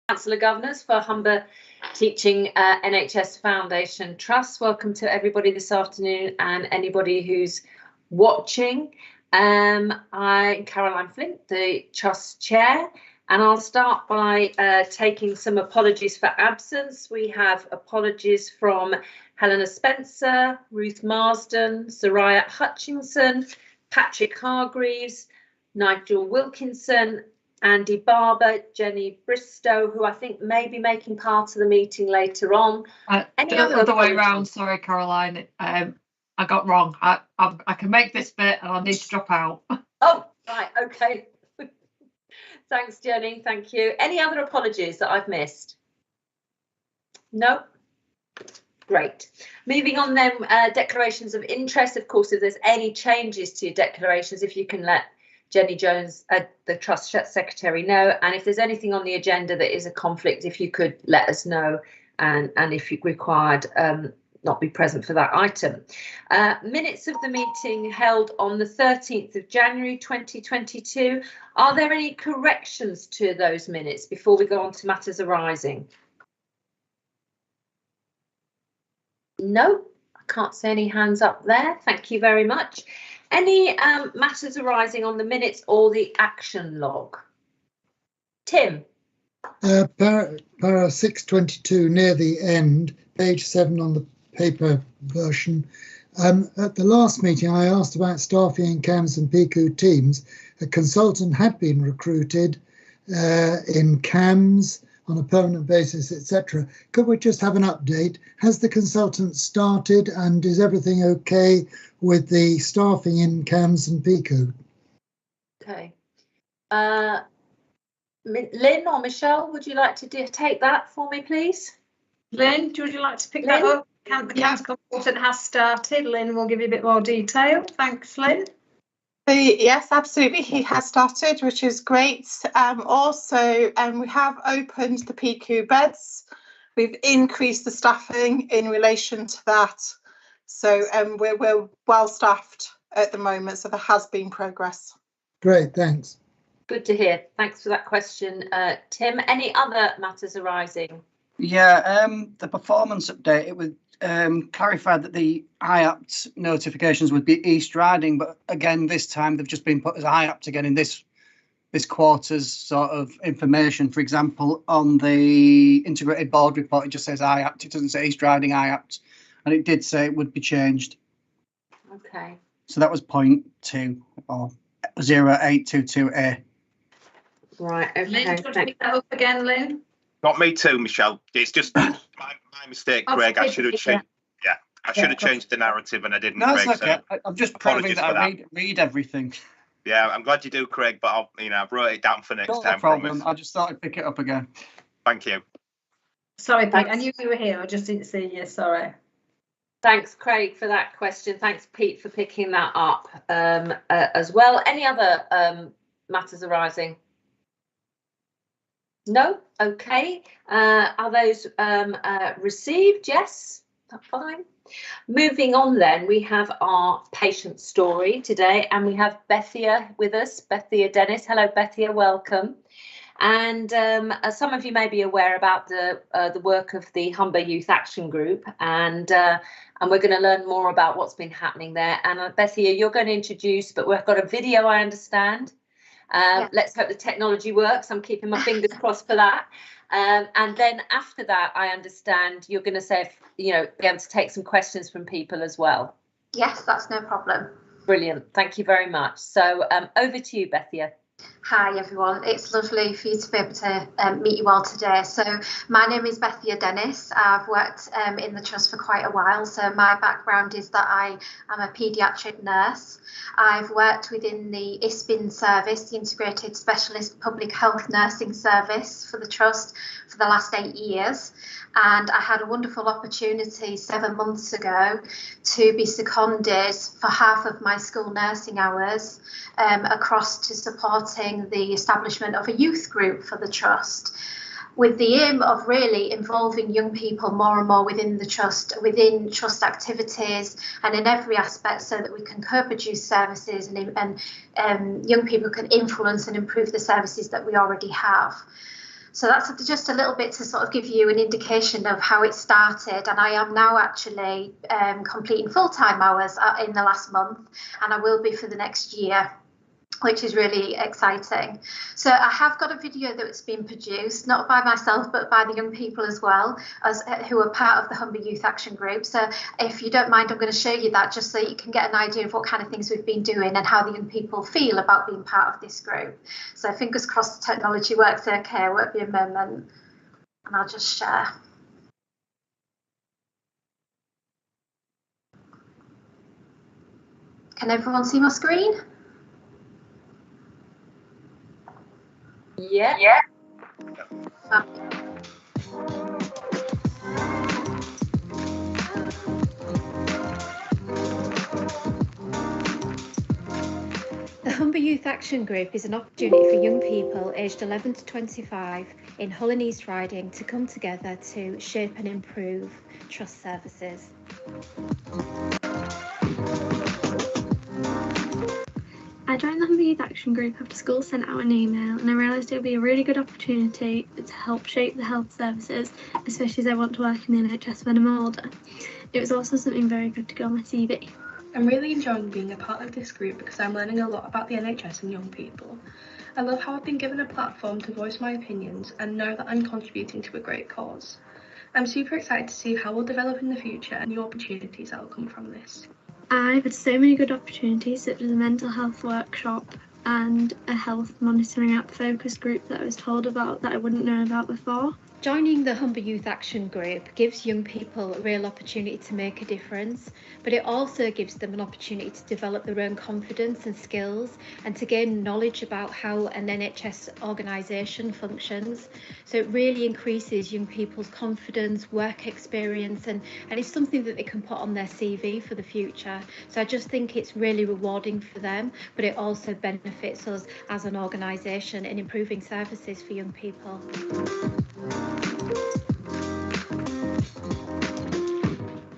Council of Governors for Humber Teaching NHS Foundation Trust. Welcome to everybody this afternoon and anybody who's watching. I'm Caroline Flint, the Trust Chair, and I'll start by taking some apologies for absence. We have apologies from Helena Spencer, Ruth Marsden, Soraya Hutchinson, Patrick Hargreaves, Nigel Wilkinson, Andy Barber, Jenny Bristow, who I think may be making part of the meeting later on. The other way around, sorry, Caroline. I got wrong. I can make this bit and I need to drop out. Oh, right, okay. Thanks, Jenny, thank you. Any other apologies that I've missed? No? Great. Moving on then, declarations of interest. Of course, if there's any changes to your declarations, if you can let Jenny Jones, the Trust Secretary, know, and if there's anything on the agenda that is a conflict, if you could let us know, and if you required, not be present for that item. Minutes of the meeting held on the 13th of January 2022. Are there any corrections to those minutes before we go on to matters arising? No, I can't see any hands up there. Thank you very much. Any matters arising on the minutes or the action log? Tim. Para 622 near the end, page 7 on the paper version. At the last meeting, I asked about staffing in CAMHS and PICU teams. A consultant had been recruited in CAMHS on a permanent basis, etc. Could we just have an update? Has the consultant started and is everything okay with the staffing in CAMHS and PICU? Okay. Lynn or Michelle, would you like to take that for me, please? Lynn, would you like to pick that up? The CAMHS consultant has started. Lynn will give you a bit more detail. Thanks, Lynn. Yes, absolutely. He has started, which is great. Also, we have opened the PICU beds. We've increased the staffing in relation to that. So we're well staffed at the moment. So there has been progress. Great, thanks. Good to hear. Thanks for that question, Tim. Any other matters arising? Yeah, the performance update, it would clarified that the IAPT notifications would be East Riding, but again this time they've just been put as IAPT again in this quarter's sort of information. For example, on the integrated board report it just says IAPT, it doesn't say East Riding IAPT, and it did say it would be changed. Okay. So that was point 2 or 0822A. Right, okay. Lynn, do you want to pick that up again, Lynn? Not me too, Michelle. It's just my mistake, Craig. I should have changed. Yeah, I should have changed the narrative, and I didn't. No, Craig, it's okay. so I'm just proving that I read everything. Yeah, I'm glad you do, Craig. But I've wrote it down for next time. No problem. Promise. I just thought I'd pick it up again. Thank you. Sorry, Pete. I knew you were here. I just didn't see you. Sorry. Thanks, Craig, for that question. Thanks, Pete, for picking that up as well. Any other matters arising? No? Okay. Are those received? Yes? That's fine. Moving on then, we have our patient story today, and we have Bethya with us, Bethya Dennis. Hello, Bethya, welcome. And some of you may be aware about the work of the Humber Youth Action Group, and we're going to learn more about what's been happening there. And Bethya, you're going to introduce, but we've got a video, I understand. Yeah. Let's hope the technology works. I'm keeping my fingers crossed for that. And then after that, I understand you're going to say, be able to take some questions from people as well. Yes, that's no problem. Brilliant. Thank you very much. So over to you, Bethya. Hi everyone, it's lovely for you to be able to meet you all today. So my name is Bethya Dennis. I've worked in the Trust for quite a while. So my background is that I am a paediatric nurse. I've worked within the ISPN service, the Integrated Specialist Public Health Nursing Service for the Trust for the last 8 years. And I had a wonderful opportunity 7 months ago to be seconded for half of my school nursing hours across to supporting the establishment of a youth group for the Trust, with the aim of really involving young people more and more within the Trust, within Trust activities and in every aspect, so that we can co-produce services and young people can influence and improve the services that we already have. So that's just a little bit to sort of give you an indication of how it started. And I am now actually completing full-time hours in the last month, and I will be for the next year, which is really exciting. So I have got a video that's been produced, not by myself, but by the young people as well, as who are part of the Humber Youth Action Group. So if you don't mind, I'm going to show you that just so you can get an idea of what kind of things we've been doing and how the young people feel about being part of this group. So fingers crossed the technology works okay. It won't be a moment. And I'll just share. Can everyone see my screen? Yeah. The Humber Youth Action Group is an opportunity for young people aged 11 to 25 in Hull and East Riding to come together to shape and improve trust services. I joined the Humber Youth Action Group after school sent out an email, and I realised it would be a really good opportunity to help shape the health services, especially as I want to work in the NHS when I'm older. It was also something very good to go on my CV. I'm really enjoying being a part of this group because I'm learning a lot about the NHS and young people. I love how I've been given a platform to voice my opinions and know that I'm contributing to a great cause. I'm super excited to see how we'll develop in the future and the opportunities that will come from this. I've had so many good opportunities, such as a mental health workshop and a health monitoring app focus group that I was told about that I wouldn't know about before. Joining the Humber Youth Action Group gives young people a real opportunity to make a difference, but it also gives them an opportunity to develop their own confidence and skills and to gain knowledge about how an NHS organisation functions. So it really increases young people's confidence, work experience, and it's something that they can put on their CV for the future. So I just think it's really rewarding for them, but it also benefits us as an organisation in improving services for young people.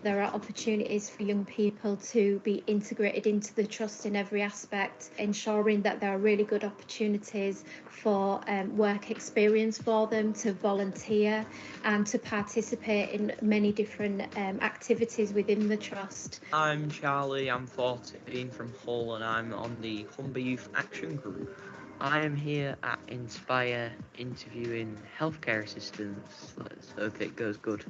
There are opportunities for young people to be integrated into the trust in every aspect, ensuring that there are really good opportunities for work experience for them, to volunteer and to participate in many different activities within the trust. I'm Charlie, I'm 14 from Hull and I'm on the Humber Youth Action Group. I am here at Inspire interviewing healthcare assistants. Let's hope it goes good.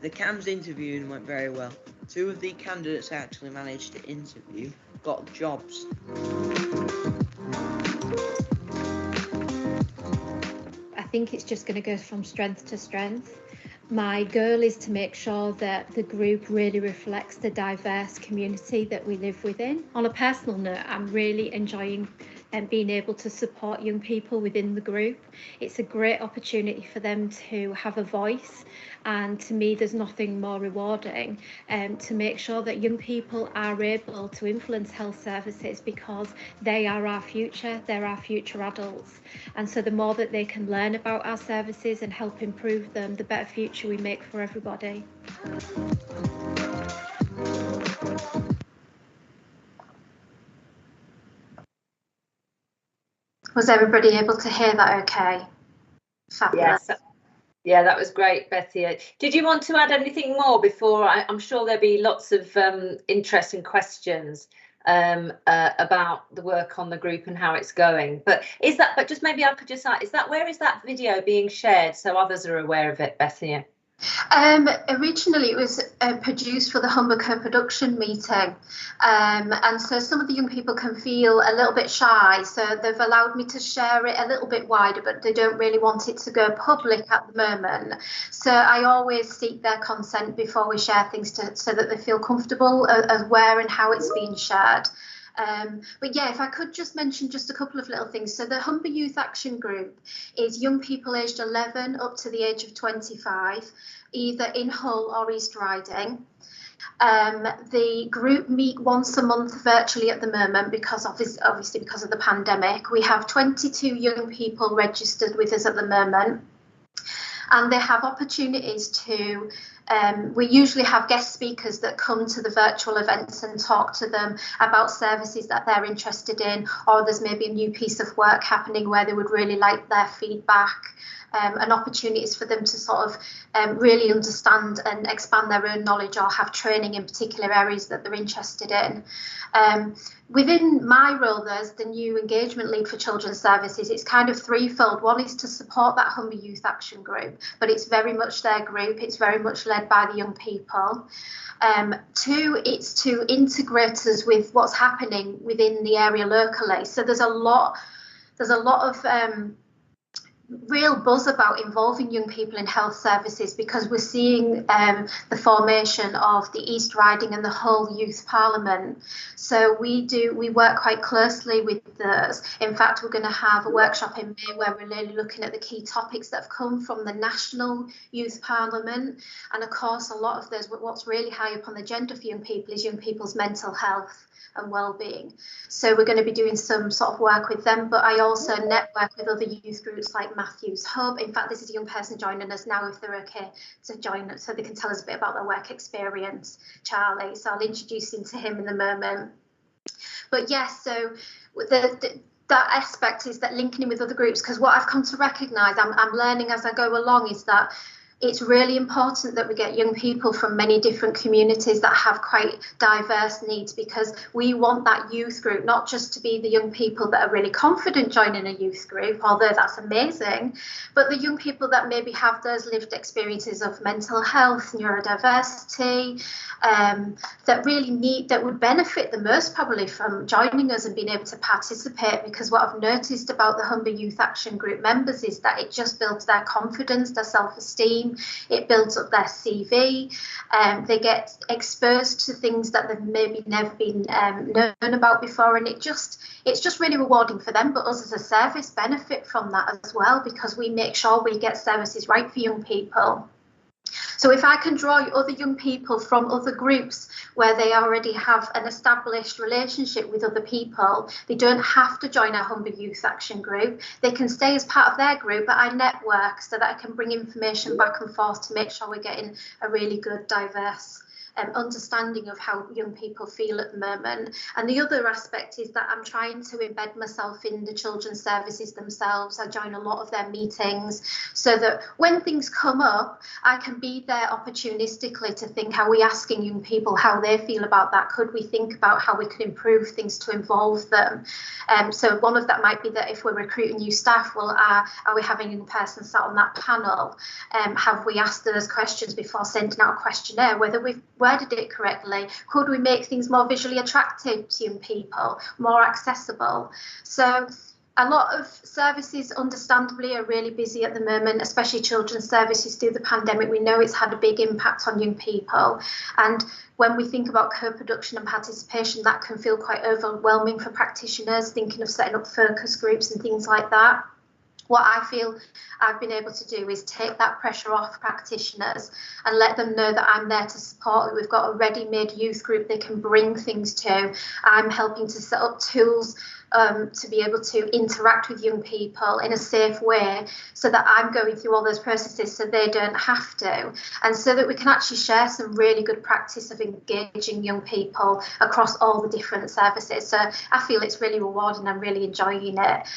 The CAMS interviewing went very well. 2 of the candidates I actually managed to interview got jobs. I think it's just going to go from strength to strength. My goal is to make sure that the group really reflects the diverse community that we live within. On a personal note, I'm really enjoying being able to support young people within the group. It's a great opportunity for them to have a voice, and to me there's nothing more rewarding to make sure that young people are able to influence health services, because they are our future, they're our future adults, and so the more that they can learn about our services and help improve them, the better future we make for everybody. Was everybody able to hear that okay? Fabulous. Yes. Yeah, that was great, Bethia. Did you want to add anything more before? I'm sure there'll be lots of interesting questions about the work on the group and how it's going. But just maybe I could just ask, where is that video being shared so others are aware of it, Bethia? Originally it was produced for the Humber co-production meeting, and so some of the young people can feel a little bit shy, so they've allowed me to share it a little bit wider, but they don't really want it to go public at the moment. So I always seek their consent before we share things so that they feel comfortable as where and how it's being shared. But yeah, if I could just mention just a couple of little things. So the Humber Youth Action Group is young people aged 11 up to the age of 25, either in Hull or East Riding. The group meet once a month virtually at the moment because obviously because of the pandemic. We have 22 young people registered with us at the moment. and they have opportunities to, we usually have guest speakers that come to the virtual events and talk to them about services that they're interested in, or there's maybe a new piece of work happening where they would really like their feedback. And opportunities for them to sort of really understand and expand their own knowledge, or have training in particular areas that they're interested in. Within my role, there's the new engagement lead for children's services. It's kind of threefold. One is to support that Humber Youth Action Group, but it's very much their group. It's very much led by the young people. Two, it's to integrate us with what's happening within the area locally. So there's a lot of real buzz about involving young people in health services, because we're seeing the formation of the East Riding and the whole Youth Parliament. So we work quite closely with those. In fact, we're going to have a workshop in May where we're really looking at the key topics that have come from the National Youth Parliament. And of course, a lot of those, what's really high up on the agenda for young people is young people's mental health and well-being. So we're going to be doing some sort of work with them, but I also network with other youth groups like Matthew's Hub. In fact, this is a young person joining us now, if they're okay to join us, so they can tell us a bit about their work experience, Charlie. So I'll introduce him to him in a moment. But yes, so that aspect is that linking in with other groups, because what I've come to recognise, I'm learning as I go along, is that it's really important that we get young people from many different communities that have quite diverse needs, because we want that youth group not just to be the young people that are really confident joining a youth group, although that's amazing, but the young people that maybe have those lived experiences of mental health, neurodiversity, that would benefit the most probably from joining us and being able to participate. Because what I've noticed about the Humber Youth Action Group members is that it just builds their confidence, their self-esteem. It builds up their CV. They get exposed to things that they've maybe never been known about before, and it's just really rewarding for them. But us as a service benefit from that as well, because we make sure we get services right for young people. So if I can draw other young people from other groups where they already have an established relationship with other people, they don't have to join our Humber Youth Action Group. They can stay as part of their group, but I network so that I can bring information back and forth to make sure we're getting a really good, diverse understanding of how young people feel at the moment. And the other aspect is that I'm trying to embed myself in the children's services themselves. I join a lot of their meetings so that when things come up, I can be there opportunistically to think, are we asking young people how they feel about that? Could we think about how we could improve things to involve them? So one of that might be that if we're recruiting new staff, well, are we having a young person sat on that panel? Have we asked those questions before sending out a questionnaire, whether we've worded it correctly? Could we make things more visually attractive to young people, more accessible? So a lot of services, understandably, are really busy at the moment, especially children's services through the pandemic. We know it's had a big impact on young people. And when we think about co-production and participation, that can feel quite overwhelming for practitioners, thinking of setting up focus groups and things like that. What I feel I've been able to do is take that pressure off practitioners and let them know that I'm there to support. We've got a ready-made youth group they can bring things to. I'm helping to set up tools to be able to interact with young people in a safe way, so that I'm going through all those processes so they don't have to, and so that we can actually share some really good practice of engaging young people across all the different services. So I feel it's really rewarding. I'm really enjoying it.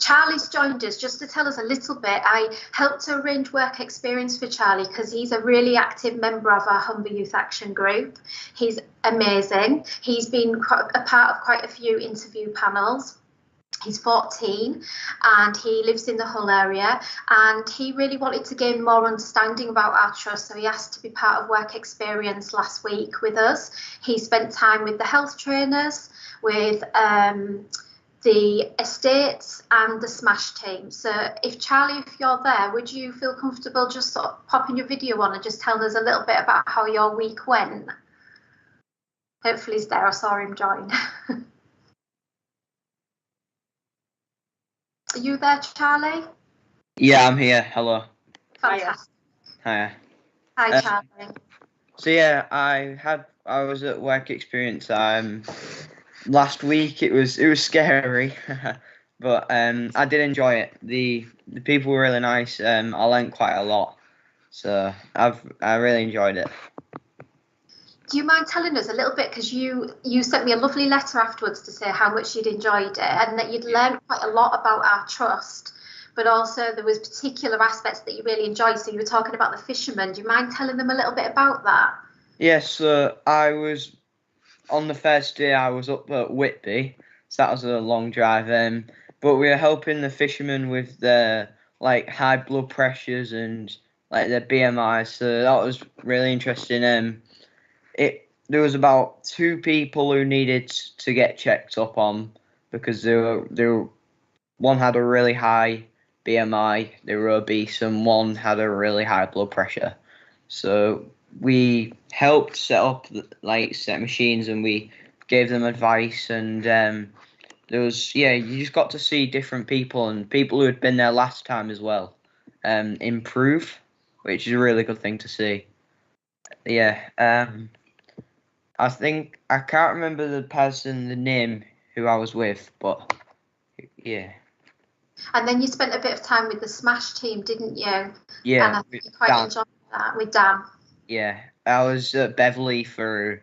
Charlie's joined us just to tell us a little bit. I helped to arrange work experience for Charlie because he's a really active member of our Humber Youth Action Group. He's amazing. He's been a part of quite a few interview panels. He's 14 and he lives in the Hull area, and he really wanted to gain more understanding about our trust, so he asked to be part of work experience last week with us. He spent time with the health trainers, with the estates and the SMASH team. So if Charlie, if you're there, would you feel comfortable just sort of popping your video on and just telling us a little bit about how your week went? Hopefully he's there. I saw him join. Are you there, Charlie? Yeah, I'm here. Hello. Fantastic. Hiya. Hi, Charlie. So yeah, I was at work experience last week. It was scary, but I did enjoy it. The people were really nice. I learned quite a lot, so I really enjoyed it. Do you mind telling us a little bit, because you sent me a lovely letter afterwards to say how much you'd enjoyed it and that you'd learned quite a lot about our trust, but also there was particular aspects that you really enjoyed. So you were talking about the fishermen. Do you mind telling them a little bit about that? Yes, so I was on the first day. I was up at Whitby, so that was a long drive. But we were helping the fishermen with their like high blood pressures and like their BMI. So that was really interesting. There was about 2 people who needed to get checked up on because they were one had a really high BMI, they were obese, and one had a really high blood pressure. So we helped set machines, and we gave them advice, and there was you just got to see different people, and people who had been there last time as well improve, which is a really good thing to see. I think I can't remember the name who I was with, but yeah. And then you spent a bit of time with the Smash team, didn't you? Yeah. And I think you quite enjoyed that with Dan. Yeah, I was at Beverley for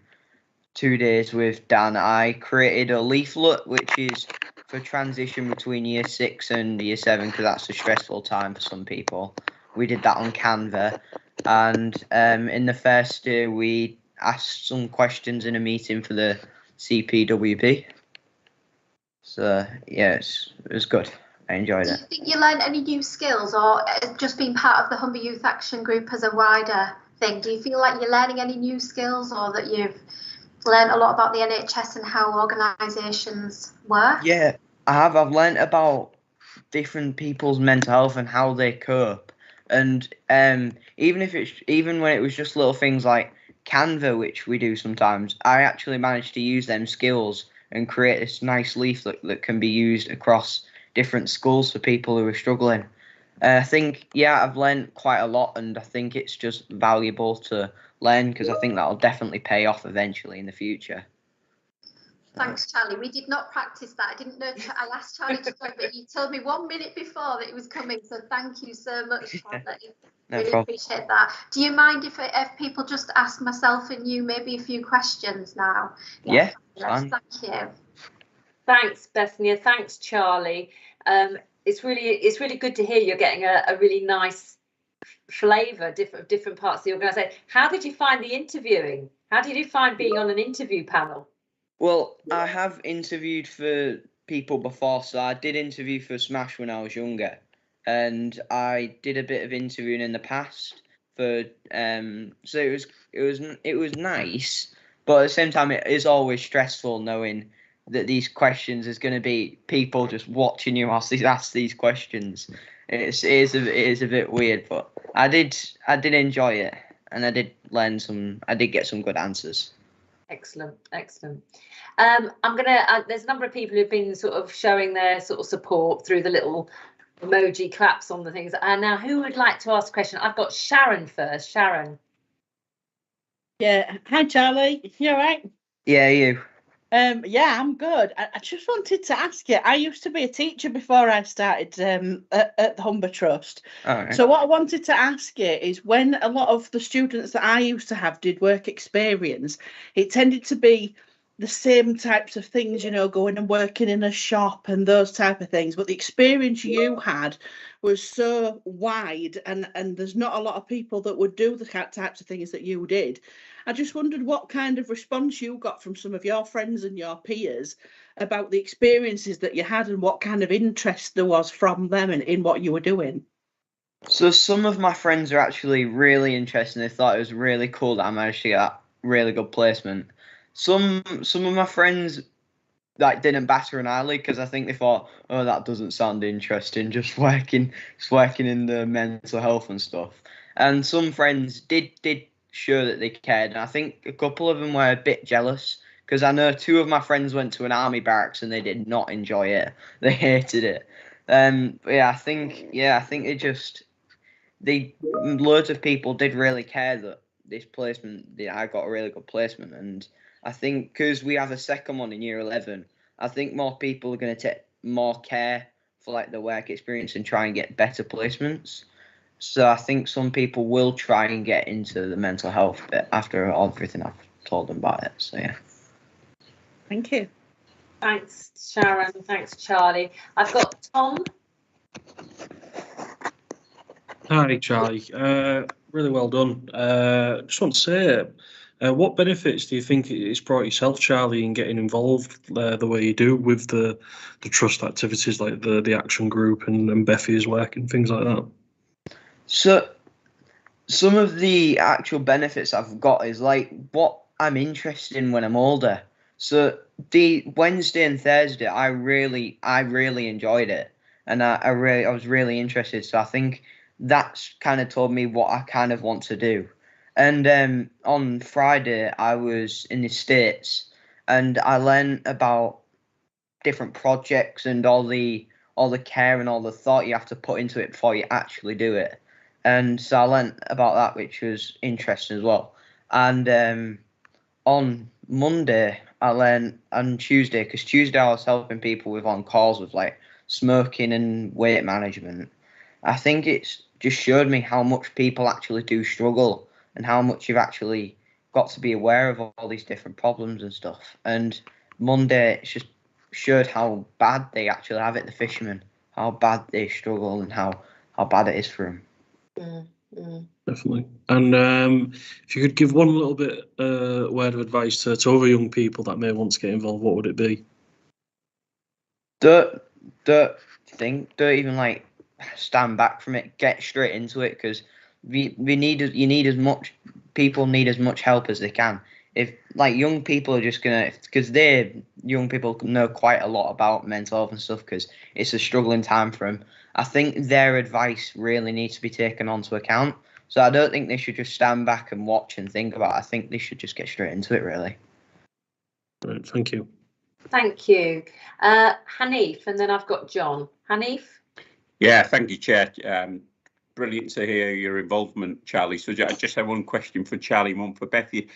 2 days with Dan. I created a leaflet which is for transition between year 6 and year 7, because that's a stressful time for some people. We did that on Canva, and in the first day we asked some questions in a meeting for the CPWP. So yes, it was good. I enjoyed it. Do you think you learned any new skills, or just being part of the Humber Youth Action Group as a wider thing? Do you feel like you're learning any new skills, or that you've learned a lot about the NHS and how organisations work? Yeah, I have. I've learned about different people's mental health and how they cope. And even when it was just little things like Canva, which we do sometimes, I actually managed to use them skills and create this nice leaflet that can be used across different schools for people who are struggling. I think, I've learned quite a lot, and I think it's just valuable to learn, because I think that'll definitely pay off eventually in the future. Thanks, Charlie. We did not practice that. I didn't know. I asked Charlie to join, but you told me 1 minute before that it was coming. So thank you so much, Charlie. No really problem. Appreciate that. Do you mind if people just ask myself and you maybe a few questions now? Yeah. Thank you. Thanks, Bethany. Thanks, Charlie. It's really good to hear you're getting a really nice flavour of different parts of the organisation. How did you find the interviewing? How did you find being on an interview panel? Well, I have interviewed for people before, so I did interview for Smash when I was younger, and I did a bit of interviewing in the past for so it was nice, but at the same time it is always stressful knowing that these questions is going to be people just watching you ask these questions. It is a bit weird, but I did enjoy it, and I did get some good answers. Excellent. I'm gonna. There's a number of people who've been sort of showing their sort of support through the little emoji claps on the things. And now, who would like to ask a question? I've got Sharon first. Sharon. Yeah. Hi, Charlie. You all right? Yeah, you. Yeah, I'm good. I just wanted to ask you, I used to be a teacher before I started at the Humber Trust. Right. So what I wanted to ask you is, when a lot of the students that I used to have did work experience, it tended to be the same types of things, going and working in a shop and those type of things. But the experience you had was so wide, and there's not a lot of people that would do the types of things that you did. I just wondered what kind of response you got from some of your friends and your peers about the experiences that you had, and what kind of interest there was from them in what you were doing. So some of my friends are actually really interested. They thought it was really cool that I managed to get that really good placement. Some of my friends didn't batter an eyelid, because I think they thought, oh, that doesn't sound interesting, just working in the mental health and stuff. And some friends did show that they cared, and I think a couple of them were a bit jealous, because I know 2 of my friends went to an army barracks and they did not enjoy it. They hated it. But I think loads of people did really care that this placement, I got a really good placement. And I think because we have a second one in year 11, I think more people are going to more care for like the work experience and try and get better placements. So I think some people will try and get into the mental health bit after everything I've told them about it. So yeah. Thank you. Thanks, Sharon. Thanks, Charlie. I've got Tom. Hi, Charlie. Really well done. Just want to say, what benefits do you think it's brought yourself, Charlie, in getting involved the way you do with the trust activities like the action group and Bethya's work and things like that? So some of the actual benefits I've got is like what I'm interested in when I'm older. So the Wednesday and Thursday, I really enjoyed it, and I was really interested. So I think that's kind of told me what I kind of want to do. And on Friday, I was in the States, and I learned about different projects and all the care and all the thought you have to put into it before you actually do it. And so I learned about that, which was interesting as well. And on Monday, I learned on Tuesday, because Tuesday I was helping people with on calls with like smoking and weight management. I think it's just showed me how much people actually do struggle and how much you've actually got to be aware of all these different problems and stuff. And Monday, it's just showed how bad they actually have it, the fishermen, how bad they struggle and how bad it is for them. Definitely. And if you could give one little bit word of advice to other young people that may want to get involved, what would it be? Don't even like stand back from it. Get straight into it, because people need as much help as they can. If like young people are just gonna, because young people know quite a lot about mental health and stuff, because it's a struggling time for them. I think their advice really needs to be taken onto account. So I don't think they should just stand back and watch and think about it. I think they should just get straight into it, really. Right, thank you. Thank you. Hanif, and then I've got John. Hanif? Yeah, thank you, Chair. Brilliant to hear your involvement, Charlie. So I just have one question for Charlie, one for Bethia.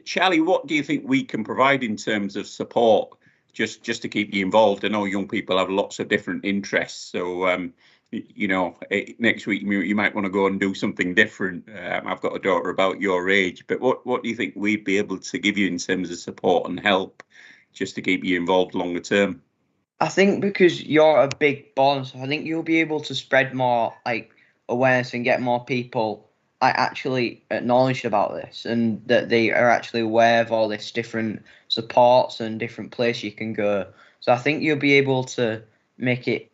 Charlie, what do you think we can provide in terms of support just to keep you involved? I know young people have lots of different interests, so next week you might want to go and do something different. I've got a daughter about your age, but what do you think we'd be able to give you in terms of support and help just to keep you involved longer term? I think because you're a big boss, I think you'll be able to spread more like awareness and get more people actually acknowledged about this, and that they are actually aware of all this different supports and different places you can go. So I think you'll be able to make a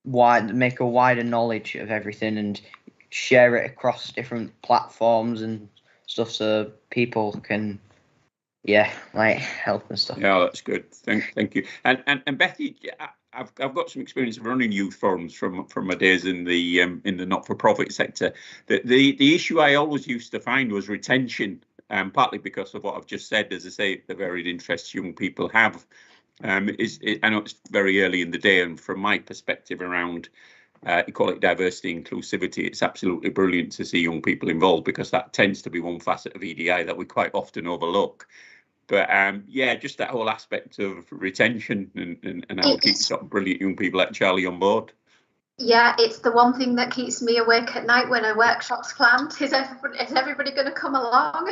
wider knowledge of everything and share it across different platforms and stuff, so people can help and stuff. Yeah, that's good. Thank you. And Bethy, I've got some experience of running youth forums from my days in the not-for-profit sector. The issue I always used to find was retention, partly because of what I've just said. As I say, the varied interests young people have. I know it's very early in the day, and from my perspective around equality, diversity, inclusivity, it's absolutely brilliant to see young people involved, because that tends to be one facet of EDI that we quite often overlook. But just that whole aspect of retention and how to keep sort of brilliant young people like Charlie on board. Yeah, it's the one thing that keeps me awake at night when a workshop's planned. Is everybody going to come along?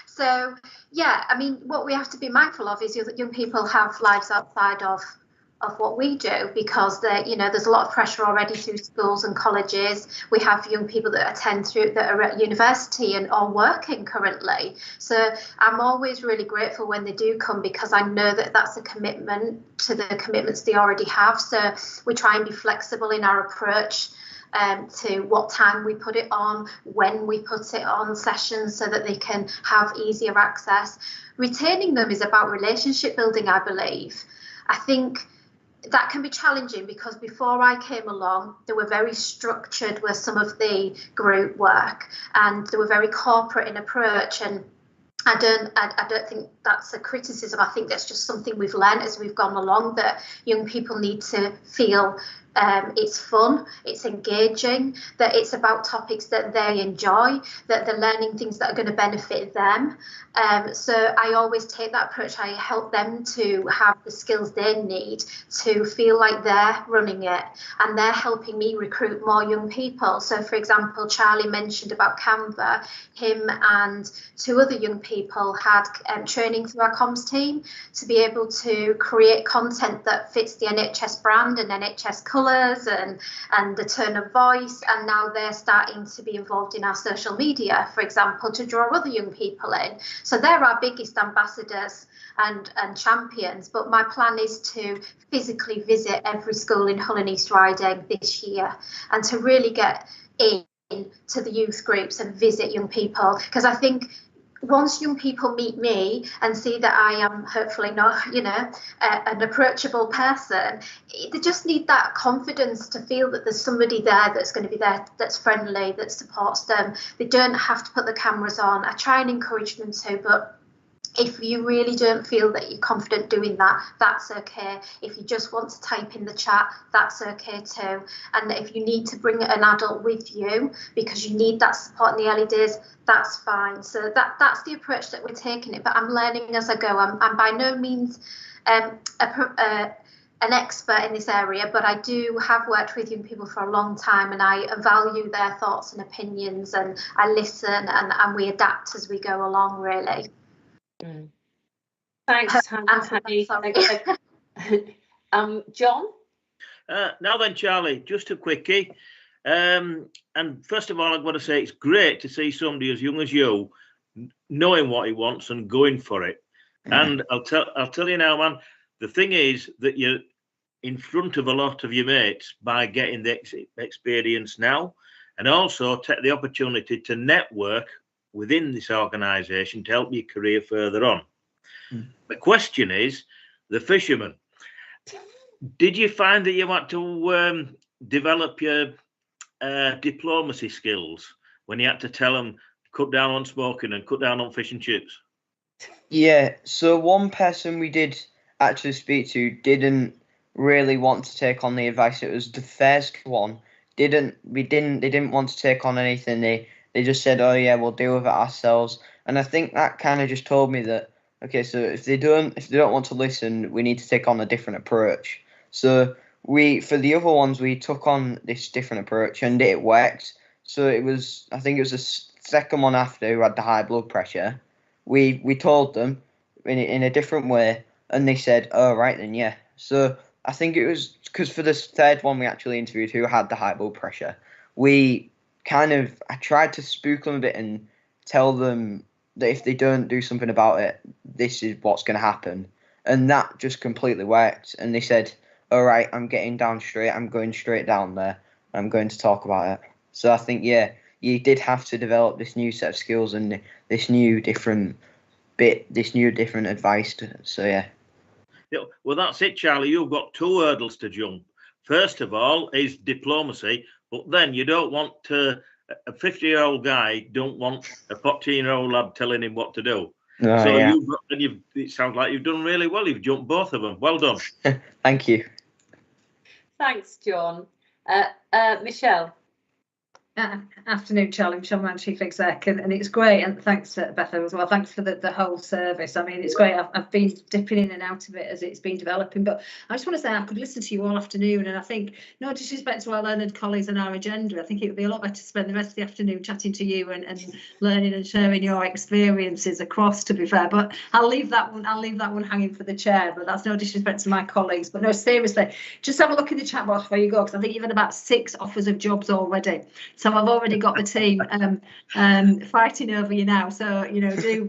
So, yeah, I mean, what we have to be mindful of is that young people have lives outside of what we do, because there's a lot of pressure already through schools and colleges. We have young people that are at university and are working currently. So I'm always really grateful when they do come, because I know that that's a commitment to the commitments they already have. So we try and be flexible in our approach to what time we put it on, when we put it on sessions, so that they can have easier access. Retaining them is about relationship building, I believe. I think that can be challenging, because before I came along, they were very structured with some of the group work, and they were very corporate in approach. And I don't think that's a criticism. I think that's just something we've learned as we've gone along, that young people need to feel it's fun, it's engaging, that it's about topics that they enjoy, that they're learning things that are going to benefit them. So I always take that approach. I help them to have the skills they need to feel like they're running it, and they're helping me recruit more young people. So, for example, Charlie mentioned about Canva. Him and 2 other young people had training through our comms team to be able to create content that fits the NHS brand and NHS colours and the tone of voice. And now they're starting to be involved in our social media, for example, to draw other young people in. So they're our biggest ambassadors and champions. But my plan is to physically visit every school in Hull and East Riding this year, and to really get in to the youth groups and visit young people, because I think once young people meet me and see that I am hopefully not, an approachable person, they just need that confidence to feel that there's somebody there that's going to be there, that's friendly, that supports them. They don't have to put the cameras on. I try and encourage them to, but if you really don't feel that you're confident doing that, that's okay. If you just want to type in the chat, that's okay too. And if you need to bring an adult with you because you need that support in the early days, that's fine. So that's the approach that we're taking it. But I'm learning as I go. I'm by no means an expert in this area, but I do have worked with young people for a long time, and I value their thoughts and opinions, and I listen, and we adapt as we go along, really. Thanks, Hanny. John? Now then, Charlie, just a quickie. And first of all, I've got to say it's great to see somebody as young as you knowing what he wants and going for it. And I'll tell you now, man, the thing is that you're in front of a lot of your mates by getting the experience now, and also take the opportunity to network within this organisation to help your career further on. The question is, the fisherman, did you find that you had to develop your diplomacy skills when you had to tell them cut down on smoking and cut down on fish and chips? Yeah, so one person we did actually speak to didn't really want to take on the advice. It was the first one. They didn't want to take on anything. They just said, oh yeah, we'll deal with it ourselves. And I think that kind of just told me that, okay, so if they don't want to listen, we need to take on a different approach. So for the other ones, we took on this different approach and it worked. So I think it was the second one after who had the high blood pressure. We told them in a different way, and they said, oh, right then, yeah. So I think it was because for this third one we actually interviewed who had the high blood pressure, I tried to spook them a bit and tell them that if they don't do something about it, this is what's going to happen. And that just completely worked. And they said, all right, I'm getting down straight. I'm going straight down there. I'm going to talk about it. So I think, yeah, you did have to develop this new set of skills and this new different advice. So, yeah. Well, that's it, Charlie. You've got 2 hurdles to jump. First of all is diplomacy, but then you don't want a 50-year-old guy don't want a 14-year-old lad telling him what to do. Oh, so yeah. It sounds like you've done really well. You've jumped both of them. Well done. Thank you. Thanks, John. Michelle. Afternoon, Charlie. Michelle Mann, Chief Exec, and it's great. And thanks to Bethia as well. Thanks for the whole service. I mean, it's great. I've been dipping in and out of it as it's been developing. But I just want to say I could listen to you all afternoon, and I think, no disrespect to our learned colleagues and our agenda, I think it would be a lot better to spend the rest of the afternoon chatting to you and learning and sharing your experiences across. To be fair, but I'll leave that one hanging for the chair. But that's no disrespect to my colleagues. But no, seriously, just have a look in the chat box before you go, because I think you've had about 6 offers of jobs already. So I've already got the team fighting over you now. So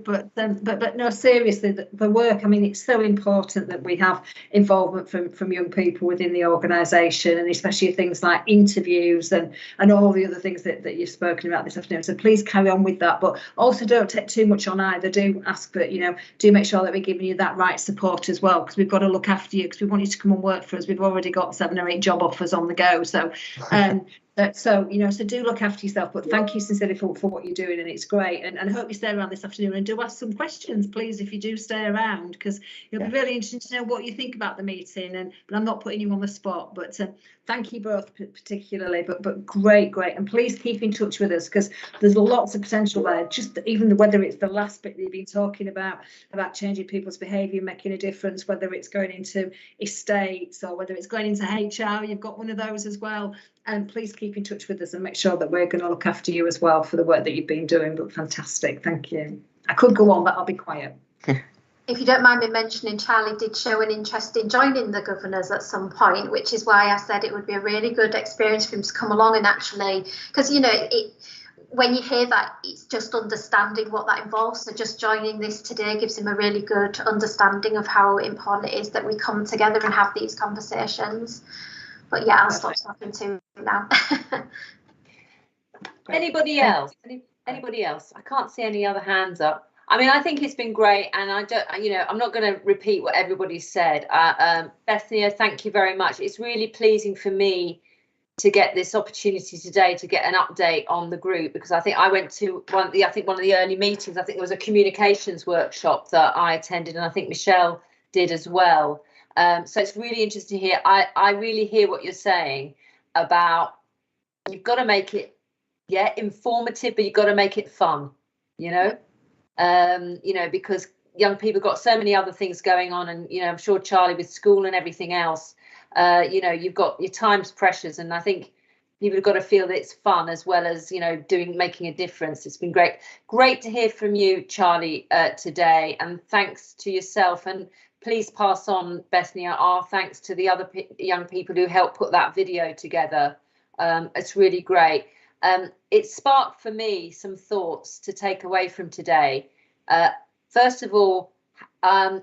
but no, seriously, the work. I mean, it's so important that we have involvement from young people within the organisation, and especially things like interviews and all the other things that you've spoken about this afternoon. So please carry on with that, but also don't take too much on either. Do ask that do make sure that we're giving you that right support as well, because we've got to look after you, because we want you to come and work for us. We've already got 7 or 8 job offers on the go. So So, you know, so do look after yourself, but thank you sincerely for what you're doing, and it's great. And I hope you stay around this afternoon, and do ask some questions, please, if you do stay around, because it'll be really interesting to know what you think about the meeting. But I'm not putting you on the spot, but thank you both particularly, but great. And please keep in touch with us, because there's lots of potential there. Just even whether it's the last bit that you've been talking about changing people's behaviour, making a difference, whether it's going into estates or whether it's going into HR, you've got one of those as well. And please keep in touch with us and make sure that we're going to look after you as well for the work that you've been doing. But fantastic, thank you. I could go on, but I'll be quiet. If you don't mind me mentioning, Charlie did show an interest in joining the governors at some point, which is why I said it would be a really good experience for him to come along and actually, because, you know, when you hear that, it's just understanding what that involves. So just joining this today gives him a really good understanding of how important it is that we come together and have these conversations. But yeah, I'll stop talking to you now. Anybody else? Anybody else? I can't see any other hands up. I mean, I think it's been great, and I don't, you know, I'm not going to repeat what everybody said. Bethia, thank you very much. It's really pleasing for me to get this opportunity today to get an update on the group, because I think I went to one of the early meetings. I think there was a communications workshop that I attended, and I think Michelle did as well. So it's really interesting to hear. I really hear what you're saying about you've got to make it, informative, but you've got to make it fun, you know, because young people got so many other things going on, and, you know, I'm sure Charlie with school and everything else, you know, you've got your time's precious, and I think people have got to feel that it's fun as well as, you know, making a difference. It's been great to hear from you, Charlie, today, and thanks to yourself. And please pass on, Bethany, our thanks to the other young people who helped put that video together. It's really great. It sparked for me some thoughts to take away from today. First of all,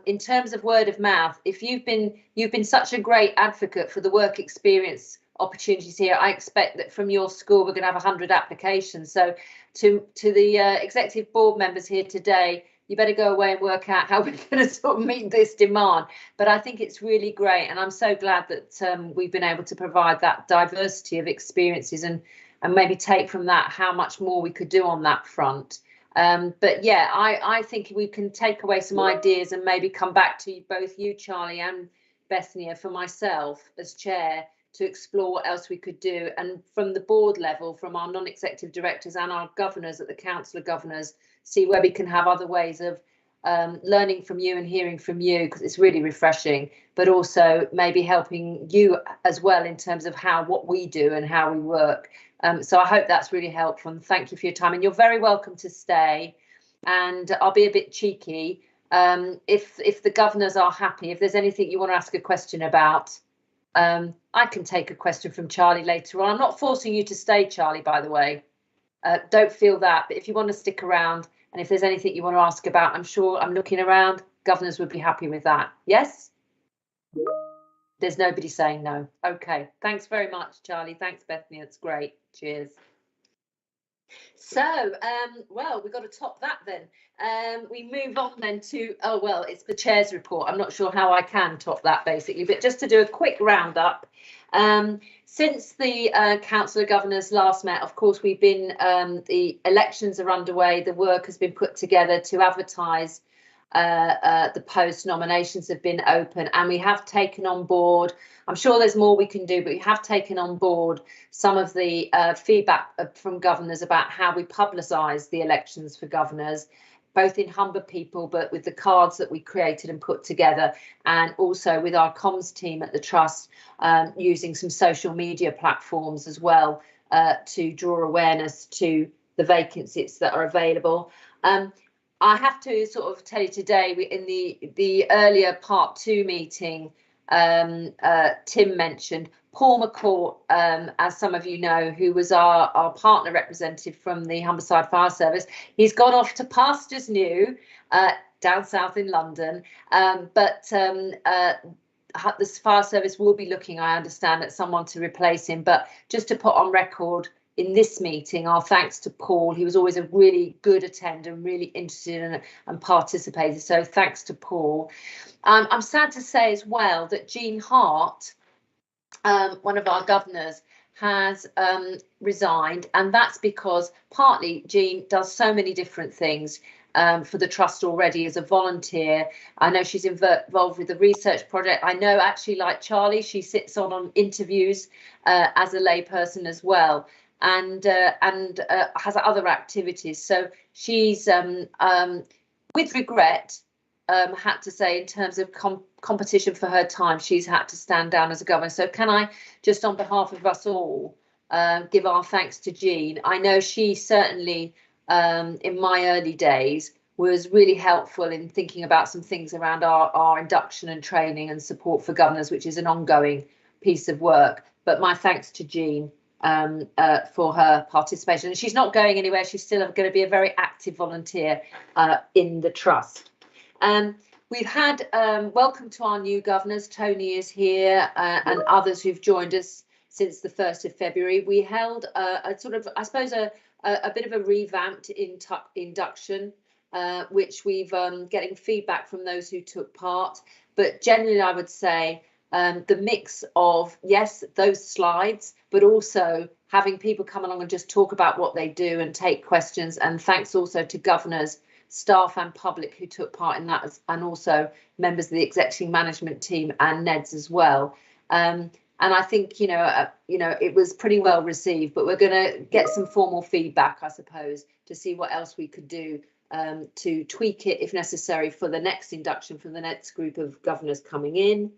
in terms of word of mouth, if you've been such a great advocate for the work experience opportunities here, I expect that from your school we're going to have 100 applications. So to the executive board members here today, you better go away and work out how we're going to sort of meet this demand. But I think it's really great, and I'm so glad that we've been able to provide that diversity of experiences and maybe take from that how much more we could do on that front. But yeah, I think we can take away some ideas and maybe come back to both you, Charlie, and Bethany, for myself as chair, to explore what else we could do. And from the board level, from our non-executive directors and our governors at the Council of Governors, see where we can have other ways of learning from you and hearing from you, because it's really refreshing, but also maybe helping you as well in terms of what we do and how we work. So I hope that's really helpful, and thank you for your time, and you're very welcome to stay. And I'll be a bit cheeky. If the governors are happy, if there's anything you want to ask a question about, I can take a question from Charlie later on. I'm not forcing you to stay, Charlie, by the way. Don't feel that, but if you want to stick around and if there's anything you want to ask about, I'm sure, I'm looking around, governors would be happy with that. Yes? There's nobody saying no. Okay, thanks very much, Charlie. Thanks, Bethany. It's great. Cheers. So, well, we've got to top that then. We move on then to, it's the chair's report. I'm not sure how I can top that basically, but just to do a quick roundup. Since the Council of Governors last met, of course, we've been, the elections are underway. The work has been put together to advertise the post. Nominations have been open, and we have taken on board, I'm sure there's more we can do, but we have taken on board some of the feedback from governors about how we publicise the elections for governors, both in Humber People, but with the cards that we created and put together, and also with our comms team at the Trust, using some social media platforms as well to draw awareness to the vacancies that are available. I have to sort of tell you today, in the earlier part 2 meeting, Tim mentioned Paul McCourt, as some of you know, who was our partner representative from the Humberside Fire Service. He's gone off to pastures new down south in London, but the fire service will be looking, I understand, at someone to replace him. But just to put on record in this meeting, our thanks to Paul. He was always a really good attender and really interested and participated. So thanks to Paul. I'm sad to say as well that Jean Hart, one of our governors, has resigned, and that's because partly Jean does so many different things for the trust already as a volunteer. I know she's involved with the research project. I know actually, like Charlie, she sits on interviews as a layperson as well, and has other activities. So she's with regret had to say, in terms of competition for her time, she's had to stand down as a governor. So can I just, on behalf of us all, give our thanks to Jean? I know she certainly, in my early days, was really helpful in thinking about some things around our induction and training and support for governors, which is an ongoing piece of work. But my thanks to Jean for her participation. And she's not going anywhere. She's still going to be a very active volunteer in the trust. We've had welcome to our new governors. Tony is here and others who've joined us since the 1st of February. We held a sort of, I suppose, a bit of a revamped induction, which we've getting feedback from those who took part. But generally, I would say the mix of, yes, those slides, but also having people come along and just talk about what they do and take questions. And thanks also to governors, staff and public who took part in that, and also members of the executive management team and Nhs as well. And I think, it was pretty well received, but we're going to get some formal feedback, I suppose, to see what else we could do to tweak it if necessary for the next induction, for the next group of governors coming in.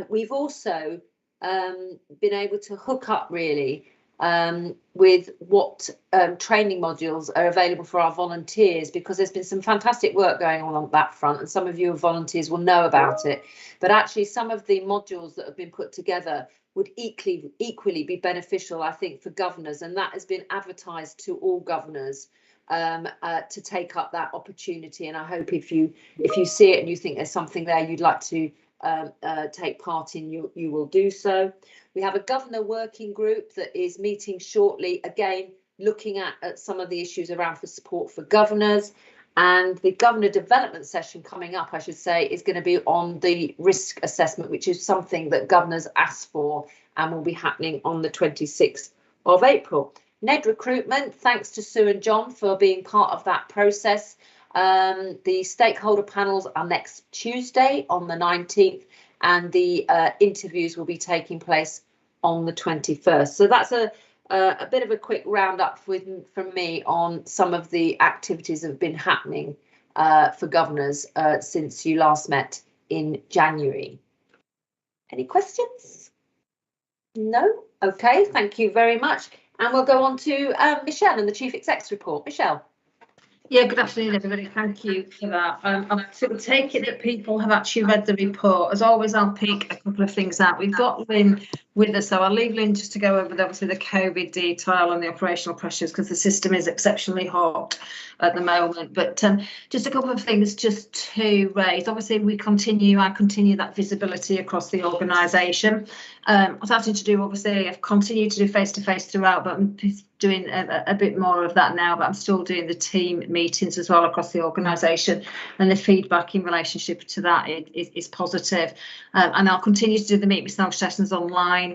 We've also been able to hook up really with what training modules are available for our volunteers, because there's been some fantastic work going on that front, and some of you volunteers will know about it. But actually, some of the modules that have been put together would equally be beneficial, I think, for governors, and that has been advertised to all governors to take up that opportunity. And I hope if you see it and you think there's something there you'd like to take part in, you will do so. We have a governor working group that is meeting shortly, again looking at some of the issues around for support for governors, and the governor development session coming up, I should say, is going to be on the risk assessment, which is something that governors asked for and will be happening on the 26th of April. NED recruitment, thanks to Sue and John for being part of that process. The stakeholder panels are next Tuesday on the 19th, and the interviews will be taking place on the 21st. So that's a bit of a quick roundup from me on some of the activities that have been happening for governors since you last met in January. Any questions? No? Okay, thank you very much. And we'll go on to Michelle and the Chief Exec's report. Michelle. Yeah, good afternoon, everybody. Thank you for that. I sort of take it that people have actually read the report. As always, I'll pick a couple of things out. We've got Lynn with us, so I'll leave Lynn just to go over obviously the COVID detail and the operational pressures, because the system is exceptionally hot at the moment. But just a couple of things just to raise. Obviously, I continue that visibility across the organisation. I was having to do, obviously, I've continued to do face-to-face throughout, but I'm doing a bit more of that now, but I'm still doing the team meetings as well across the organisation, and the feedback in relationship to that is positive. And I'll continue to do the Meet Myself sessions online.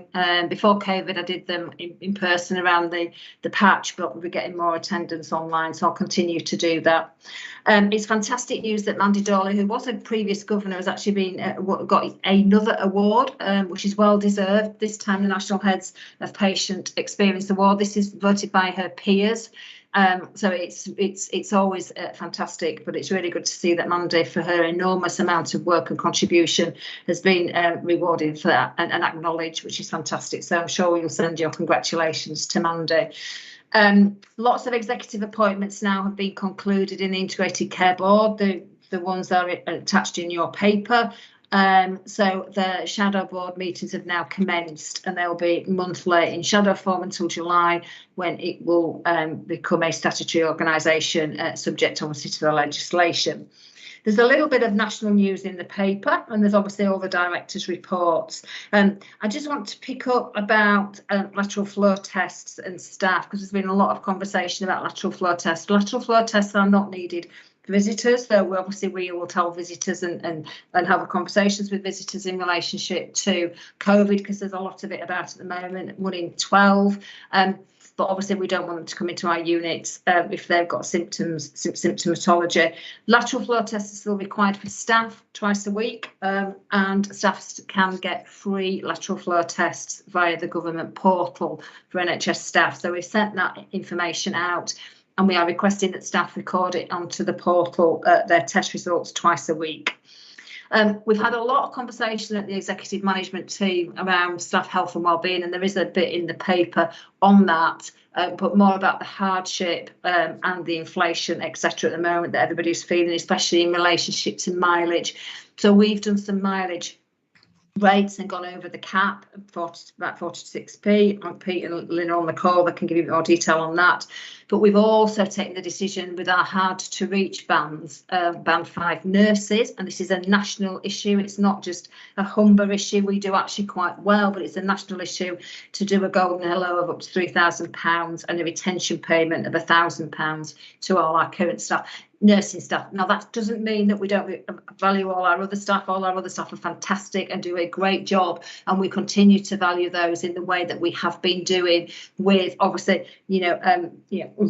Before COVID, I did them in person around the patch, but we're getting more attendance online, so I'll continue to do that. It's fantastic news that Mandy Dawley, who was a previous governor, has actually got another award, which is well deserved. This time, the National Heads of Patient Experience Award. This is voted by her peers. So it's always fantastic, but it's really good to see that Mandy, for her enormous amount of work and contribution, has been rewarded for that and acknowledged, which is fantastic. So I'm sure you'll send your congratulations to Mandy. Lots of executive appointments now have been concluded in the Integrated Care Board. The ones that are attached in your paper. So the shadow board meetings have now commenced, and they'll be monthly in shadow form until July, when it will become a statutory organisation, subject obviously to the legislation. There's a little bit of national news in the paper, and there's obviously all the directors' reports. I just want to pick up about lateral flow tests and staff, because there's been a lot of conversation about lateral flow tests. Lateral flow tests are not needed visitors. So obviously we will tell visitors and have conversations with visitors in relationship to COVID, because there's a lot of it about at the moment, 1 in 12. But obviously we don't want them to come into our units if they've got symptomatology. Lateral flow tests are still required for staff twice a week, and staff can get free lateral flow tests via the government portal for NHS staff. So we've sent that information out, and we are requesting that staff record it onto the portal, their test results twice a week. We've had a lot of conversation at the executive management team around staff health and wellbeing, and there is a bit in the paper on that, but more about the hardship and the inflation, etc. at the moment that everybody's feeling, especially in relationship to mileage. So we've done some mileage rates and gone over the cap, about 46p. Pete and Lynn are on the call, they can give you more detail on that. But we've also taken the decision with our hard to reach bands, band 5 nurses, and this is a national issue. It's not just a Humber issue. We do actually quite well, but it's a national issue to do a golden hello of up to £3,000 and a retention payment of £1,000 to all our current staff. Nursing staff. Now that doesn't mean that we don't value all our other staff. All our other staff are fantastic and do a great job, and we continue to value those in the way that we have been doing, with obviously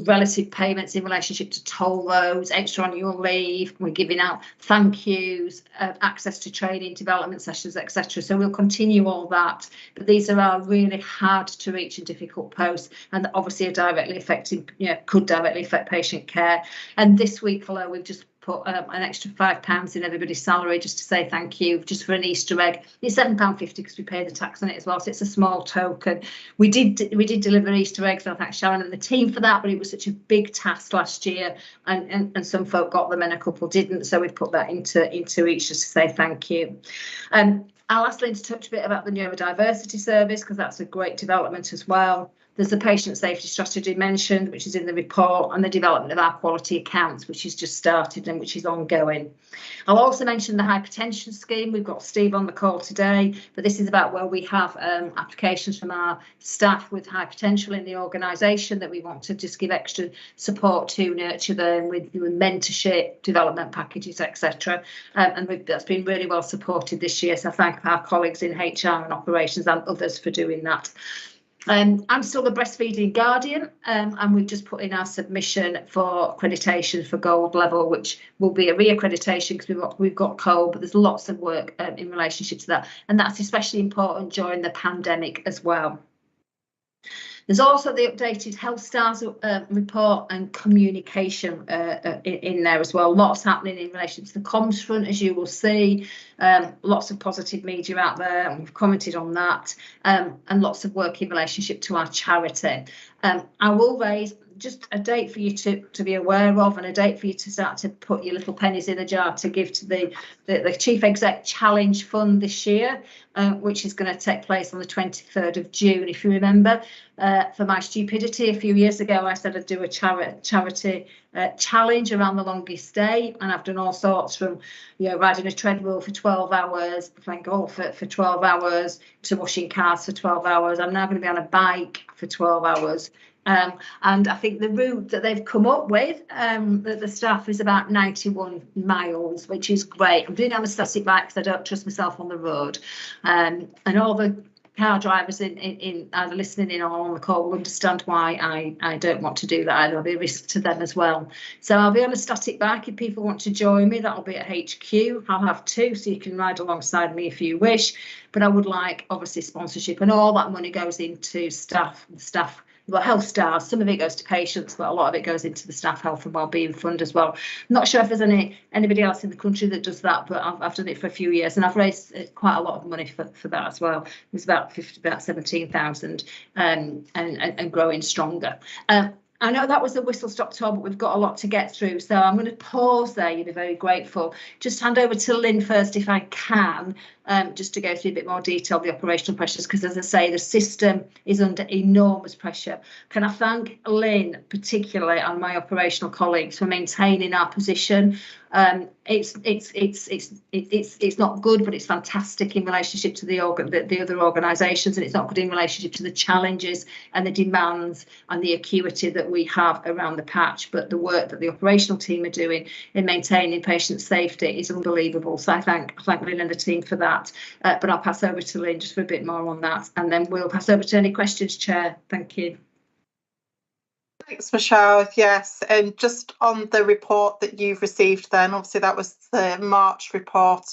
relative payments in relationship to toll roads, extra annual leave. We're giving out thank yous, access to training, development sessions, etc. So we'll continue all that, but these are our really hard to reach and difficult posts, and obviously are directly affecting, could directly affect patient care. And this week alone, we've just put an extra £5 in everybody's salary just to say thank you, just for an Easter egg. It's £7.50 because we pay the tax on it as well, so it's a small token. We did deliver Easter eggs, so I thank Sharon and the team for that, but it was such a big task last year, and some folk got them and a couple didn't, so we've put that into each just to say thank you. I'll ask Lynn to touch a bit about the Neurodiversity Service, because that's a great development as well. There's the patient safety strategy mentioned, which is in the report, and the development of our quality accounts, which has just started and which is ongoing. I'll also mention the Hypertension Scheme. We've got Steve on the call today, but this is about where we have applications from our staff with hypertension in the organisation that we want to just give extra support to, nurture them with mentorship, development packages, etc. And that's been really well supported this year. So I thank our colleagues in HR and operations and others for doing that. I'm still the breastfeeding guardian, and we've just put in our submission for accreditation for gold level, which will be a re-accreditation because we've got cold, but there's lots of work in relationship to that, and that's especially important during the pandemic as well. There's also the updated Health Stars report and communication in there as well. Lots happening in relation to the comms front, as you will see. Lots of positive media out there, and we've commented on that, and lots of work in relationship to our charity. I will raise just a date for you to be aware of, and a date for you to start to put your little pennies in a jar to give to the Chief Exec Challenge Fund this year, which is going to take place on the 23rd of June. If you remember, for my stupidity a few years ago, I said I'd do a charity challenge around the longest day, and I've done all sorts from riding a treadmill for 12 hours, playing golf for 12 hours, to washing cars for 12 hours. I'm now going to be on a bike for 12 hours. And I think the route that they've come up with, the staff, is about 91 miles, which is great. I'm doing it on a static bike because I don't trust myself on the road. And all the car drivers in either listening in or on the call will understand why I don't want to do that. There'll be a risk to them as well. So I'll be on a static bike. If people want to join me, that'll be at HQ. I'll have two, so you can ride alongside me if you wish. But I would like, obviously, sponsorship, and all that money goes into staff. Well, Health Stars, some of it goes to patients, but a lot of it goes into the Staff Health and Wellbeing Fund as well. I'm not sure if there's anybody else in the country that does that, but I've done it for a few years, and I've raised quite a lot of money for that as well. It was about 17,000 and growing stronger. I know that was a whistle-stop tour, but we've got a lot to get through, so I'm going to pause there. You'll be very grateful. Just hand over to Lynn first, if I can, just to go through a bit more detail of the operational pressures, because, as I say, the system is under enormous pressure. Can I thank Lynn, particularly, and my operational colleagues for maintaining our position It's not good, but it's fantastic in relationship to the other organisations, and it's not good in relationship to the challenges and the demands and the acuity that we have around the patch. But the work that the operational team are doing in maintaining patient safety is unbelievable. So I thank Lynn and the team for that. But I'll pass over to Lynn just for a bit more on that, and then we'll pass over to any questions, Chair. Thank you. Thanks, Michelle. Yes, and just on the report that you've received then, obviously that was the March report,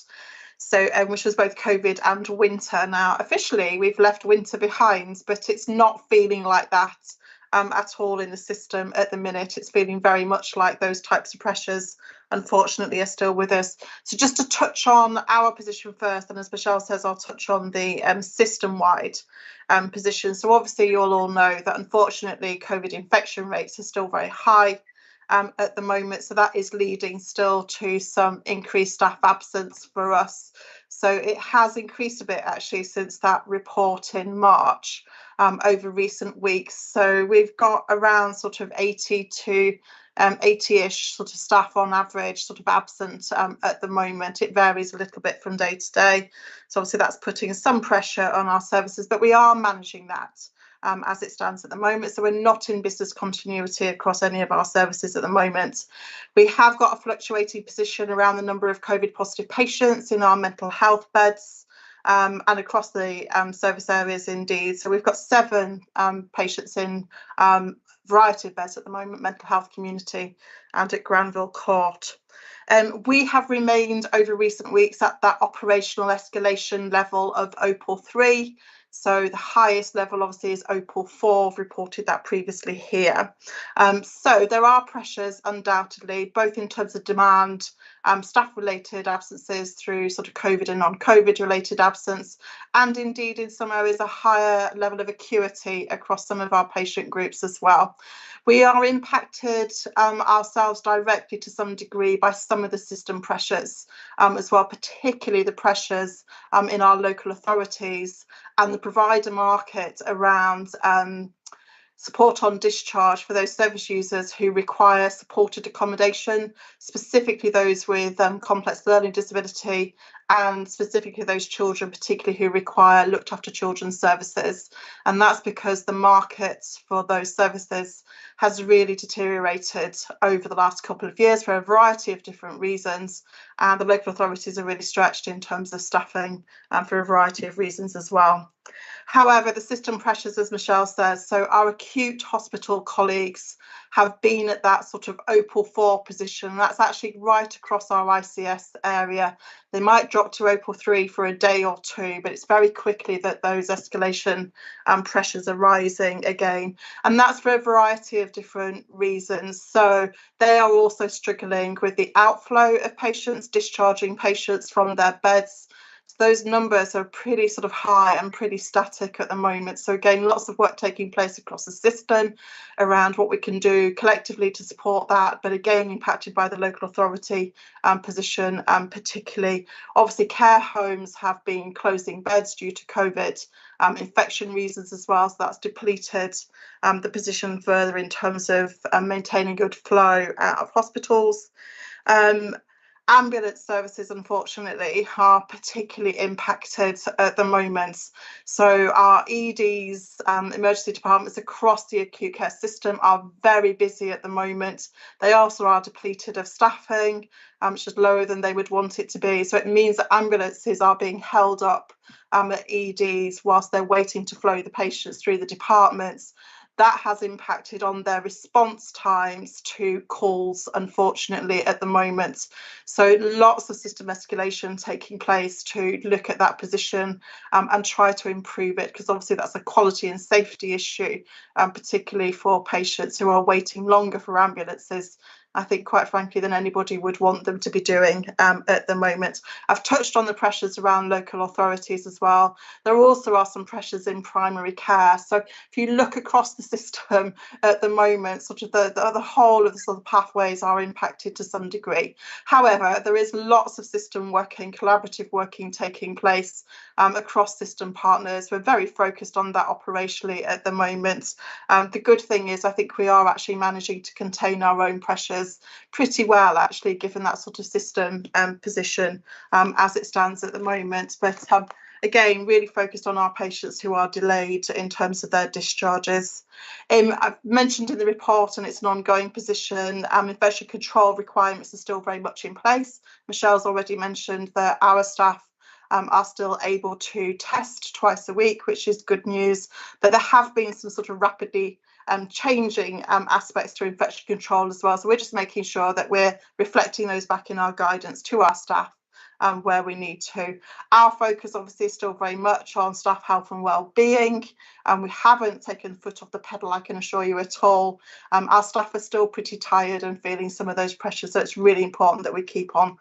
so which was both COVID and winter. Now, officially, we've left winter behind, but it's not feeling like that at all in the system at the minute. It's feeling very much like those types of pressures, unfortunately, are still with us. So just to touch on our position first, and as Michelle says, I'll touch on the system-wide position. So obviously you'll all know that unfortunately COVID infection rates are still very high at the moment. So that is leading still to some increased staff absence for us. So it has increased a bit actually since that report in March over recent weeks. So we've got around sort of 80 to 80-ish sort of staff on average sort of absent at the moment. It varies a little bit from day to day. So obviously that's putting some pressure on our services, but we are managing that as it stands at the moment. So we're not in business continuity across any of our services at the moment. We have got a fluctuating position around the number of COVID positive patients in our mental health beds and across the service areas indeed. So we've got 7 patients in variety of beds at the moment, mental health community and at Granville Court. We have remained over recent weeks at that operational escalation level of OPAL 3. So the highest level obviously is OPAL 4. I've reported that previously here. So there are pressures undoubtedly, both in terms of demand, staff related absences through sort of COVID and non-COVID related absence, and indeed in some areas a higher level of acuity across some of our patient groups as well. We are impacted ourselves directly to some degree by some of the system pressures as well, particularly the pressures in our local authorities and the provider market around support on discharge for those service users who require supported accommodation, specifically those with complex learning disability, and specifically those children, particularly who require looked after children's services. And that's because the market for those services has really deteriorated over the last couple of years for a variety of different reasons. And the local authorities are really stretched in terms of staffing for a variety of reasons as well. However, the system pressures, as Michelle says, so our acute hospital colleagues have been at that sort of OPAL 4 position. That's actually right across our ICS area. They might drop to OPAL 3 for a day or two, but it's very quickly that those escalation pressures are rising again. And that's for a variety of different reasons. So they are also struggling with the outflow of patients, discharging patients from their beds. Those numbers are pretty sort of high and pretty static at the moment. So again, lots of work taking place across the system around what we can do collectively to support that, but again impacted by the local authority position particularly. Obviously care homes have been closing beds due to COVID infection reasons as well, so that's depleted the position further in terms of maintaining good flow out of hospitals. Ambulance services, unfortunately, are particularly impacted at the moment. So our EDs, emergency departments across the acute care system are very busy at the moment. They also are depleted of staffing, which is lower than they would want it to be. So it means that ambulances are being held up at EDs whilst they're waiting to flow the patients through the departments. That has impacted on their response times to calls, unfortunately, at the moment. So lots of system escalation taking place to look at that position and try to improve it, because obviously that's a quality and safety issue, particularly for patients who are waiting longer for ambulances, I think, quite frankly, than anybody would want them to be doing at the moment. I've touched on the pressures around local authorities as well. There also are some pressures in primary care. So if you look across the system at the moment, sort of the whole of the sort of pathways are impacted to some degree. However, there is lots of system working, collaborative working taking place across system partners. We're very focused on that operationally at the moment. The good thing is I think we are actually managing to contain our own pressures us pretty well, actually, given that sort of system position as it stands at the moment. But again, really focused on our patients who are delayed in terms of their discharges. I've mentioned in the report, and it's an ongoing position, infection control requirements are still very much in place. Michelle's already mentioned that our staff are still able to test twice a week, which is good news, but there have been some sort of rapidly changing aspects to infection control as well. So we're just making sure that we're reflecting those back in our guidance to our staff where we need to. Our focus obviously is still very much on staff health and well-being, and we haven't taken the foot off the pedal, I can assure you, at all. Our staff are still pretty tired and feeling some of those pressures, so it's really important that we keep on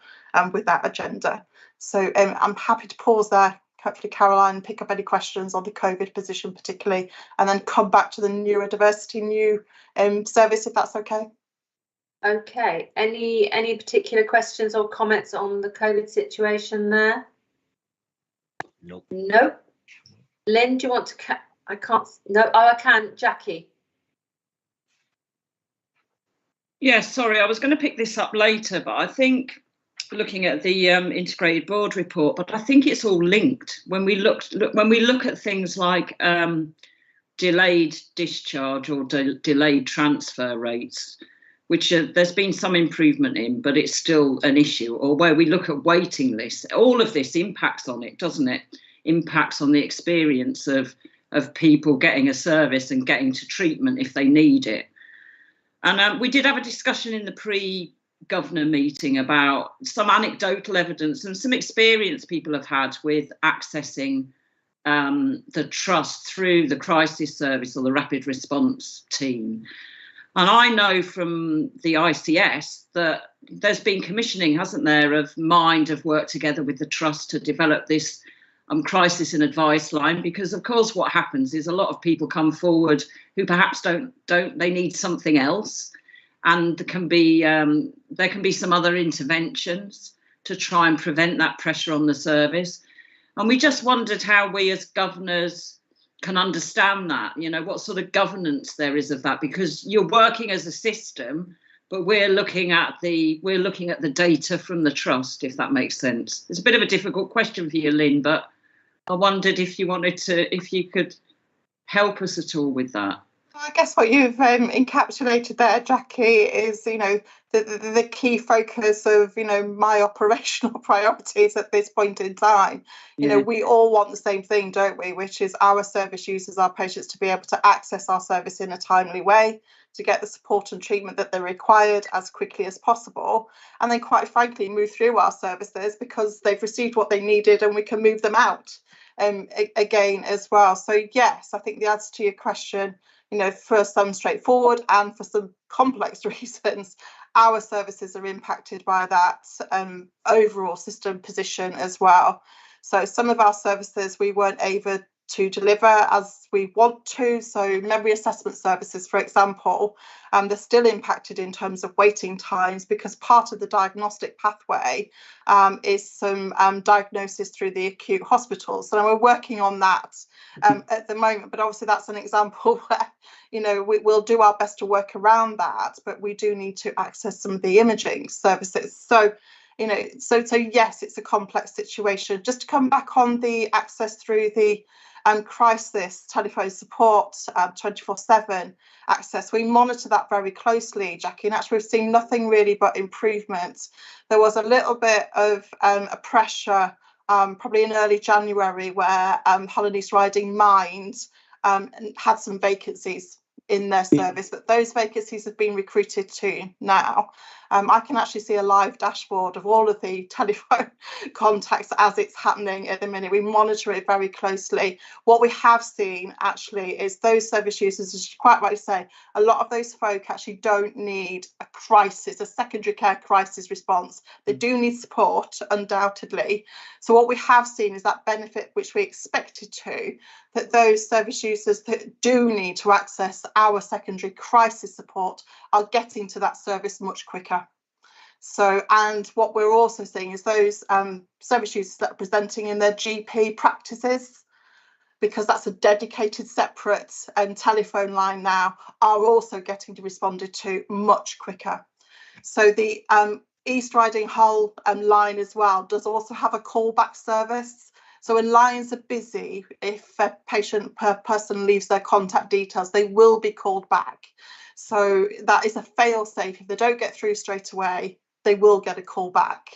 with that agenda. So I'm happy to pause there, hopefully Caroline, pick up any questions on the COVID position particularly, and then come back to the neurodiversity new service, if that's okay. Okay, any particular questions or comments on the COVID situation there? Nope. Nope. Lynn, do you want to? I can't. No. Oh, I can. Jackie. Yeah, sorry, I was going to pick this up later, but I think looking at the integrated board report, but I think it's all linked. When we look at things like delayed discharge or delayed transfer rates, which there's been some improvement in, but it's still an issue, or where we look at waiting lists, all of this impacts on it, doesn't it? Impacts on the experience of people getting a service and getting to treatment if they need it. And we did have a discussion in the pre-governor meeting about some anecdotal evidence and some experience people have had with accessing the trust through the crisis service or the rapid response team. And I know from the ICS that there's been commissioning, hasn't there, of Mind have worked together with the trust to develop this crisis and advice line, because of course what happens is a lot of people come forward who perhaps they need something else, and there can be some other interventions to try and prevent that pressure on the service. And we just wondered how we as governors can understand that, you know, what sort of governance there is of that, because you're working as a system, but we're looking at the data from the trust, if that makes sense. It's a bit of a difficult question for you, Lynn, but I wondered if you could help us at all with that. I guess what you've encapsulated there, Jackie, is, you know, the key focus of, you know, my operational priorities at this point in time. You know, we all want the same thing, don't we? Which is our service users, our patients, to be able to access our service in a timely way, to get the support and treatment that they're required as quickly as possible, and then quite frankly move through our services because they've received what they needed and we can move them out again as well. So yes, I think the answer to your question, you know, for some straightforward and for some complex reasons, our services are impacted by that overall system position as well. So some of our services we weren't able to deliver as we want to. So memory assessment services, for example, they're still impacted in terms of waiting times, because part of the diagnostic pathway is some diagnosis through the acute hospitals. So we're working on that at the moment, but obviously that's an example where, you know, we'll do our best to work around that, but we do need to access some of the imaging services. So, you know, so yes, it's a complex situation. Just to come back on the access through the crisis telephone support, 24/7 access, we monitor that very closely, Jackie, and actually we've seen nothing really but improvement. There was a little bit of a pressure probably in early January where Holland East Riding Mind had some vacancies in their service, but those vacancies have been recruited to now. I can actually see a live dashboard of all of the telephone contacts as it's happening at the minute. We monitor it very closely. What we have seen actually is those service users, as you quite rightly say, a lot of those folk actually don't need a crisis, a secondary care crisis response. They do need support, undoubtedly. So what we have seen is that benefit, which we expected to, that those service users that do need to access our secondary crisis support are getting to that service much quicker. So, and what we're also seeing is those service users that are presenting in their GP practices, because that's a dedicated separate telephone line now, are also getting responded to much quicker. So the East Riding Hull line as well does also have a callback service. So when lines are busy, if a patient per person leaves their contact details, they will be called back. So that is a fail-safe. If they don't get through straight away, they will get a call back,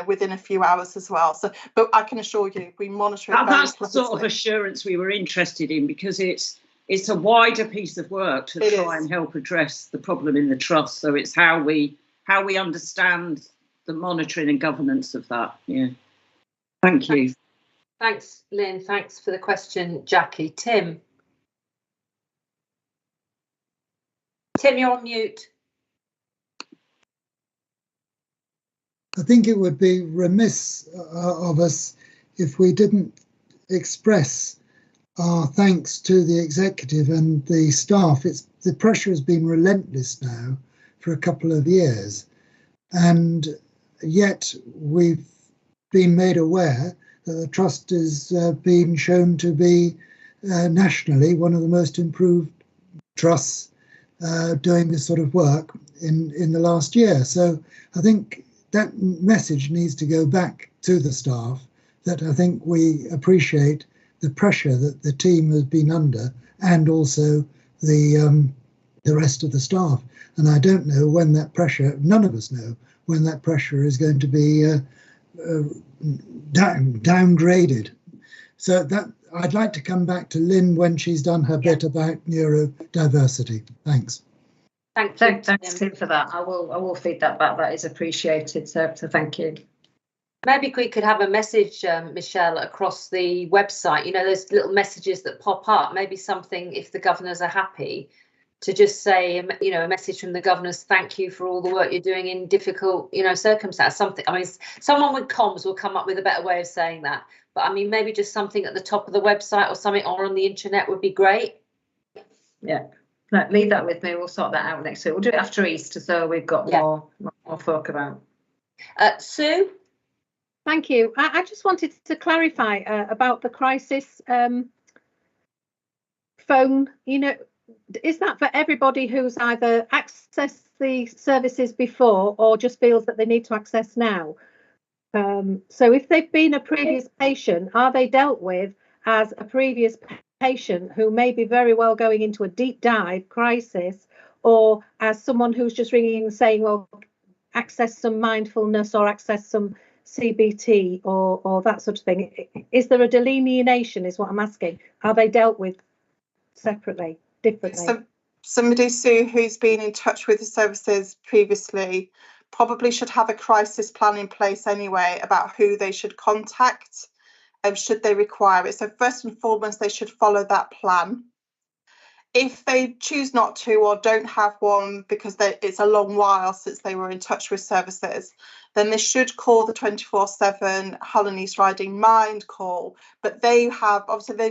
within a few hours as well. So, but I can assure you, we monitor it very That's the closely. sort of assurance we were interested in, because it's a wider piece of work to try and help address the problem in the trust. So it's how we understand the monitoring and governance of that. Yeah. Thank you. Thanks, Lynn. Thanks for the question, Jackie. Tim, you're on mute. I think it would be remiss of us if we didn't express our thanks to the executive and the staff. The pressure has been relentless now for a couple of years, and yet we've been made aware that the trust has been shown to be nationally one of the most improved trusts doing this sort of work in the last year. So I think that message needs to go back to the staff, that I think we appreciate the pressure that the team has been under, and also the rest of the staff. And I don't know when that pressure, none of us know when that pressure is going to be downgraded. So that I'd like to come back to Lynn when she's done her bit about neurodiversity. Thanks. Thanks, Tim, for that. I will feed that back. That is appreciated. So thank you. Maybe we could have a message, Michelle, across the website. There's little messages that pop up. Maybe something, if the governors are happy, to just say, a message from the governors. Thank you for all the work you're doing in difficult, circumstances. Something. I mean, someone with comms will come up with a better way of saying that. But I mean, maybe just something at the top of the website or something, or on the internet would be great. Yeah. No, leave that with me. We'll sort that out next week. We'll do it after Easter, so we've got more talk about. Sue? Thank you. I just wanted to clarify about the crisis phone. Is that for everybody who's either accessed the services before or just feels that they need to access now? So if they've been a previous patient, are they dealt with as a previous patient who may be very well going into a deep dive crisis, or as someone who's just ringing and saying, well, access some mindfulness or access some CBT or that sort of thing? Is there a delineation, is what I'm asking? Are they dealt with separately, differently? So somebody, Sue, who's been in touch with the services previously probably should have a crisis plan in place anyway about who they should contact should they require it. So first and foremost, they should follow that plan. If they choose not to or don't have one because it's a long while since they were in touch with services, then they should call the 24/7 Hull and East Riding Mind call. But they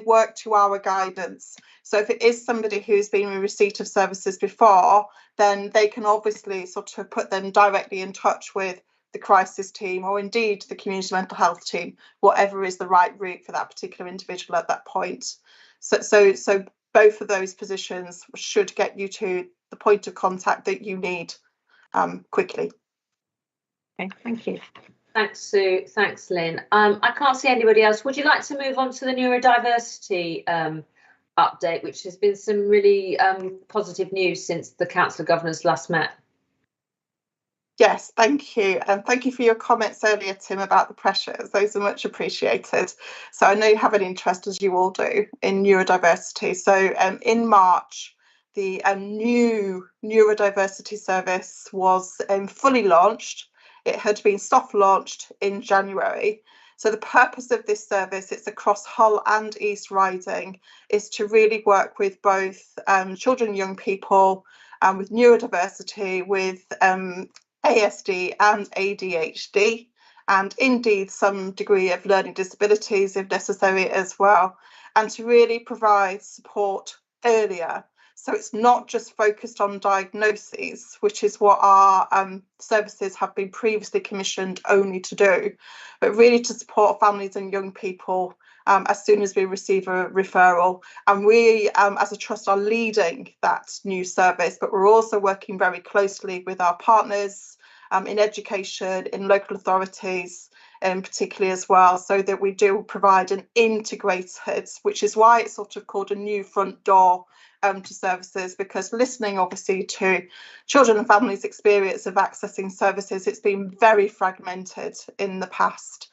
work to our guidance. So if it is somebody who's been in receipt of services before, then they can obviously sort of put them directly in touch with the crisis team, or indeed the community mental health team, whatever is the right route for that particular individual at that point. So both of those positions should get you to the point of contact that you need quickly. Okay, thank you. Thanks, Sue. Thanks, Lynn. I can't see anybody else. Would you like to move on to the neurodiversity update, which has been some really positive news since the Council of Governors last met? Yes, thank you. And thank you for your comments earlier, Tim, about the pressures. Those are much appreciated. So I know you have an interest, as you all do, in neurodiversity. So in March, the new Neurodiversity Service was fully launched. It had been soft launched in January. So the purpose of this service, it's across Hull and East Riding, is to really work with both children and young people with neurodiversity, with ASD and ADHD, and indeed some degree of learning disabilities if necessary as well, and to really provide support earlier So it's not just focused on diagnoses, which is what our services have been previously commissioned only to do, but really to support families and young people as soon as we receive a referral. And we, as a trust, are leading that new service, but we're also working very closely with our partners in education, in local authorities, particularly as well, so that we do provide an integrated, which is why it's sort of called a new front door to services, because listening obviously to children and families' experience of accessing services, it's been very fragmented in the past.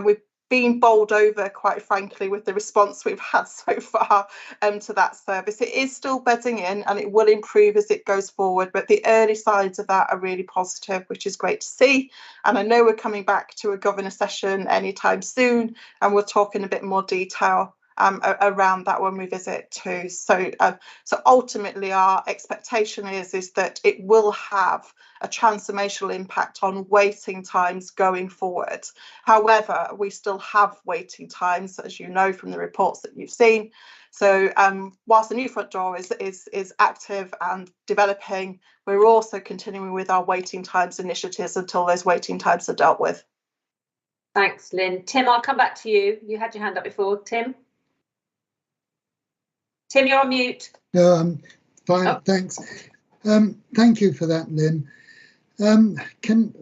We've been bowled over, quite frankly, with the response we've had so far to that service. It is still bedding in and it will improve as it goes forward, but the early signs of that are really positive, which is great to see. And I know we're coming back to a governor session anytime soon, and we'll talk in a bit more detail around that when we visit too. So ultimately our expectation is that it will have a transformational impact on waiting times going forward. However, we still have waiting times, as you know from the reports that you've seen. So whilst the new front door is active and developing, we're also continuing with our waiting times initiatives until those waiting times are dealt with. Thanks, Lynn. Tim, I'll come back to you. You had your hand up before, Tim. Tim, you're on mute. No, I'm fine, thanks. Thank you for that, Lynn.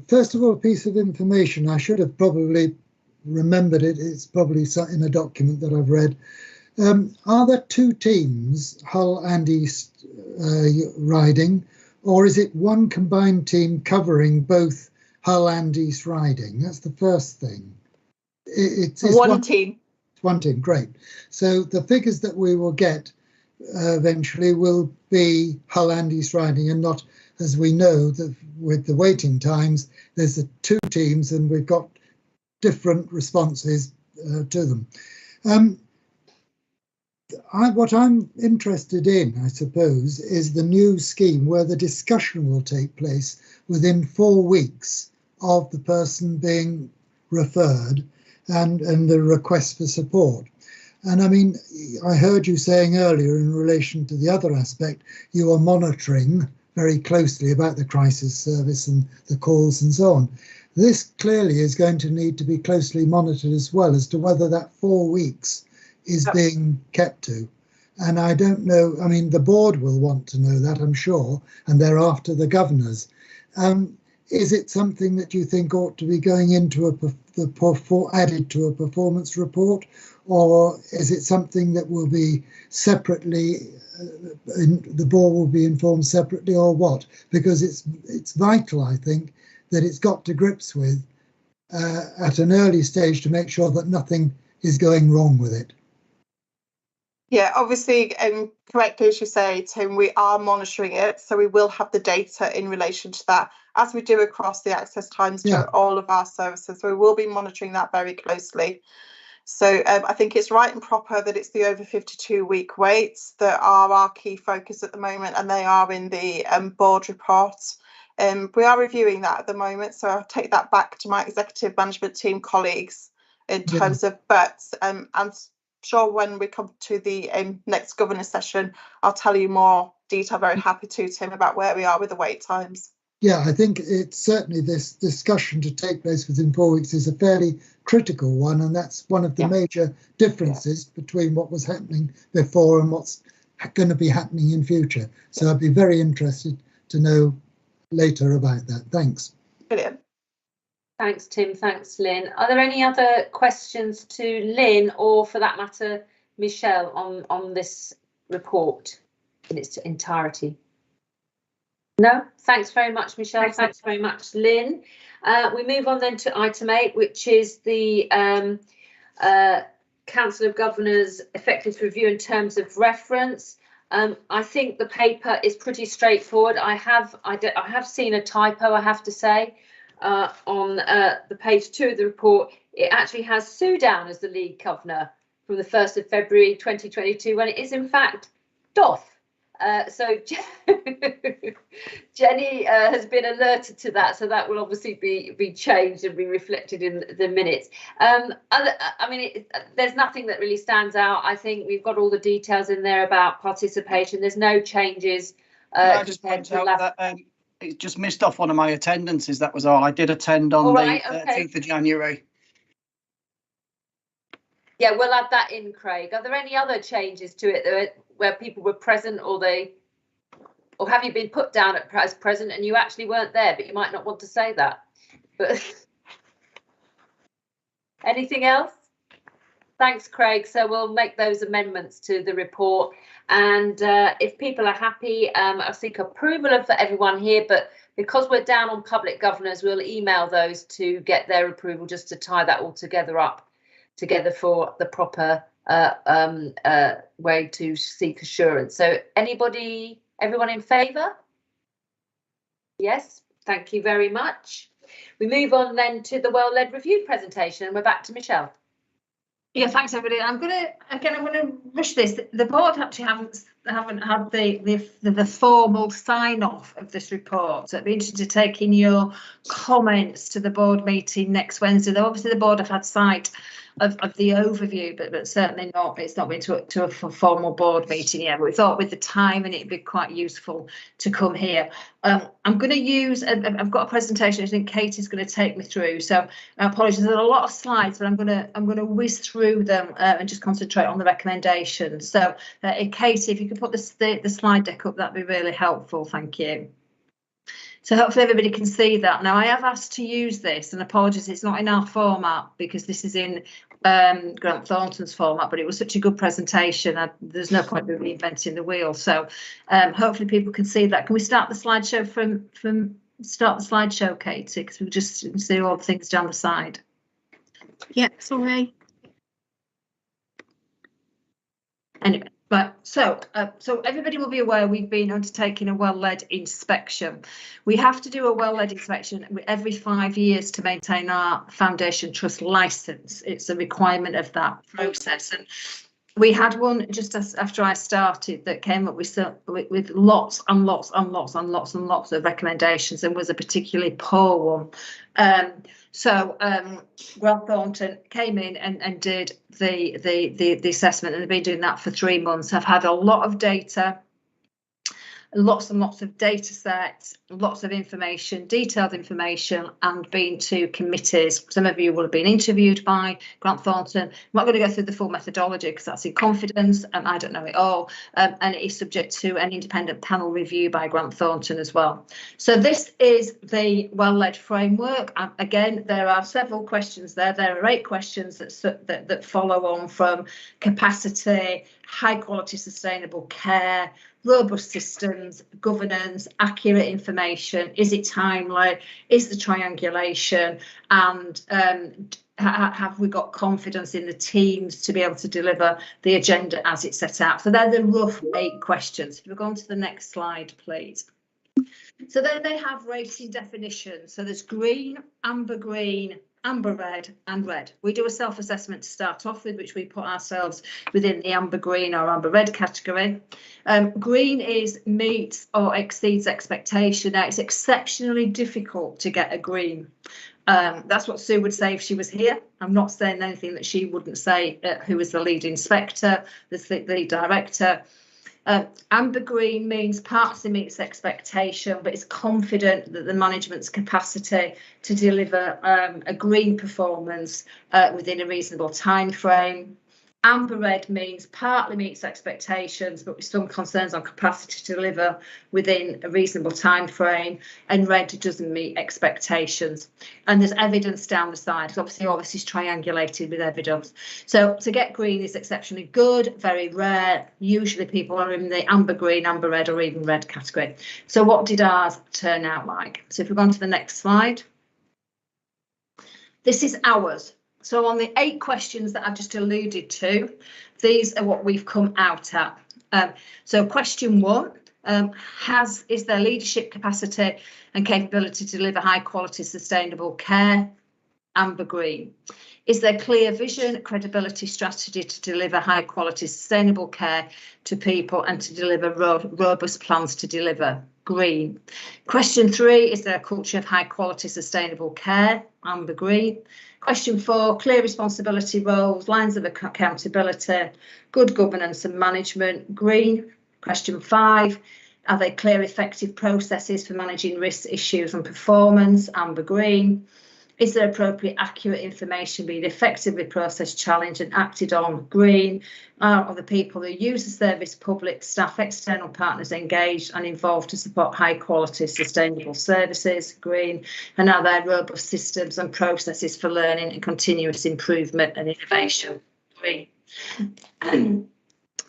First of all, a piece of information. I should have probably remembered it. It's probably in a document that I've read. Are there two teams, Hull and East Riding, or is it one combined team covering both Hull and East Riding? That's the first thing. It's one team. One team, great. So the figures that we will get eventually will be Hull and East Riding, and not, as we know, that with the waiting times, there's the two teams and we've got different responses to them. What I'm interested in, I suppose, is the new scheme where the discussion will take place within 4 weeks of the person being referred and the request for support. And I mean, I heard you saying earlier in relation to the other aspect, you are monitoring very closely about the crisis service and the calls and so on. This clearly is going to need to be closely monitored as well as to whether that 4 weeks is being kept to. And I don't know, I mean, the board will want to know that, I'm sure, and thereafter the governors. Is it something that you think ought to be going into added to a performance report, or is it something that will be separately, the board will be informed separately, or what? Because it's vital, I think, that it's got to grips with at an early stage to make sure that nothing is going wrong with it. Yeah, obviously, correctly as you say, Tim, we are monitoring it, so we will have the data in relation to that, as we do across the access times to all of our services. So we will be monitoring that very closely. So I think it's right and proper that it's the over 52-week waits that are our key focus at the moment, and they are in the board report. We are reviewing that at the moment, so I'll take that back to my executive management team colleagues in terms of, but and sure, when we come to the next governor session, I'll tell you more detail. Very happy to, Tim, about where we are with the wait times. Yeah, I think it's certainly this discussion to take place within 4 weeks is a fairly critical one, and that's one of the major differences between what was happening before and what's going to be happening in future. So I'd be very interested to know later about that. Thanks. Brilliant. Thanks, Tim. Thanks, Lynn. Are there any other questions to Lynn, or for that matter, Michelle, on this report in its entirety? No? Thanks very much, Michelle. Thanks very much, Lynn. We move on then to item 8, which is the Council of Governors Effectiveness Review in terms of reference. I think the paper is pretty straightforward. I have seen a typo, I have to say. On the page 2 of the report, it actually has Sue down as the lead governor from the 1st of February 2022, when it is in fact Doth. So Jenny has been alerted to that, so that will obviously be changed and be reflected in the minutes. I mean, there's nothing that really stands out. I think we've got all the details in there about participation. There's no changes. I just point out that it just missed off one of my attendances. That was all. I did attend on the 13th of January. Yeah, we'll add that in, Craig. Are there any other changes to it where people were present, or have you been put down as present and you actually weren't there, but you might not want to say that? But anything else? Thanks, Craig. So we'll make those amendments to the report, and if people are happy, I seek approval of everyone here, but because we're down on public governors, we'll email those to get their approval, just to tie that all together for the proper way to seek assurance. So everyone in favour? Yes, thank you very much. We move on then to the well-led review presentation, and we're back to Michelle. Yeah, thanks everybody. I'm gonna rush this. The board actually haven't had the formal sign off of this report, so it'd be interesting to take in your comments to the board meeting next Wednesday. Though obviously the board have had sight of the overview, but certainly it's not been to a formal board meeting yet. But we thought with the time, and it'd be quite useful to come here. I'm going to use, I've got a presentation I think Katie's going to take me through, so apologies, there's a lot of slides, but I'm going to whiz through them and just concentrate on the recommendations. So Katie, if you could put the slide deck up, that'd be really helpful, thank you. So hopefully everybody can see that. Now I have asked to use this, and apologies, it's not in our format because this is in Grant Thornton's format, but it was such a good presentation. There's no point in reinventing the wheel. So hopefully people can see that. Can we start the slideshow Katie? Because we just see all the things down the side. Yeah, sorry. Anyway. Right, so everybody will be aware we've been undertaking a well-led inspection. We have to do a well-led inspection every 5 years to maintain our Foundation Trust licence. It's a requirement of that process. And we had one just after I started that came up with lots and lots and lots and lots and lots of recommendations, and was a particularly poor one. So Grant Thornton came in and did the assessment, and they've been doing that for 3 months. I've had a lot of data, lots and lots of data sets, lots of information, detailed information, and been to committees. Some of you will have been interviewed by Grant Thornton. I'm not going to go through the full methodology because that's in confidence, and I don't know it all, and it is subject to an independent panel review by Grant Thornton as well. So this is the well-led framework. Again, there are several questions there. There are 8 questions that follow on from capacity, high quality sustainable care, robust systems, governance, accurate information, is it timely, is the triangulation, and have we got confidence in the teams to be able to deliver the agenda as it's set out. So they're the rough 8 questions. If we go on to the next slide, please. So then they have rating definitions. So there's green, amber red and red. We do a self-assessment to start off with, which we put ourselves within the amber green or amber red category. Green is meets or exceeds expectation. Now it's exceptionally difficult to get a green. That's what Sue would say if she was here. I'm not saying anything that she wouldn't say, who is the lead inspector, the lead director. Amber green means partly meets expectation, but is confident that the management's capacity to deliver a green performance within a reasonable time frame. Amber red means partly meets expectations, but with some concerns on capacity to deliver within a reasonable time frame, and red doesn't meet expectations. And there's evidence down the side. So obviously all this is triangulated with evidence. So to get green is exceptionally good, very rare. Usually people are in the amber green, amber red, or even red category. So what did ours turn out like? So if we go on to the next slide. This is ours. So on the 8 questions that I've just alluded to, these are what we've come out at. So question 1, is there leadership capacity and capability to deliver high quality sustainable care? amber green. Is there clear vision, credibility, strategy to deliver high quality, sustainable care to people and to deliver robust plans to deliver? Green. Question 3, is there a culture of high quality, sustainable care? Amber green. Question 4, clear responsibility roles, lines of accountability, good governance and management? Green. Question 5, are there clear, effective processes for managing risks, issues and performance? Amber green. Is there appropriate, accurate information being effectively processed, challenged and acted on? Green. Are the people who use the service, public, staff, external partners engaged and involved to support high quality, sustainable services? Green. And are there robust systems and processes for learning and continuous improvement and innovation? Green.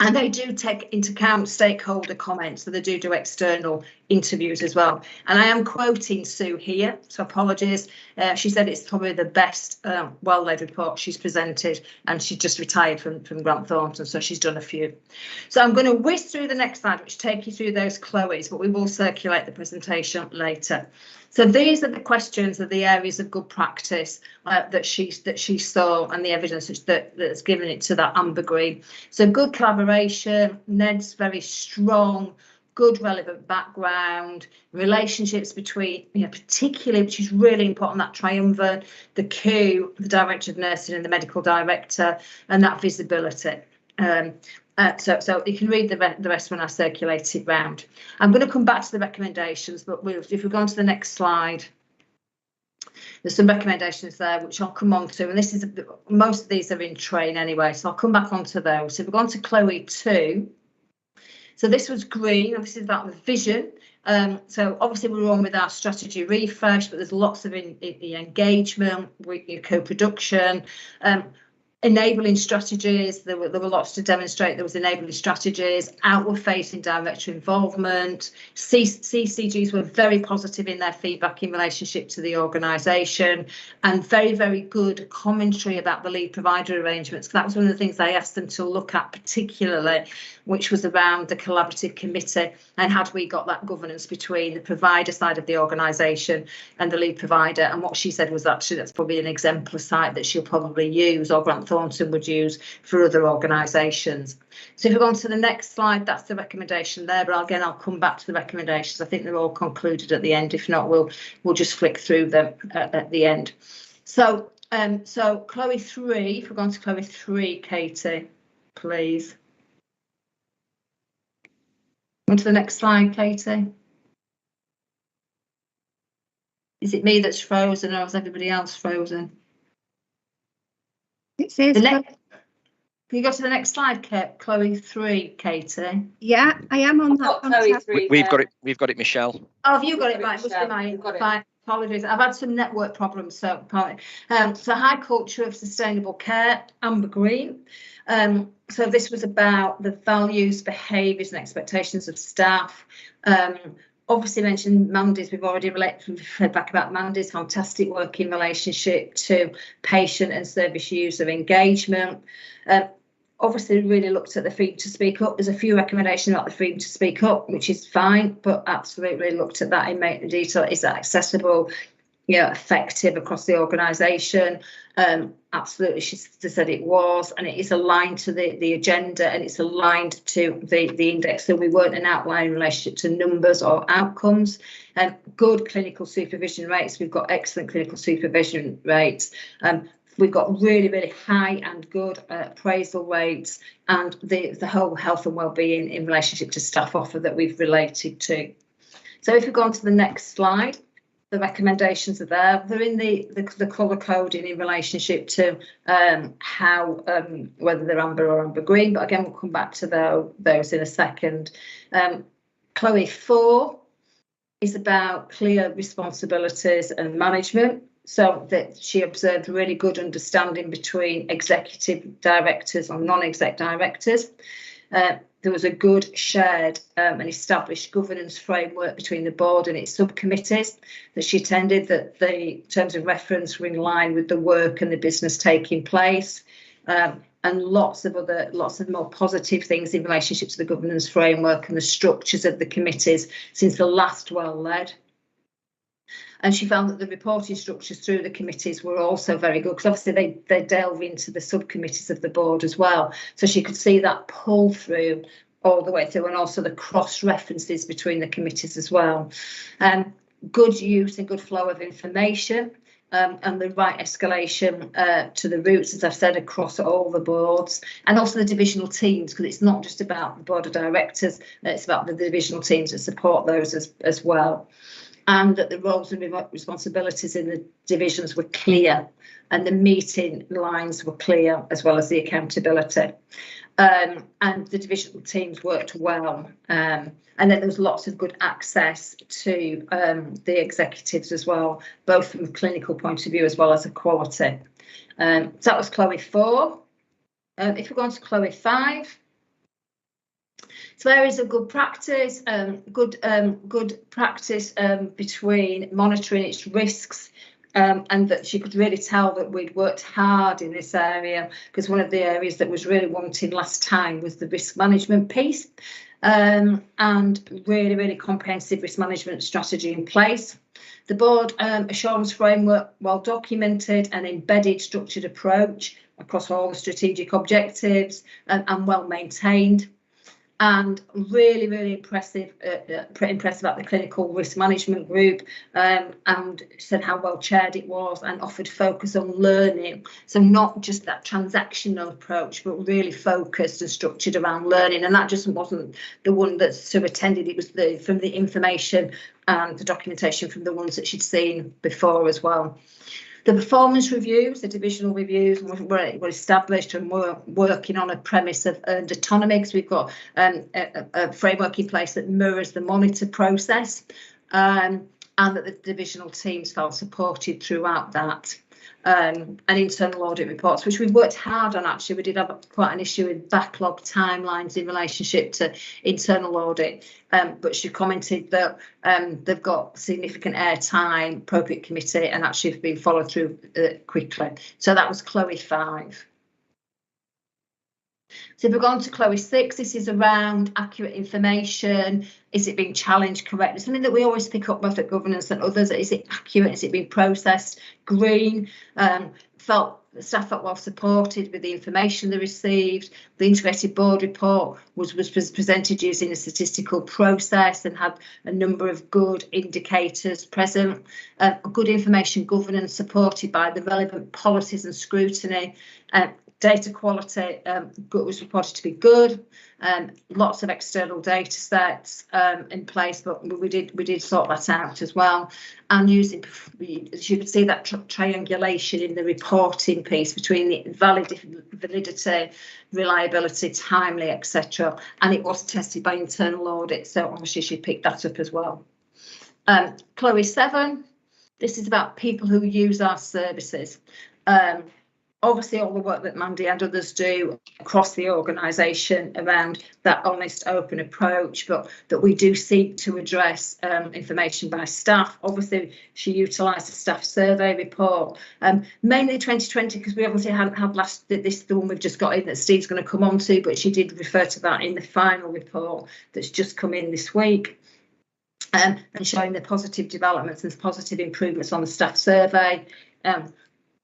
And they do take into account stakeholder comments, so they do external interviews as well. And I am quoting Sue here, so apologies. She said it's probably the best well-led report she's presented, and she just retired from Grant Thornton, so she's done a few. So I'm going to whiz through the next slide, which take you through those Chloe's, but we will circulate the presentation later. So these are the questions of the areas of good practice that she saw, and the evidence that's given it to that amber green. So good collaboration, Ned's very strong, good relevant background, relationships between, particularly, which is really important, that triumvirate, the Q, the director of nursing and the medical director, and that visibility. So you can read the rest when I circulate it round. I'm going to come back to the recommendations, but if we go on to the next slide, there's some recommendations there which I'll come on to, and this is most of these are in train anyway, so I'll come back onto those. So if we go on to Chloe 2, so this was green, and this is about the vision. So obviously we're on with our strategy refresh, but there's lots of engagement, co-production, enabling strategies. There were lots to demonstrate. There was enabling strategies, outward facing director involvement. CCGs were very positive in their feedback in relationship to the organisation, and very, very good commentary about the lead provider arrangements. That was one of the things I asked them to look at particularly, which was around the collaborative committee and how do we got that governance between the provider side of the organisation and the lead provider. And what she said was actually that's probably an exemplar site that she'll probably use, or Grant Thornton would use for other organisations. So if we go on to the next slide, that's the recommendation there. But again, I'll come back to the recommendations. I think they're all concluded at the end. If not, we'll just flick through them at the end. So Chloe 3, if we're going to Chloe 3, Katie, please. On to the next slide, Katie. Is it me that's frozen, or is everybody else frozen? It says. Can you go to the next slide, Chloe 3, Katie? Yeah, I am on that. Chloe 3. We've got it, Michelle. Oh, have you got it right? Must be mine. Fine. Apologies. I've had some network problems, so so high culture of sustainable care, amber green. So this was about the values, behaviours and expectations of staff. Obviously mentioned Mandy's, we've already read back about Mandy's fantastic working relationship to patient and service user engagement. Obviously really looked at the freedom to speak up. There's a few recommendations about the freedom to speak up, which is fine, but absolutely looked at that in detail. Is that accessible, effective across the organisation? Absolutely, she said it was, and it is aligned to the agenda, and it's aligned to the index, so we weren't an outlier in relationship to numbers or outcomes. Good clinical supervision rates. We've got excellent clinical supervision rates. We've got really, really high and good appraisal rates, and the whole health and wellbeing in relationship to staff offer that we've related to. So if we go on to the next slide, the recommendations are there. They're in the colour coding in relationship to how whether they're amber or amber green, but again we'll come back to those in a second. Chloe 4 is about clear responsibilities and management. So that she observed really good understanding between executive directors and non-exec directors. There was a good shared and established governance framework between the board and its subcommittees that she attended, that the terms of reference were in line with the work and the business taking place, and lots of more positive things in relationship to the governance framework and the structures of the committees since the last well-led. And she found that the reporting structures through the committees were also very good, because obviously they delve into the subcommittees of the board as well. So she could see that pull through all the way through, and also the cross references between the committees as well. Good use and good flow of information, and the right escalation to the roots, as I've said, across all the boards, and also the divisional teams, because it's not just about the board of directors, it's about the divisional teams that support those as well. And that the roles and responsibilities in the divisions were clear, and the meeting lines were clear, as well as the accountability. And the divisional teams worked well. And then there was lots of good access to the executives as well, both from a clinical point of view as well as a quality. So that was Chloe 4. If we go on to Chloe 5. So areas of good practice, good practice between monitoring its risks, and that she could really tell that we'd worked hard in this area, because one of the areas that was really wanting last time was the risk management piece, and really comprehensive risk management strategy in place. The board assurance framework, well documented and embedded structured approach across all the strategic objectives, and well maintained. And really impressive, pretty impressed about the clinical risk management group, and said how well chaired it was, and offered focus on learning. So not just that transactional approach, but really focused and structured around learning. And that just wasn't the one that Sue attended, it was from the information and the documentation from the ones that she'd seen before as well. The performance reviews, the divisional reviews, were established, and we're working on a premise of earned autonomy, because we've got a framework in place that mirrors the monitor process, and that the divisional teams felt supported throughout that. And internal audit reports, which we've worked hard on. Actually, we did have quite an issue with backlog timelines in relationship to internal audit, but she commented that they've got significant airtime, appropriate committee, and actually have been followed through quickly. So that was Chloe 5. So if we're going to Chloe 6, this is around accurate information. Is it being challenged correctly? Something that we always pick up both at governance and others. Is it accurate? Is it being processed? Green. The staff felt well supported with the information they received. The integrated board report was presented using a statistical process and had a number of good indicators present. Good information governance supported by the relevant policies and scrutiny. Data quality was reported to be good. Lots of external data sets in place, but we did sort that out as well. And using, as you can see, that triangulation in the reporting piece between the validity, reliability, timely, etc. And it was tested by internal audit, so obviously she picked that up as well. Chloe 7, this is about people who use our services. Obviously, all the work that Mandy and others do across the organisation around that honest, open approach, but that we do seek to address information by staff. Obviously, she utilised the staff survey report, mainly 2020, because we obviously hadn't had the one we've just got in that Steve's going to come on to, but she did refer to that in the final report that's just come in this week. And showing the positive developments and positive improvements on the staff survey.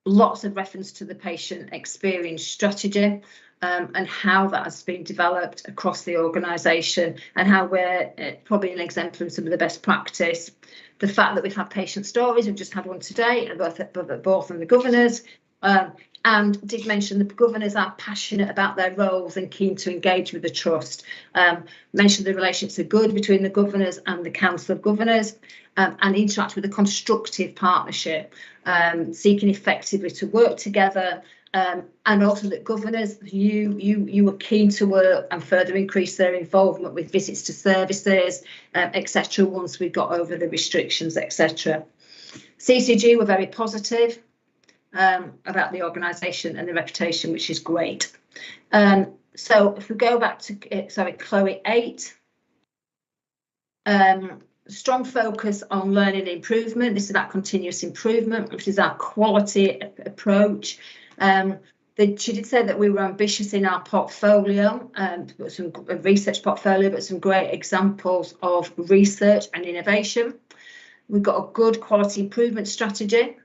Lots of reference to the patient experience strategy, and how that has been developed across the organisation, and how we're probably an exemplar of some of the best practice. The fact that we've had patient stories, we've just had one today, both from the governors, and did mention the governors are passionate about their roles and keen to engage with the trust. Mentioned the relationships are good between the governors and the Council of Governors, and interact with a constructive partnership, seeking effectively to work together, and also that governors, you were keen to work and further increase their involvement with visits to services, etc. once we got over the restrictions, etc. CCG were very positive about the organisation and the reputation, which is great. So if we go back to Chloe 8, strong focus on learning and improvement. This is about continuous improvement, which is our quality approach. She did say that we were ambitious in our portfolio, some research portfolio, but some great examples of research and innovation. We've got a good quality improvement strategy,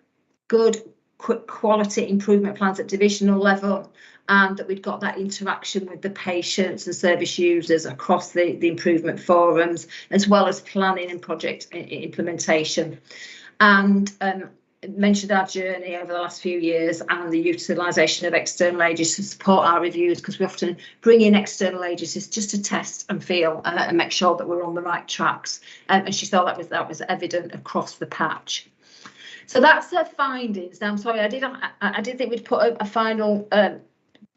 good quick quality improvement plans at divisional level, and that we've got that interaction with the patients and service users across the improvement forums, as well as planning and project implementation. And mentioned our journey over the last few years and the utilisation of external agencies to support our reviews, because we often bring in external agencies just to test and feel and make sure that we're on the right tracks. And she thought that was evident across the patch. So that's her findings. Now, I'm sorry, I did think we'd put a final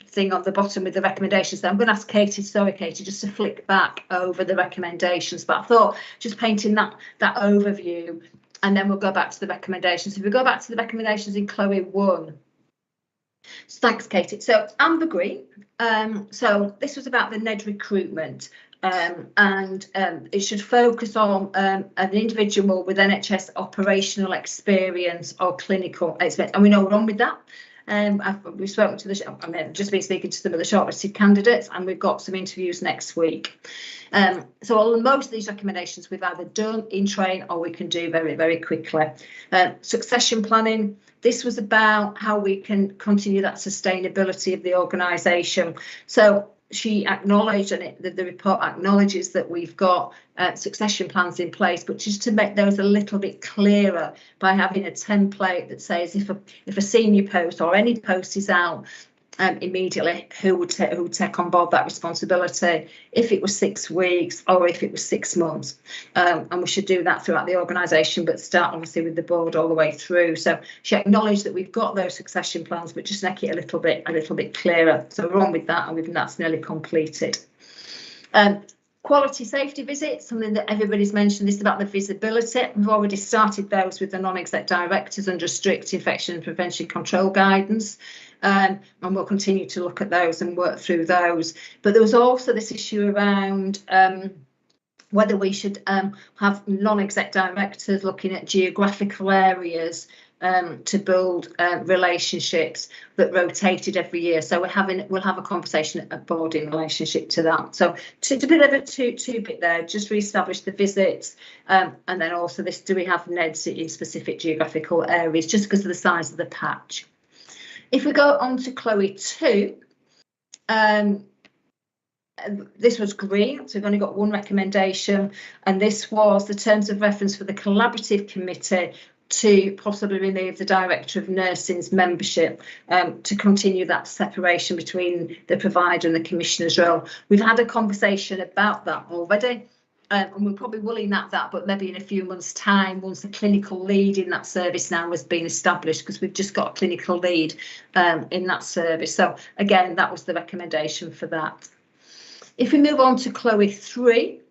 thing on the bottom with the recommendations. So I'm going to ask Katie, just to flick back over the recommendations. But I thought just painting that overview, and then we'll go back to the recommendations. If we go back to the recommendations in Chloe 1. So thanks, Katie. So Amber Green. So this was about the NED recruitment. And it should focus on an individual with NHS operational experience or clinical experience, and we know we're on with that. We've spoken to I've just been speaking to some of the shortlisted candidates, and we've got some interviews next week. So most of these recommendations we've either done in train or we can do very, very quickly. Succession planning. This was about how we can continue that sustainability of the organisation. So she acknowledged, and the report acknowledges, that we've got succession plans in place, but just to make those a little bit clearer by having a template that says if a senior post or any post is out immediately, who would take on board that responsibility, if it was 6 weeks or if it was 6 months. And we should do that throughout the organisation, but start obviously with the board all the way through. So she acknowledged that we've got those succession plans, but just make it a little bit clearer. So we're on with that, and that's nearly completed. Quality safety visits, something that everybody's mentioned. This is about the visibility. We've already started those with the non-exec directors under strict infection prevention control guidance. And we'll continue to look at those and work through those. But there was also this issue around whether we should have non-exec directors looking at geographical areas to build relationships that rotated every year. So we'll have a conversation at board in relationship to that. So to be a bit two bit there, just re-establish the visits, and then also this: do we have NEDs in specific geographical areas, just because of the size of the patch? If we go on to Chloe 2, this was green, so we've only got one recommendation, and this was the terms of reference for the collaborative committee to possibly remove the director of nursing's membership, to continue that separation between the provider and the commissioner's role. We've had a conversation about that already. And we probably will enact that, but maybe in a few months' time, once the clinical lead in that service now has been established, because we've just got a clinical lead in that service. So again, that was the recommendation for that. If we move on to Chloe 3,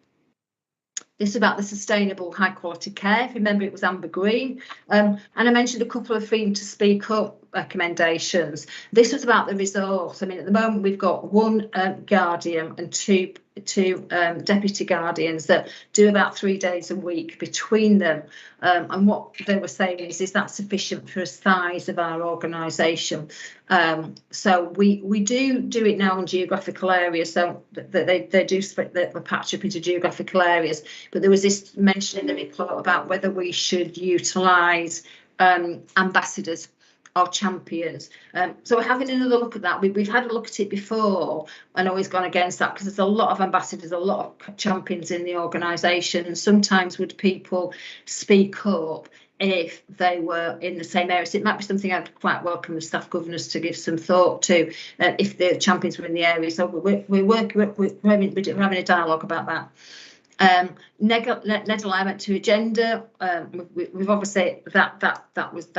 this is about the sustainable high quality care. If you remember, it was Amber Green. And I mentioned a couple of freedom to speak up recommendations. This was about the resource. I mean, at the moment, we've got one guardian and two deputy guardians that do about 3 days a week between them. And what they were saying is that sufficient for the size of our organisation? So we do it now in geographical areas, so they do split the patch up into geographical areas. But there was this mention in the report about whether we should utilise ambassadors or champions. So we're having another look at that. We've had a look at it before and always gone against that, because there's a lot of ambassadors, a lot of champions in the organisation, and sometimes would people speak up if they were in the same area? So it might be something I'd quite welcome the staff governors to give some thought to, if the champions were in the area. So we're having a dialogue about that. NED alignment to agenda. We've obviously that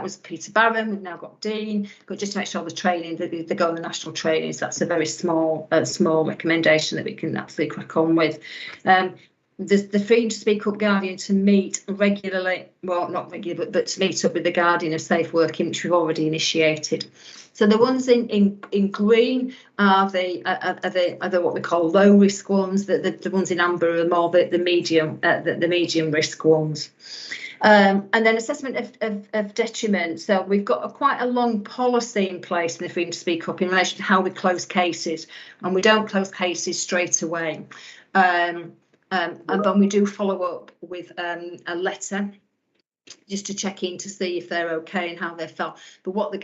was Peter Barron. We've now got Dean. But just to make sure the training, they go on the national trainings. That's a very small recommendation that we can absolutely crack on with. The freedom to speak up guardian to meet regularly, well, not regularly, but to meet up with the guardian of safe working, which we've already initiated. So the ones in green are the what we call low risk ones. The ones in amber are more the medium risk ones. And then assessment of detriment. So we've got quite a long policy in place in the freedom to speak up in relation to how we close cases, and we don't close cases straight away. And then we do follow up with a letter just to check in to see if they're okay and how they felt. But what the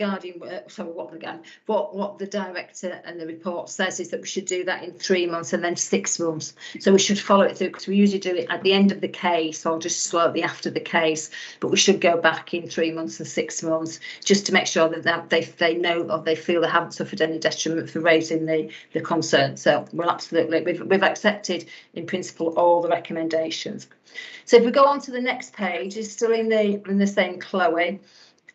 what the director and the report says is that we should do that in 3 months and then 6 months. So we should follow it through, because we usually do it at the end of the case or just slightly after the case. But we should go back in 3 months and 6 months just to make sure that they know or they feel they haven't suffered any detriment for raising the concern. So we'll absolutely, we've accepted in principle all the recommendations. So if we go on to the next page, it's still in the same Chloe,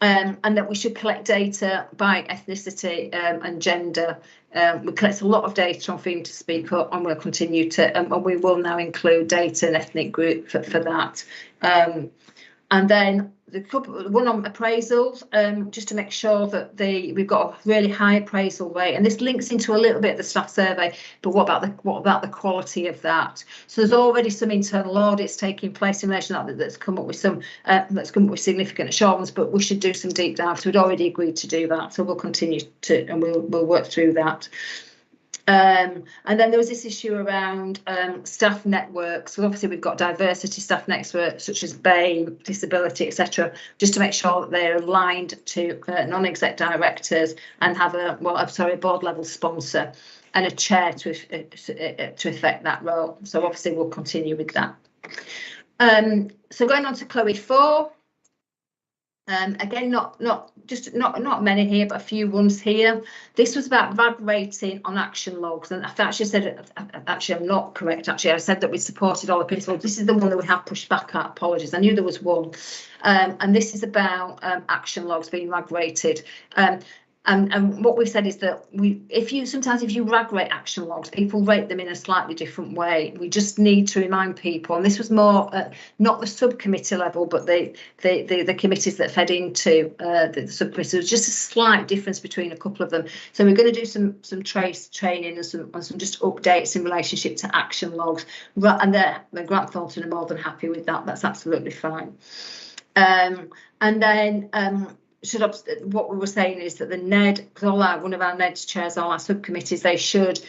and that we should collect data by ethnicity and gender. We collect a lot of data on Freedom to Speak Up, and we'll continue to, and we will now include data and ethnic group for that. And then one on appraisals, just to make sure that we've got a really high appraisal rate, and this links into a little bit of the staff survey. But what about the quality of that? So there's already some internal audits taking place in relation to that that's come up with significant assurance, but we should do some deep dives. So we'd already agreed to do that, so we'll continue to, and we'll work through that. And then there was this issue around staff networks. So obviously we've got diversity staff networks such as BAME, disability, etc., just to make sure that they're aligned to non-exec directors and have a board level sponsor and a chair to effect that role. So obviously we'll continue with that. So going on to Chloe 4. Again, not many here, but a few ones here. This was about RAG rating on action logs, and I actually said, actually I'm not correct. Actually, I said that we supported all the principles. This is the one that we have pushed back at. Apologies, I knew there was one, and this is about action logs being RAG rated. And what we've said is that if you RAG rate action logs, people rate them in a slightly different way. We just need to remind people, and this was more not the subcommittee level, but the committees that fed into the subcommittee. There was just a slight difference between a couple of them. So we're going to do some training and some just updates in relationship to action logs. And the Grant Thornton are more than happy with that. That's absolutely fine. And then what we were saying is that the NED, because one of our NED's chairs, all our subcommittees, they should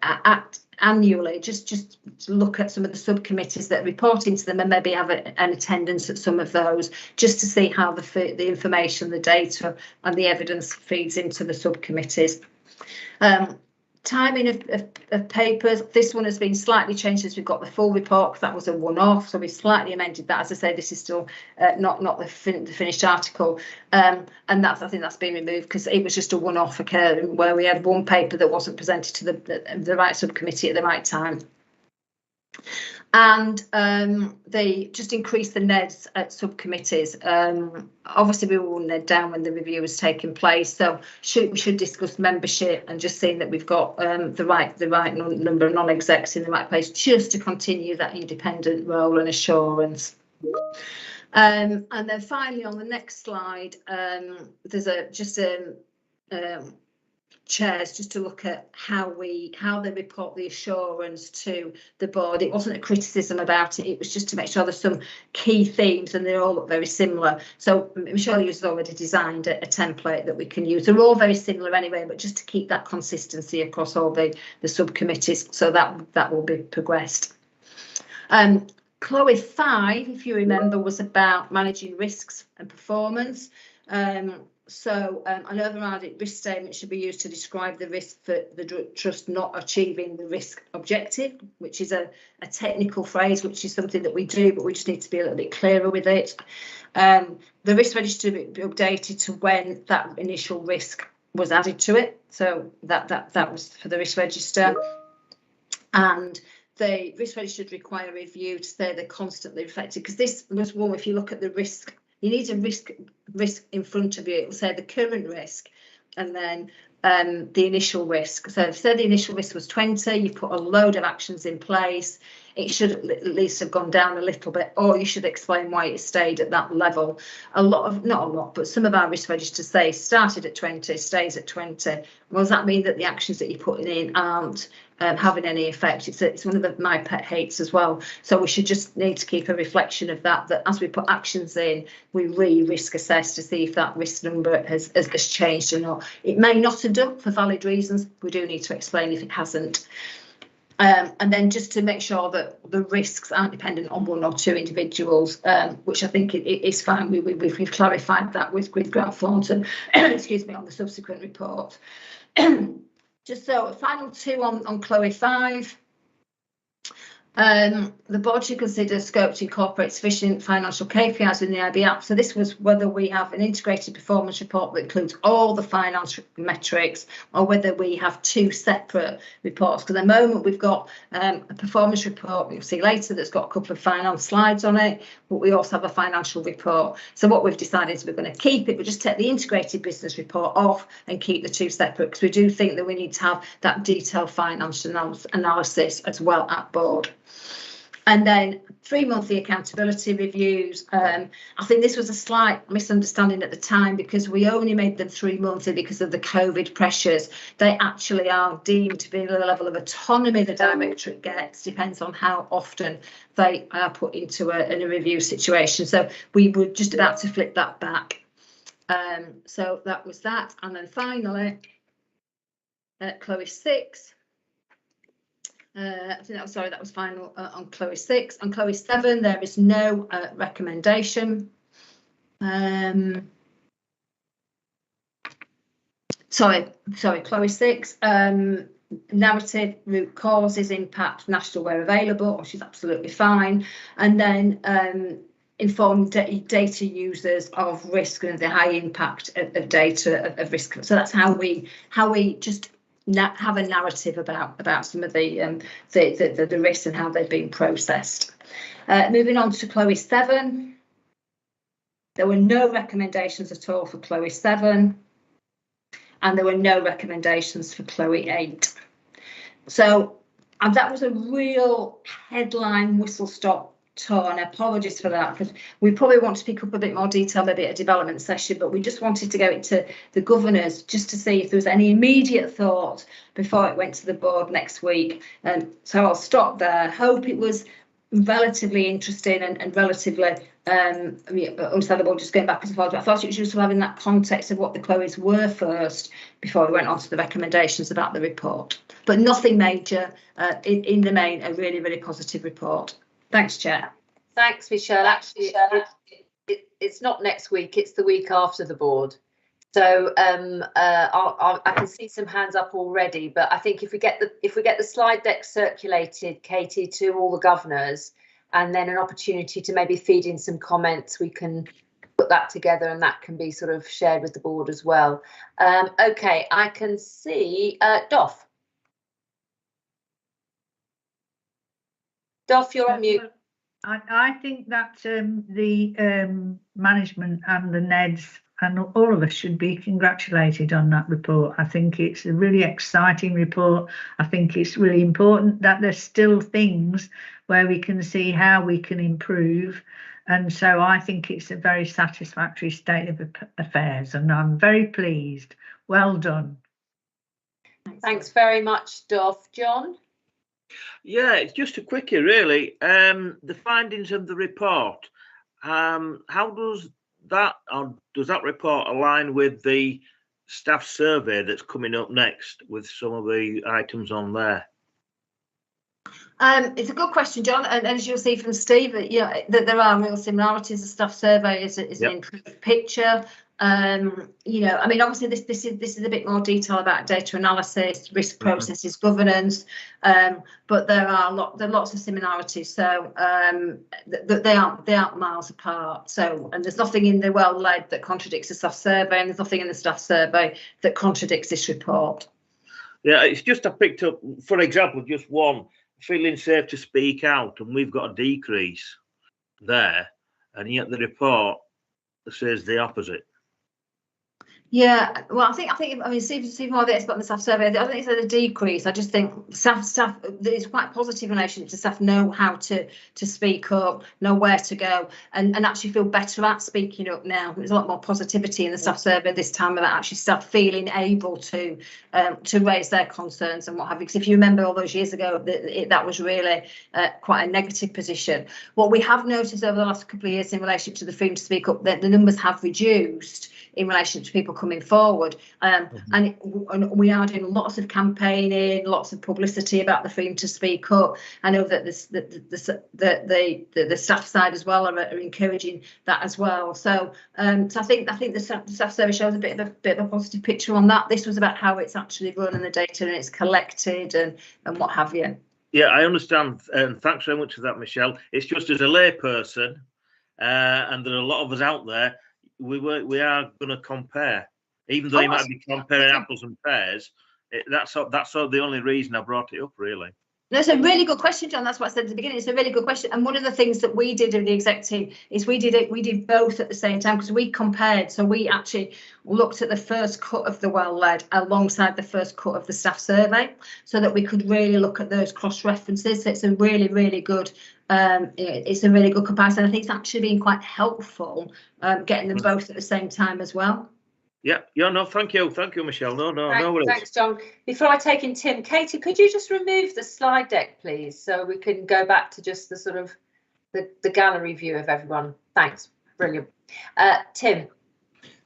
act annually, just look at some of the subcommittees that report into them and maybe have an attendance at some of those, just to see how the information, the data and the evidence feeds into the subcommittees. Timing of papers, this one has been slightly changed since we've got the full report, because that was a one-off, so we slightly amended that. As I say, this is still not the finished article, and I think that's been removed because it was just a one-off occurring where we had one paper that wasn't presented to the right subcommittee at the right time. And they just increased the NEDs at subcommittees. Obviously, we will NED down when the review was taking place. So we should discuss membership and just seeing that we've got the right number of non-execs in the right place, just to continue that independent role and assurance. And then finally, on the next slide, there's chairs just to look at how they report the assurance to the board. It wasn't a criticism about it, it was just to make sure there's some key themes and they all look very similar. So Michelle has already designed a template that we can use. They're all very similar anyway, but just to keep that consistency across all the subcommittees, so that will be progressed. Chloe 5, if you remember, was about managing risks and performance. So an overriding risk statement should be used to describe the risk for the trust not achieving the risk objective, which is a technical phrase, which is something that we do, but we just need to be a little bit clearer with it. The risk register be updated to when that initial risk was added to it. So that was for the risk register. And the risk register should require a review to say they're constantly reflected, because this was one, if you look at the risk, you need a risk in front of you. It will say the current risk and then the initial risk. So if say the initial risk was 20, you put a load of actions in place. It should at least have gone down a little bit, or you should explain why it stayed at that level. Not a lot, but some of our risk registers say started at 20, stays at 20. Well, does that mean that the actions that you're putting in aren't having any effect? It's one of my pet hates as well. So we should just need to keep a reflection of that as we put actions in, we risk assess to see if that risk number has changed or not. It may not have done for valid reasons. We do need to explain if it hasn't. And then just to make sure that the risks aren't dependent on one or two individuals, which I think it is fine. We've clarified that with Grant Thornton, excuse me, on the subsequent report. Just so, final two on Chloe 5. The board should consider scope to incorporate sufficient financial KPIs in the IB app. So this was whether we have an integrated performance report that includes all the finance metrics, or whether we have two separate reports. Because at the moment we've got a performance report we'll see later that's got a couple of finance slides on it, but we also have a financial report. So what we've decided is we're going to keep it, but just take the integrated business report off and keep the two separate, because we do think that we need to have that detailed finance analysis as well at board. And then 3 monthly accountability reviews. I think this was a slight misunderstanding at the time, because we only made them 3 monthly because of the COVID pressures. They actually are deemed to be the level of autonomy the directorate gets, depends on how often they are put into a review situation. So we were just about to flip that back. So that was that. And then finally, Chloe 6. I think that was final on Chloe 6. On Chloe 7, there is no recommendation. Sorry, Chloe 6. Narrative, root causes, impact, national where available, which is absolutely fine. And then inform data users of risk and the high impact of data of risk. So that's how we just have a narrative about some of the risks and how they've been processed. Moving on to Chloe 7, there were no recommendations at all for Chloe 7, and there were no recommendations for Chloe 8. So, and that was a real headline whistle stop tour, and apologies for that, because we probably want to pick up a bit more detail maybe at a development session, but we just wanted to go into the governors just to see if there was any immediate thought before it went to the board next week. And so I'll stop there. Hope it was relatively interesting and relatively understandable, just going backwards and forwards. But I thought it was useful having that context of what the Chloes were first before we went on to the recommendations about the report. But nothing major, in the main, a really, really positive report. Thanks, Chair. Thanks, Michelle. Actually, it's not next week, it's the week after the board. So I can see some hands up already, but I think if we get the slide deck circulated, Katie, to all the governors, and then an opportunity to maybe feed in some comments, we can put that together, and that can be sort of shared with the board as well. Okay, I can see Doff. Doff, you're on mute. I think that the management and the NEDs and all of us should be congratulated on that report. I think it's a really exciting report. I think it's really important that there's still things where we can see how we can improve. And so I think it's a very satisfactory state of affairs, and I'm very pleased. Well done. Thanks very much, Doff. John? Yeah, it's just a quickie, really. The findings of the report, how does that report align with the staff survey that's coming up next with some of the items on there? It's a good question, John, and as you'll see from Steve, that there are real similarities. The staff survey is an improved picture. I mean, obviously this is a bit more detail about data analysis, risk processes, governance, but there are lots of similarities. So they aren't miles apart. So, and there's nothing in the well-led that contradicts the staff survey, and there's nothing in the staff survey that contradicts this report. Yeah, it's just I picked up, for example, just one, feeling safe to speak out, and we've got a decrease there, and yet the report says the opposite. Yeah, well, I think I mean, Steve more of the expert on the staff survey. I think it's a decrease. I just think staff is quite positive in relation to staff know how to speak up, know where to go, and actually feel better at speaking up now. There's a lot more positivity in the staff survey this time about actually staff feeling able to raise their concerns and what have you. Because if you remember all those years ago, that was really quite a negative position. What we have noticed over the last couple of years in relation to the freedom to speak up, that the numbers have reduced in relation to people coming forward. And we are doing lots of campaigning, lots of publicity about the freedom to speak up. I know that the staff side as well are encouraging that as well. So I think the staff service shows a bit of a positive picture on that. This was about how it's actually run and the data and it's collected and what have you. Yeah, I understand, and thanks very much for that, Michelle. It's just as a layperson, and there are a lot of us out there, we are going to compare, even though you might be comparing apples and pears. That's the only reason I brought it up, really. That's a really good question, John. That's what I said at the beginning. It's a really good question. And one of the things that we did in the exec team is we did both at the same time, because we compared. So we actually looked at the first cut of the well-led alongside the first cut of the staff survey, so that we could really look at those cross references. So it's a really, really good it's a really good comparison. I think it's actually been quite helpful getting them both at the same time as well. Yeah, no, thank you, Michelle. No worries. Thanks, John. Before I take in Tim, Katie, could you just remove the slide deck, please, so we can go back to just the sort of the gallery view of everyone? Thanks, brilliant. Tim.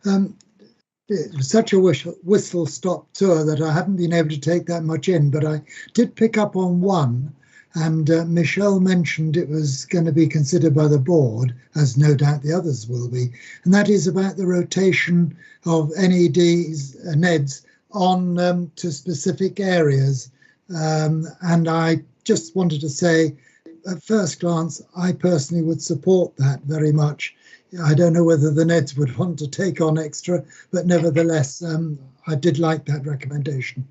It was such a whistle-stop tour that I haven't been able to take that much in, but I did pick up on one, and Michelle mentioned it was going to be considered by the board, as no doubt the others will be, and that is about the rotation of NEDs, NEDs on to specific areas. And I just wanted to say, at first glance, I personally would support that very much. I don't know whether the NEDs would want to take on extra, but nevertheless, I did like that recommendation.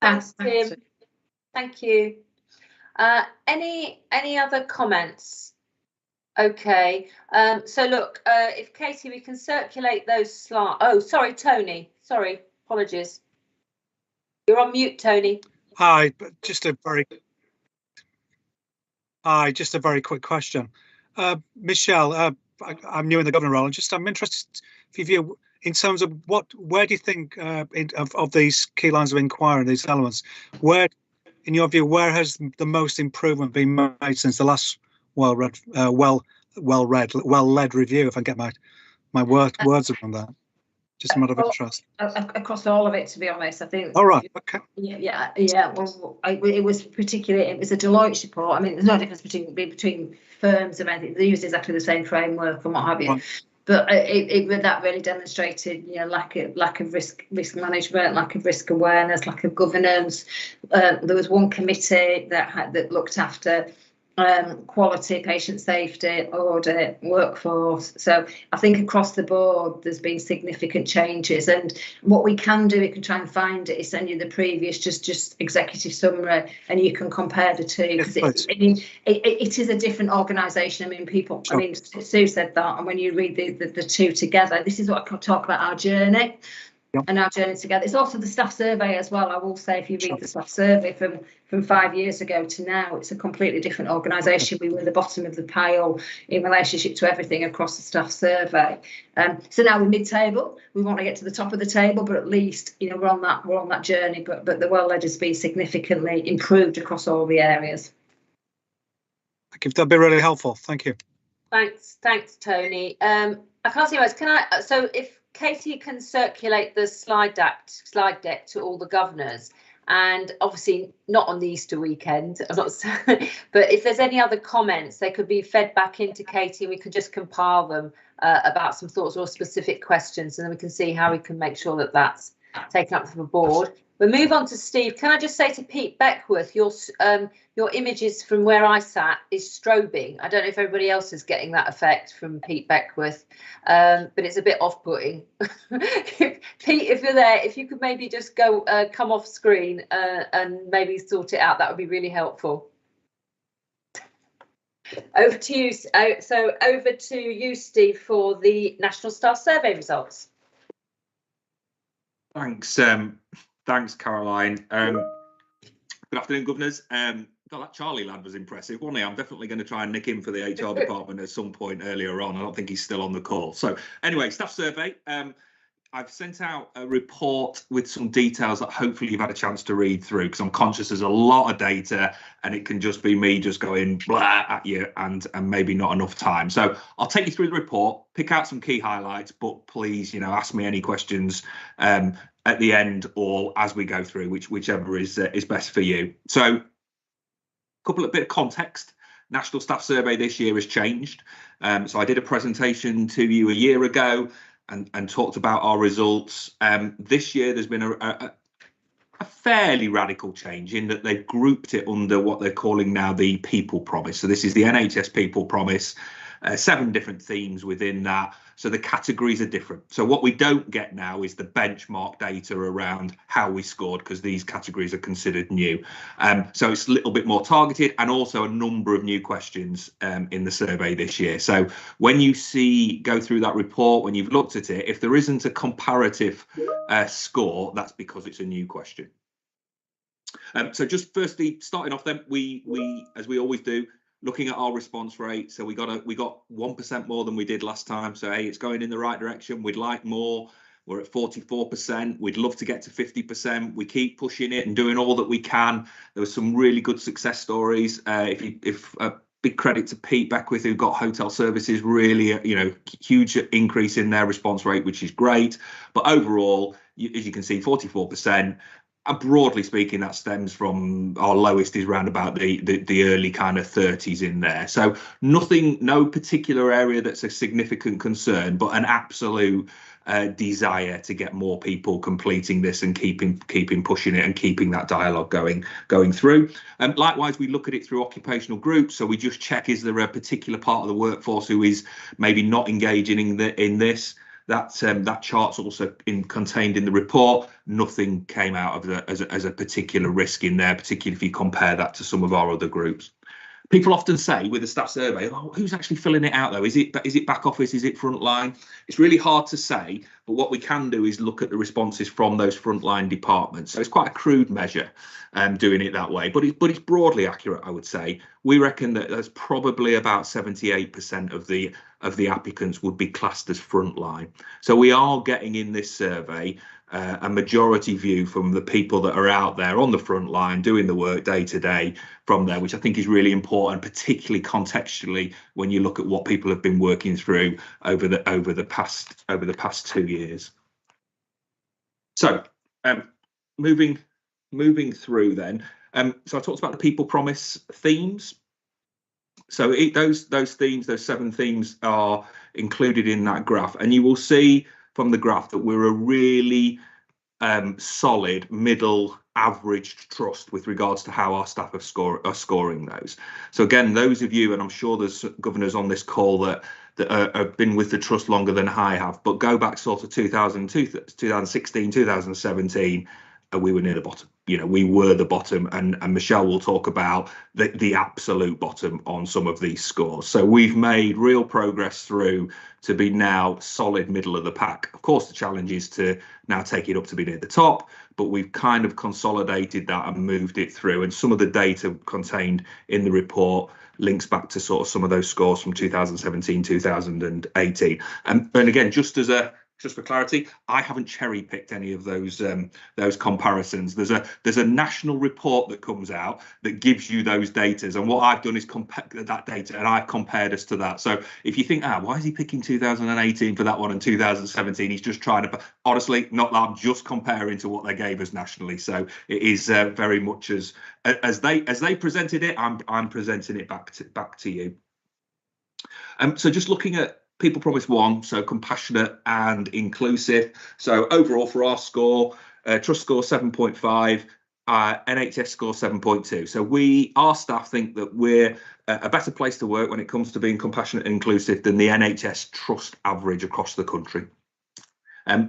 Thanks, Tim. Thank you. Any other comments? Okay. So look, if Katie, we can circulate those slides. Oh, sorry, Tony. Sorry, apologies. You're on mute, Tony. Hi, just a very quick question. Michelle, I'm new in the governor role, and I'm interested for you in terms of where do you think of these key lines of inquiry, these elements, where, in your view, where has the most improvement been made since the last well-led review? If I get my words around that, just a matter of interest. Across all of it, to be honest, I think. All right. Okay. Yeah. Well, it was particularly. It was a Deloitte report. I mean, there's no difference between firms and anything. They use exactly the same framework and what have you. Right. But that really demonstrated, lack of risk management, lack of risk awareness, lack of governance. There was one committee that looked after quality, patient safety, audit, workforce. So I think across the board there's been significant changes, and what we can do, we can try and find it, is send you the previous just executive summary, and you can compare the two, because it is a different organisation. I mean, I mean, Sue said that, and when you read the two together, this is what I talk about, our journey. Yep. And our journey together. It's also the staff survey as well. I will say, if you read the staff survey from 5 years ago to now, it's a completely different organisation. We were at the bottom of the pile in relationship to everything across the staff survey. So now we're mid-table. We want to get to the top of the table, but at least we're on that journey. But the well-led has been significantly improved across all the areas. That'd be really helpful. Thank you. Thanks, Tony. I can't see why. Can I? So if Katie can circulate the slide deck to all the governors, and obviously not on the Easter weekend, I'm not saying, but if there's any other comments, they could be fed back into Katie, and we could just compile them about some thoughts or specific questions, and then we can see how we can make sure that that's taken up from the board. We'll move on to Steve. Can I just say to Pete Beckworth, your images from where I sat is strobing. I don't know if everybody else is getting that effect from Pete Beckworth, but it's a bit off-putting. Pete, if you're there, if you could maybe just go come off screen and maybe sort it out, that would be really helpful. Over to you. So over to you, Steve, for the National Staff Survey results. Thanks. Thanks, Caroline. Good afternoon, governors. That Charlie lad was impressive, wasn't he? I'm definitely going to try and nick him for the HR department at some point earlier on. I don't think he's still on the call. So anyway, staff survey. I've sent out a report with some details that hopefully you've had a chance to read through, because I'm conscious there's a lot of data and it can just be me just going blah at you and maybe not enough time. So I'll take you through the report, pick out some key highlights, but please, ask me any questions at the end or as we go through, whichever is best for you. So a bit of context. National Staff Survey this year has changed. So I did a presentation to you a year ago and talked about our results. This year there's been a fairly radical change in that they've grouped it under what they're calling now the People Promise. So this is the NHS People Promise, 7 different themes within that. So the categories are different. So what we don't get now is the benchmark data around how we scored, because these categories are considered new. So it's a little bit more targeted, and also a number of new questions in the survey this year. So when you go through that report, when you've looked at it, if there isn't a comparative score, that's because it's a new question. So just firstly, starting off then, we as we always do, looking at our response rate. So we got 1% more than we did last time. So hey, it's going in the right direction. We'd like more. We're at 44%. We'd love to get to 50%. We keep pushing it and doing all that we can. There were some really good success stories. If big credit to Pete Beckwith, who got hotel services, really, huge increase in their response rate, which is great. But overall, as you can see, 44%. And broadly speaking, that stems from our lowest is around about the early kind of 30s in there. So no particular area that's a significant concern, but an absolute desire to get more people completing this and keeping pushing it and keeping that dialogue going through. Likewise, we look at it through occupational groups. So we just check, is there a particular part of the workforce who is maybe not engaging in this? That chart's also contained in the report. Nothing came out of as a particular risk in there, particularly if you compare that to some of our other groups. People often say with the staff survey, oh, who's actually filling it out though? Is it back office? Is it frontline? It's really hard to say, but what we can do is look at the responses from those frontline departments. So it's quite a crude measure doing it that way, but it's broadly accurate, I would say. We reckon that there's probably about 78% of the applicants would be classed as frontline. So we are getting in this survey a majority view from the people that are out there on the front line doing the work day to day from there, which I think is really important, particularly contextually when you look at what people have been working through over the past 2 years. So moving through then, so I talked about the People Promise themes. So those themes, those 7 themes are included in that graph, and you will see from the graph that we're a really solid middle average trust with regards to how our staff are scoring those. So again, those of you, and I'm sure there's governors on this call that have been with the trust longer than I have, but go back sort of 2016, 2017, we were near the bottom. We were the bottom, and Michelle will talk about the absolute bottom on some of these scores. So we've made real progress through to be now solid middle of the pack. Of course, the challenge is to now take it up to be near the top, but we've kind of consolidated that and moved it through. And some of the data contained in the report links back to sort of some of those scores from 2017, 2018. And again, just for clarity, I haven't cherry picked any of those comparisons. There's a national report that comes out that gives you those data, and what I've done is compare that data, and I've compared us to that. So if you think, why is he picking 2018 for that one and 2017? He's just trying to. Honestly, not that. I'm just comparing to what they gave us nationally. So it is very much as they presented it. I'm presenting it back to you. So just looking at People Promise 1, so compassionate and inclusive. So overall for our score, trust score 7.5, NHS score 7.2. So our staff think that we're a better place to work when it comes to being compassionate and inclusive than the NHS trust average across the country.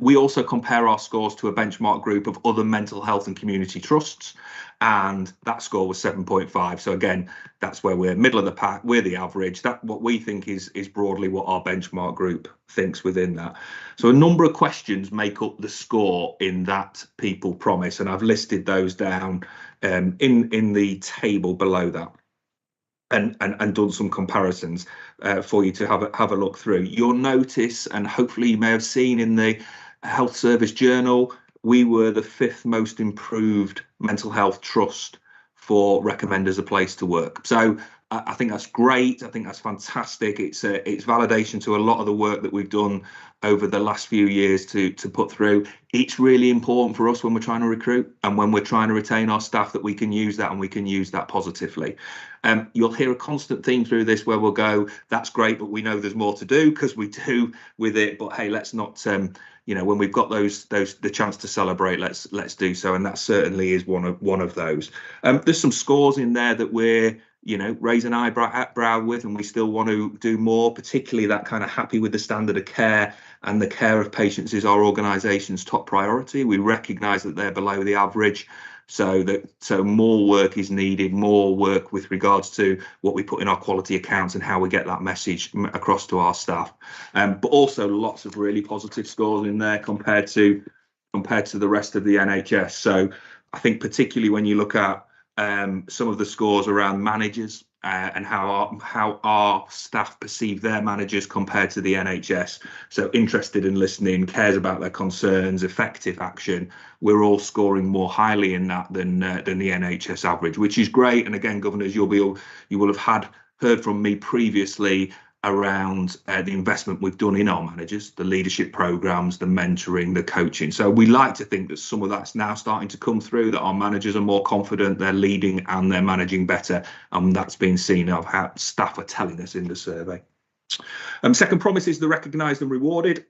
We also compare our scores to a benchmark group of other mental health and community trusts, and that score was 7.5. So again, that's where we're middle of the pack. We're the average. That what we think is broadly what our benchmark group thinks within that. So a number of questions make up the score in that People Promise, and I've listed those down in the table below that. And done some comparisons for you to have a look through. You'll notice, and hopefully you may have seen in the Health Service Journal, we were the 5th most improved mental health trust for recommend as a place to work. So I think that's great. I think that's fantastic. It's validation to a lot of the work that we've done over the last few years to put through. It's really important for us when we're trying to recruit and when we're trying to retain our staff that we can use that, and we can use that positively. You'll hear a constant theme through this where we'll go, that's great, but we know there's more to do, because we do with it. But hey, let's not, when we've got the chance to celebrate, let's do so. And that certainly is one of those. There's some scores in there that we're raise an eyebrow with, and we still want to do more, particularly that kind of happy with the standard of care, and the care of patients is our organisation's top priority. We recognise that they're below the average, so more work is needed, more work with regards to what we put in our quality accounts and how we get that message across to our staff. But also lots of really positive scores in there compared to the rest of the NHS. So I think particularly when you look at some of the scores around managers and how our staff perceive their managers compared to the NHS. So interested in listening, cares about their concerns, effective action. We're all scoring more highly in that than the NHS average, which is great. And again, governors, you will have heard from me previously around the investment we've done in our managers, the leadership programs, the mentoring, the coaching. So we like to think that some of that's now starting to come through, that our managers are more confident, they're leading and they're managing better. And that's been seen of how staff are telling us in the survey. Second promise is the recognised and rewarded.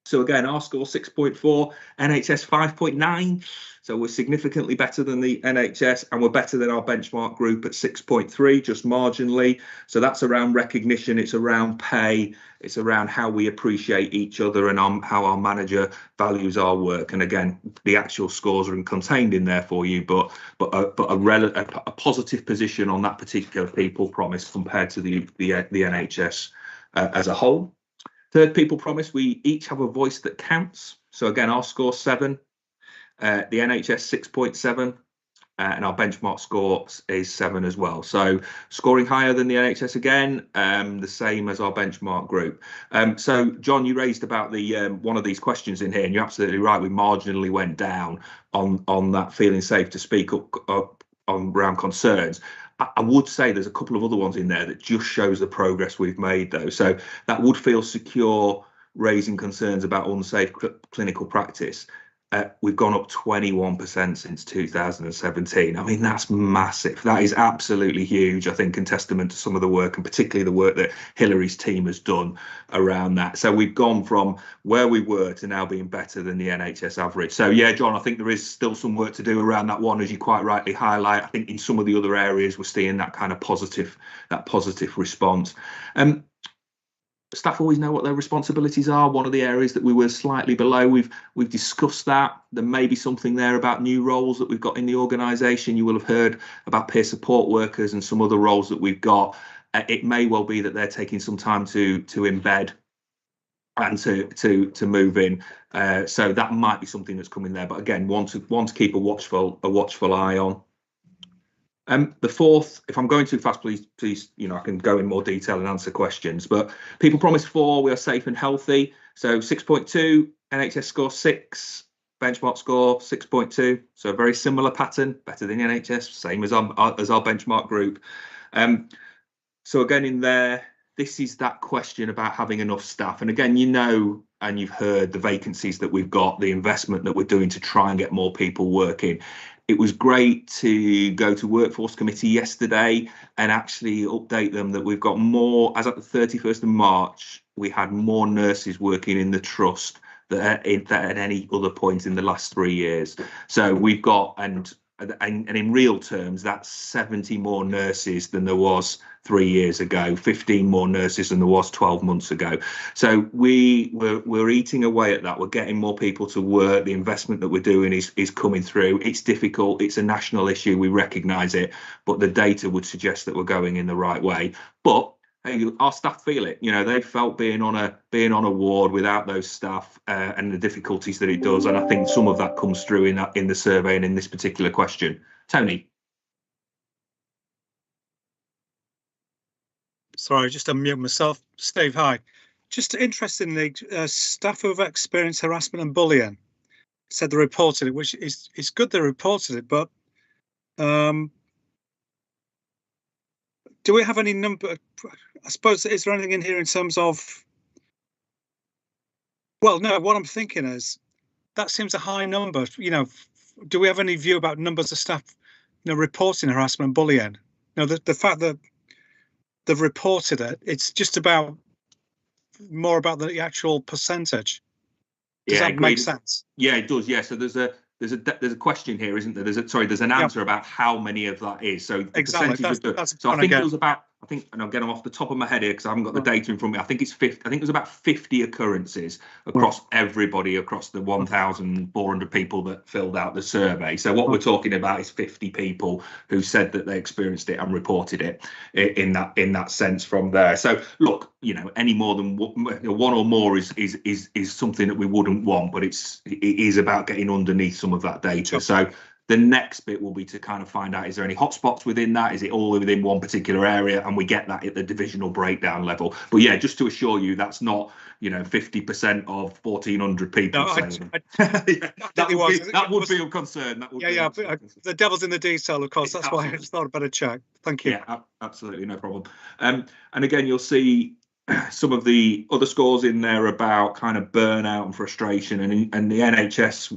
So again, our score 6.4, NHS 5.9. So we're significantly better than the NHS, and we're better than our benchmark group at 6.3, just marginally. So that's around recognition, it's around pay, it's around how we appreciate each other and how our manager values our work. And again, the actual scores are contained in there for you, but a positive position on that particular People Promise compared to the NHS as a whole. Third People Promise, we each have a voice that counts. So again, our score 7, the NHS 6.7, and our benchmark score is 7 as well. So scoring higher than the NHS again, the same as our benchmark group. So John, you raised about the one of these questions in here, and you're absolutely right. We marginally went down on that feeling safe to speak up on around concerns. I would say there's a couple of other ones in there that just shows the progress we've made, though. So that would feel secure, raising concerns about unsafe clinical practice. We've gone up 21% since 2017. I mean, that's massive. That is absolutely huge, I think, and testament to some of the work, and particularly the work that Hillary's team has done around that. So we've gone from where we were to now being better than the NHS average. So yeah, John, I think there is still some work to do around that one, as you quite rightly highlight. I think in some of the other areas we're seeing that kind of positive response. Staff always know what their responsibilities are. One of the areas that we were slightly below, we've discussed that. There may be something there about new roles that we've got in the organisation. You will have heard about peer support workers and some other roles that we've got. It may well be that they're taking some time to embed and to move in. So that might be something that's coming there. But again, one to keep a watchful eye on. The fourth, if I'm going too fast, please, I can go in more detail and answer questions. But People Promise 4, we are safe and healthy. So 6.2, NHS score 6, benchmark score 6.2. So a very similar pattern, better than the NHS, same as our benchmark group. So again, in there, this is that question about having enough staff. And again, and you've heard the vacancies that we've got, the investment that we're doing to try and get more people working. It was great to go to Workforce Committee yesterday and actually update them that we've got more, as at the 31st of March, we had more nurses working in the trust than at any other point in the last 3 years. So we've got, and in real terms, that's 70 more nurses than there was 3 years ago, 15 more nurses than there was 12 months ago. So we're eating away at that. We're getting more people to work. The investment that we're doing is coming through. It's difficult. It's a national issue. We recognise it, but the data would suggest that we're going in the right way. But hey, our staff feel it. They felt being on a ward without those staff and the difficulties that it does. And I think some of that comes through in the survey and in this particular question. Tony. Sorry, just unmute myself. Steve, hi. just interestingly, staff who have experienced harassment and bullying said they reported it, which is good they reported it, but do we have any number? I suppose, is there anything in here in terms of? Well, no. What I'm thinking is that seems a high number. You know, do we have any view about numbers of staff, reporting harassment and bullying? The fact that they've reported it, it's just about more about the actual percentage. Does that make sense? Yeah, it does. Yeah. So there's a question here, isn't there? There's an answer about how many of that is. So the exactly. Percentage so I think it was about, and again, I'm off the top of my head here because I haven't got the data in front of me. I think it's 50. I think there's about 50 occurrences across everybody, across the 1,400 people that filled out the survey. So what we're talking about is 50 people who said that they experienced it and reported it in that sense from there. So look, any more than one or more is something that we wouldn't want, but it is about getting underneath some of that data. So the next bit will be to kind of find out, is there any hotspots within that? Is it all within one particular area? And we get that at the divisional breakdown level. But yeah, just to assure you, that's not 50% of 1,400 people. No, that would be a concern. The devil's in the detail, of course. That's why it's not a better check. Thank you. Yeah, absolutely, no problem. And again, you'll see some of the other scores in there about kind of burnout and frustration, and the NHS,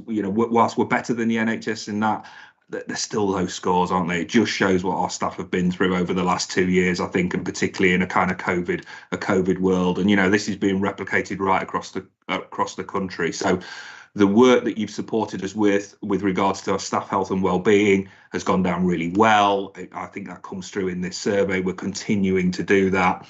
whilst we're better than the NHS in that, there's still those scores, aren't they? It just shows what our staff have been through over the last 2 years, I think, and particularly in a kind of COVID world. And this is being replicated right across the country. So the work that you've supported us with regards to our staff health and well-being has gone down really well. I think that comes through in this survey. We're continuing to do that.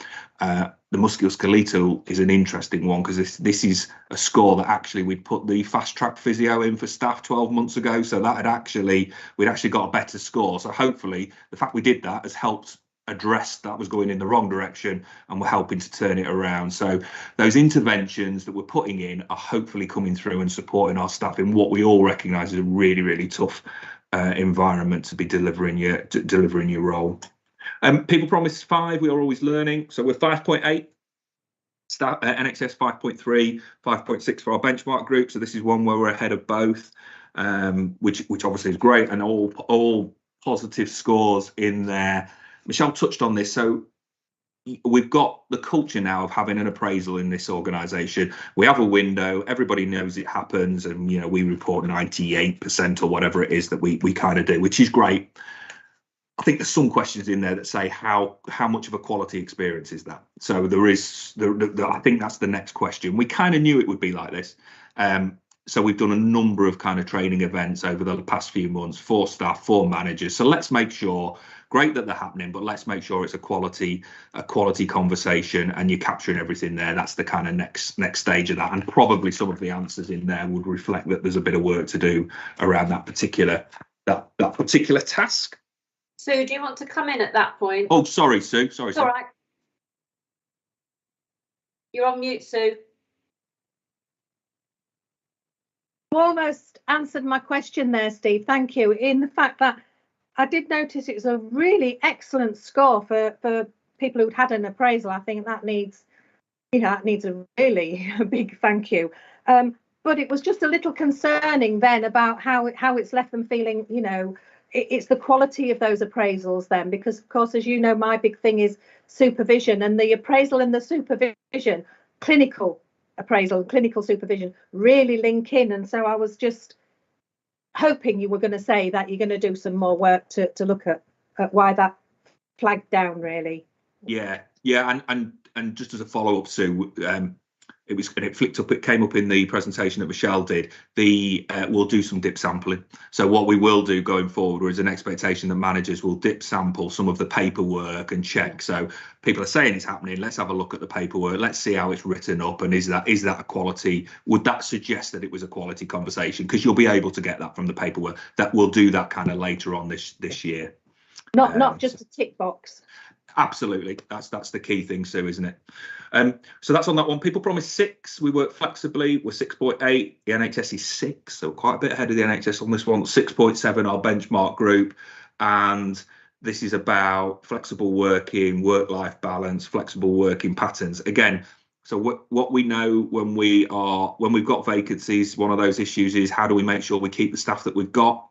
The musculoskeletal is an interesting one because this is a score that actually we'd put the fast track physio in for staff 12 months ago. So we'd actually got a better score. So hopefully the fact we did that has helped address that was going in the wrong direction, and we're helping to turn it around. So those interventions that we're putting in are hopefully coming through and supporting our staff in what we all recognise is a really, really tough environment to be delivering your role. People Promise 5, we are always learning. So we're 5.8. NHS 5.3, 5.6 for our benchmark group. So this is one where we're ahead of both, which obviously is great, and all positive scores in there. Michelle touched on this. So we've got the culture now of having an appraisal in this organisation. We have a window, everybody knows it happens, and we report 98% or whatever it is that we kind of do, which is great. I think there's some questions in there that say how much of a quality experience is that? So I think that's the next question. We kind of knew it would be like this. So we've done a number of kind of training events over the past few months for staff, for managers. So let's make sure, great that they're happening, but let's make sure it's a quality conversation and you're capturing everything there. That's the kind of next stage of that. And probably some of the answers in there would reflect that there's a bit of work to do around that particular task. Sue, do you want to come in at that point? Oh, sorry, Sue. Sorry. It's all right. You're on mute, Sue. You almost answered my question there, Steve. Thank you. In the fact that I did notice it was a really excellent score for people who'd had an appraisal. I think that needs a really big thank you. But it was just a little concerning then about how it's left them feeling, it's the quality of those appraisals then, because of course, as you know, my big thing is supervision, and the appraisal and the supervision, clinical appraisal and clinical supervision really link in. And so I was just hoping you were going to say that you're going to do some more work to look at why that flagged down, really. Yeah, and just as a follow-up, Sue, it came up in the presentation that Michelle did. We'll do some dip sampling. So what we will do going forward is an expectation that managers will dip sample some of the paperwork and check. So people are saying it's happening. Let's have a look at the paperwork. Let's see how it's written up, and is that a quality? Would that suggest that it was a quality conversation? Because you'll be able to get that from the paperwork. That we'll do that kind of later on this year. Not just a tick box. Absolutely, that's the key thing, Sue, isn't it? So that's on that one. People Promise 6. We work flexibly. We're 6.8. The NHS is 6, so quite a bit ahead of the NHS on this one. 6.7, our benchmark group, and this is about flexible working, work-life balance, flexible working patterns. Again, So what we know when we've got vacancies, one of those issues is how do we make sure we keep the staff that we've got?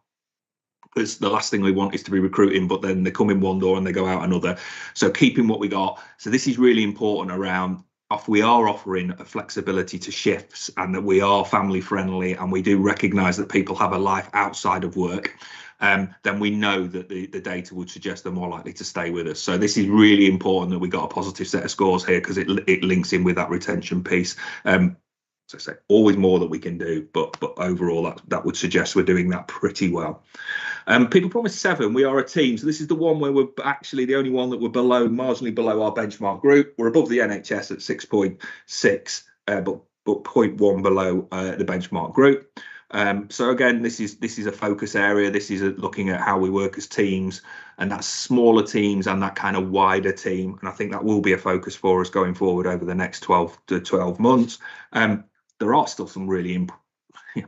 Because the last thing we want is to be recruiting, but then they come in one door and they go out another. So keeping what we got. So this is really important around if we are offering a flexibility to shifts and that we are family friendly and we do recognise that people have a life outside of work, then we know that the data would suggest they're more likely to stay with us. So this is really important that we got a positive set of scores here because it links in with that retention piece. So I say always more that we can do, but overall that would suggest we're doing that pretty well. People Promise 7, we are a team. So this is the one where we're actually the only one that we're marginally below our benchmark group. We're above the NHS at 6.6, but 0.1 below the benchmark group. So again, this is a focus area. This is looking at how we work as teams, and that's smaller teams and that kind of wider team. And I think that will be a focus for us going forward over the next 12 to 12 months. There are still some really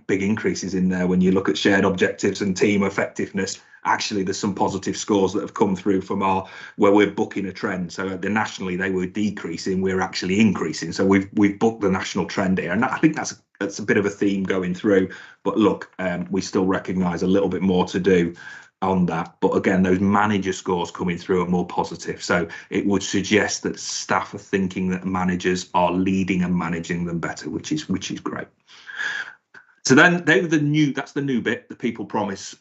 big increases in there when you look at shared objectives and team effectiveness. Actually, there's some positive scores that have come through from where we're booking a trend. So nationally they were decreasing, we're actually increasing. So we've booked the national trend here, and I think that's a bit of a theme going through. But look, we still recognise a little bit more to do on that. But again, those manager scores coming through are more positive. So it would suggest that staff are thinking that managers are leading and managing them better, which is great. So then that's the new bit, the People Promise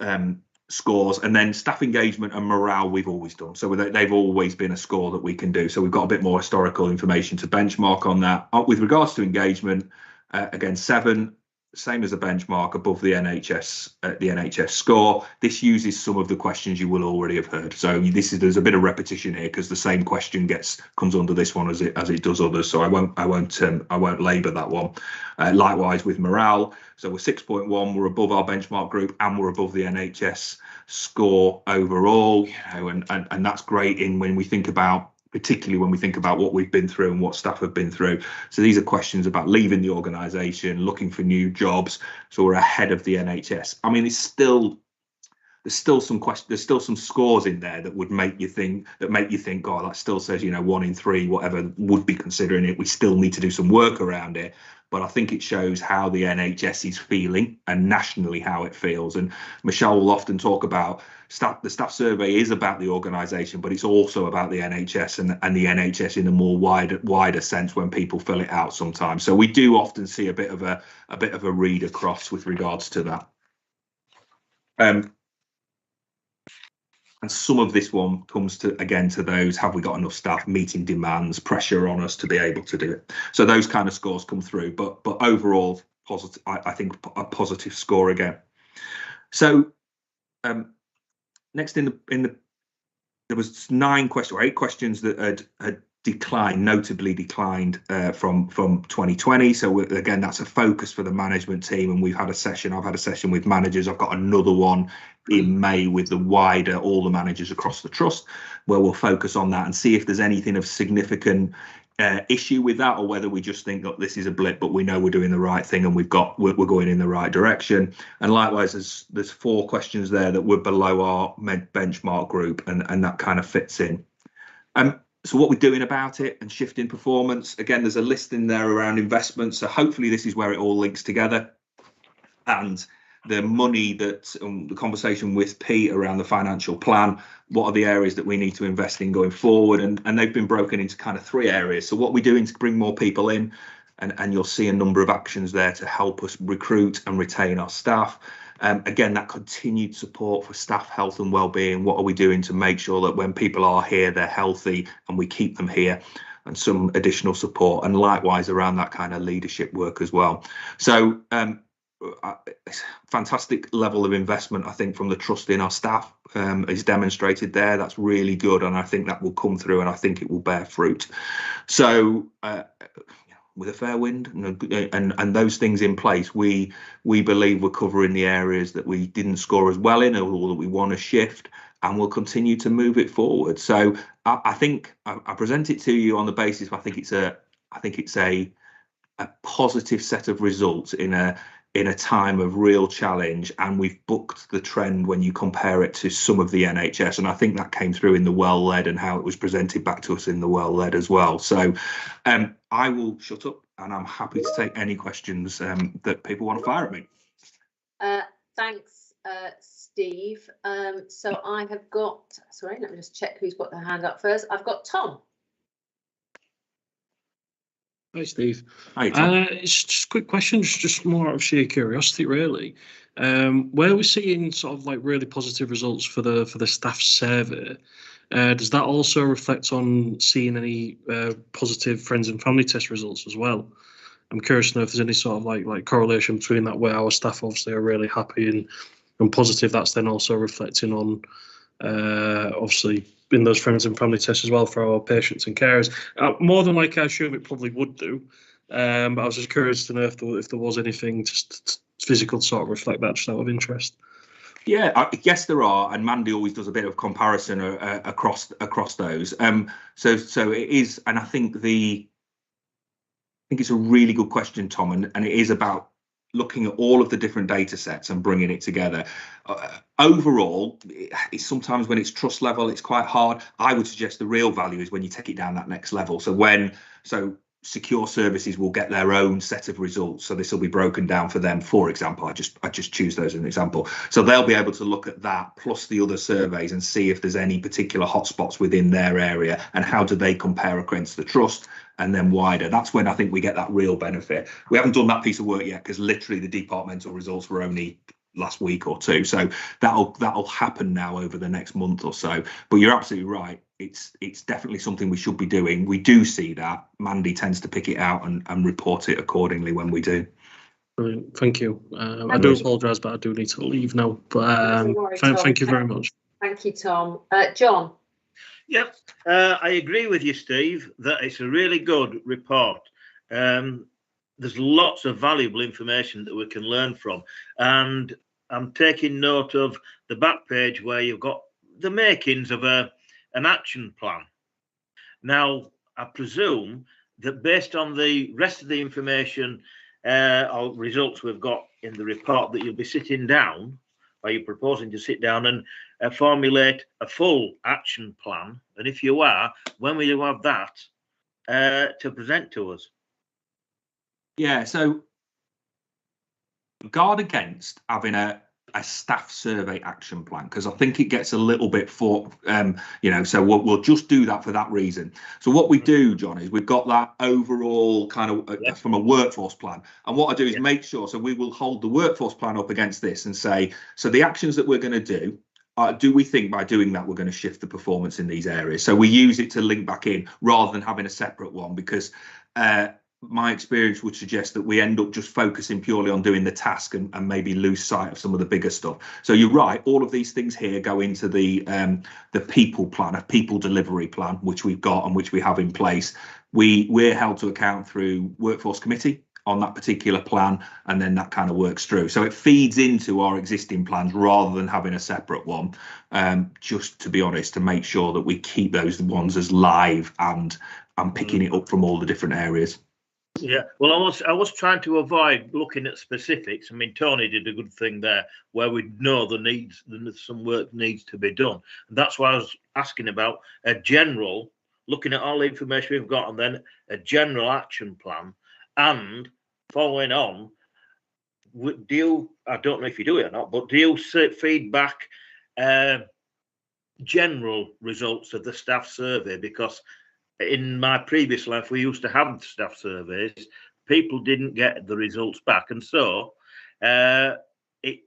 scores, and then staff engagement and morale we've always done. So they've always been a score that we can do. So we've got a bit more historical information to benchmark on that. With regards to engagement, again, 7, same as a benchmark, above the NHS score. This uses some of the questions you will already have heard. So there's a bit of repetition here because the same question comes under this one as it does others. So I won't labour that one. Likewise with morale. So we're 6.1. We're above our benchmark group and we're above the NHS score overall. And that's great particularly when we think about what we've been through and what staff have been through. So these are questions about leaving the organisation, looking for new jobs. So we're ahead of the NHS. I mean, there's still some scores in there that would make you think, oh, that still says, 1 in 3, whatever, would be considering it. We still need to do some work around it. But I think it shows how the NHS is feeling and nationally how it feels. And Michelle will often talk about the staff survey is about the organisation, but it's also about the NHS and the NHS in a more wider sense when people fill it out sometimes. So we do often see a bit of a read across with regards to that. And some of this one comes to those, have we got enough staff, meeting demands, pressure on us to be able to do it. So those kind of scores come through, but overall positive, I think a positive score again. So next there was 8 questions that had notably declined from 2020. So again, that's a focus for the management team, and I've had a session with managers. I've got another one in May with all the managers across the trust, where we'll focus on that and see if there's anything of significant issue with that, or whether we just think that this is a blip, but we know we're doing the right thing and we're going in the right direction. And likewise, there's 4 questions there that were below our benchmark group, and that kind of fits in. So what we're doing about it and shifting performance, again, there's a list in there around investments. So hopefully this is where it all links together. And the money the conversation with Pete around the financial plan, what are the areas that we need to invest in going forward? And they've been broken into kind of 3 areas. So what we're doing to bring more people in, and you'll see a number of actions there to help us recruit and retain our staff. Again, that continued support for staff health and well-being. What are we doing to make sure that when people are here, they're healthy and we keep them here? And some additional support, and likewise around that kind of leadership work as well. So fantastic level of investment, I think, from the trust in our staff is demonstrated there. That's really good, and I think that will come through, and I think it will bear fruit. So with a fair wind and those things in place, we believe we're covering the areas that we didn't score as well in, or that we want to shift, and we'll continue to move it forward. So I think I present it to you on the basis of I think it's a positive set of results in in a time of real challenge, and we've booked the trend when you compare it to some of the NHS, and I think that came through in the well-led and how it was presented back to us in the well-led as well. So I will shut up, and I'm happy to take any questions that people want to fire at me. Thanks, Steve. So I have got, sorry, let me just check who's got their hand up first. I've got Tom. Hi, Steve. Hi, Tom. It's just a quick question, just more out of sheer curiosity, really. Where we're seeing sort of like really positive results for the staff survey, does that also reflect on seeing any positive friends and family test results as well? I'm curious to know if there's any sort of like correlation between that, where our staff obviously are really happy and positive. That's then also reflecting on obviously in those friends and family tests as well for our patients and carers. More than like I assume it probably would do, but I was just curious to know if there was anything just physical to sort of reflect that, just out of interest. Yeah, yes, there are, and Mandy always does a bit of comparison across those. So it is, and I think it's a really good question, Tom, and it is about looking at all of the different data sets and bringing it together. Overall, it's sometimes when it's trust level, it's quite hard. I would suggest the real value is when you take it down that next level. So secure services will get their own set of results. So this will be broken down for them. For example, I just choose those as an example. So they'll be able to look at that plus the other surveys and see if there's any particular hotspots within their area and how do they compare against the trust and then wider. That's when I think we get that real benefit. We haven't done that piece of work yet because literally the departmental results were only last week or two. So that'll happen now over the next month or so. But you're absolutely right. It's definitely something we should be doing. We do see that. Mandy tends to pick it out and report it accordingly when we do. Brilliant. Thank you. I do apologise, but I do need to leave now. But thank you very much. Thank you, Tom. John. Yep, I agree with you, Steve, that it's a really good report. There's lots of valuable information that we can learn from. And I'm taking note of the back page where you've got the makings of an action plan. Now, I presume that based on the rest of the information or results we've got in the report, that you'll be sitting down, or you're proposing to sit down and formulate a full action plan. And if you are, when will you have that to present to us? Yeah, so guard against having a staff survey action plan, because I think it gets a little bit so we'll just do that for that reason. So what we do, John, is we've got that overall kind of from a workforce plan, and what I do is make sure, so we will hold the workforce plan up against this and say, so the actions that we're going to do we think by doing that we're going to shift the performance in these areas? So we use it to link back in rather than having a separate one, because my experience would suggest that we end up just focusing purely on doing the task and maybe lose sight of some of the bigger stuff. So you're right, all of these things here go into the people plan, a people delivery plan, which we've got and which we have in place. We're held to account through workforce committee on that particular plan, and then that kind of works through. So it feeds into our existing plans rather than having a separate one, just to be honest, to make sure that we keep those ones as live and picking it up from all the different areas. Yeah, well, I was trying to avoid looking at specifics. I mean, Tony did a good thing there where we know the needs, some work needs to be done. And that's why I was asking about a general, looking at all the information we've got, and then a general action plan. And following on, I don't know if you do it or not, but do you feedback general results of the staff survey? Because in my previous life, we used to have staff surveys. People didn't get the results back, and so it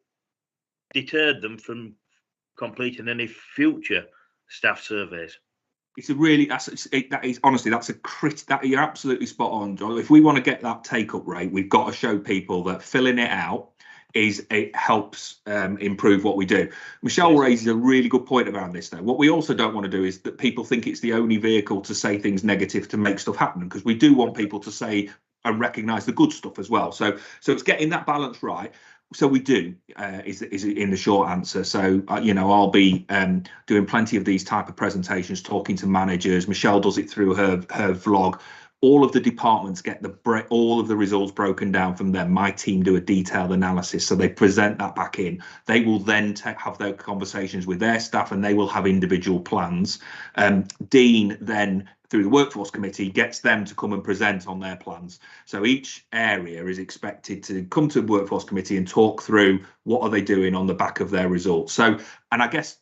deterred them from completing any future staff surveys. It's a really, that is honestly, that's a that you're absolutely spot on, John. If we want to get that take up rate, we've got to show people that filling it out it helps improve what we do. Michelle raises a really good point around this, though. What we also don't want to do is that people think it's the only vehicle to say things negative to make stuff happen, because we do want people to say and recognise the good stuff as well. So it's getting that balance right. So we do is in the short answer. So I'll be doing plenty of these type of presentations, talking to managers. Michelle does it through her vlog. all of the departments get all of the results broken down from them. My team do a detailed analysis, so they present that back in. They will then have their conversations with their staff, and they will have individual plans. Dean then, through the workforce committee, gets them to come and present on their plans. So each area is expected to come to the workforce committee and talk through what are they doing on the back of their results. So, and I guess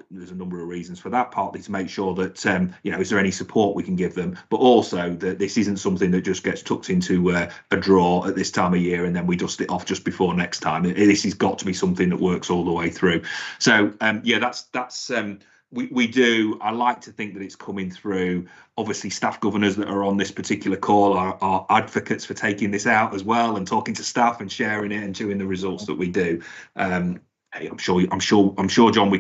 there's a number of reasons for that, partly to make sure that is there any support we can give them, but also that this isn't something that just gets tucked into a drawer at this time of year and then we dust it off just before next time. This has got to be something that works all the way through. So we do. I like to think that it's coming through. Obviously, staff governors that are on this particular call are advocates for taking this out as well, and talking to staff and sharing it and doing the results that we do. I'm sure, John,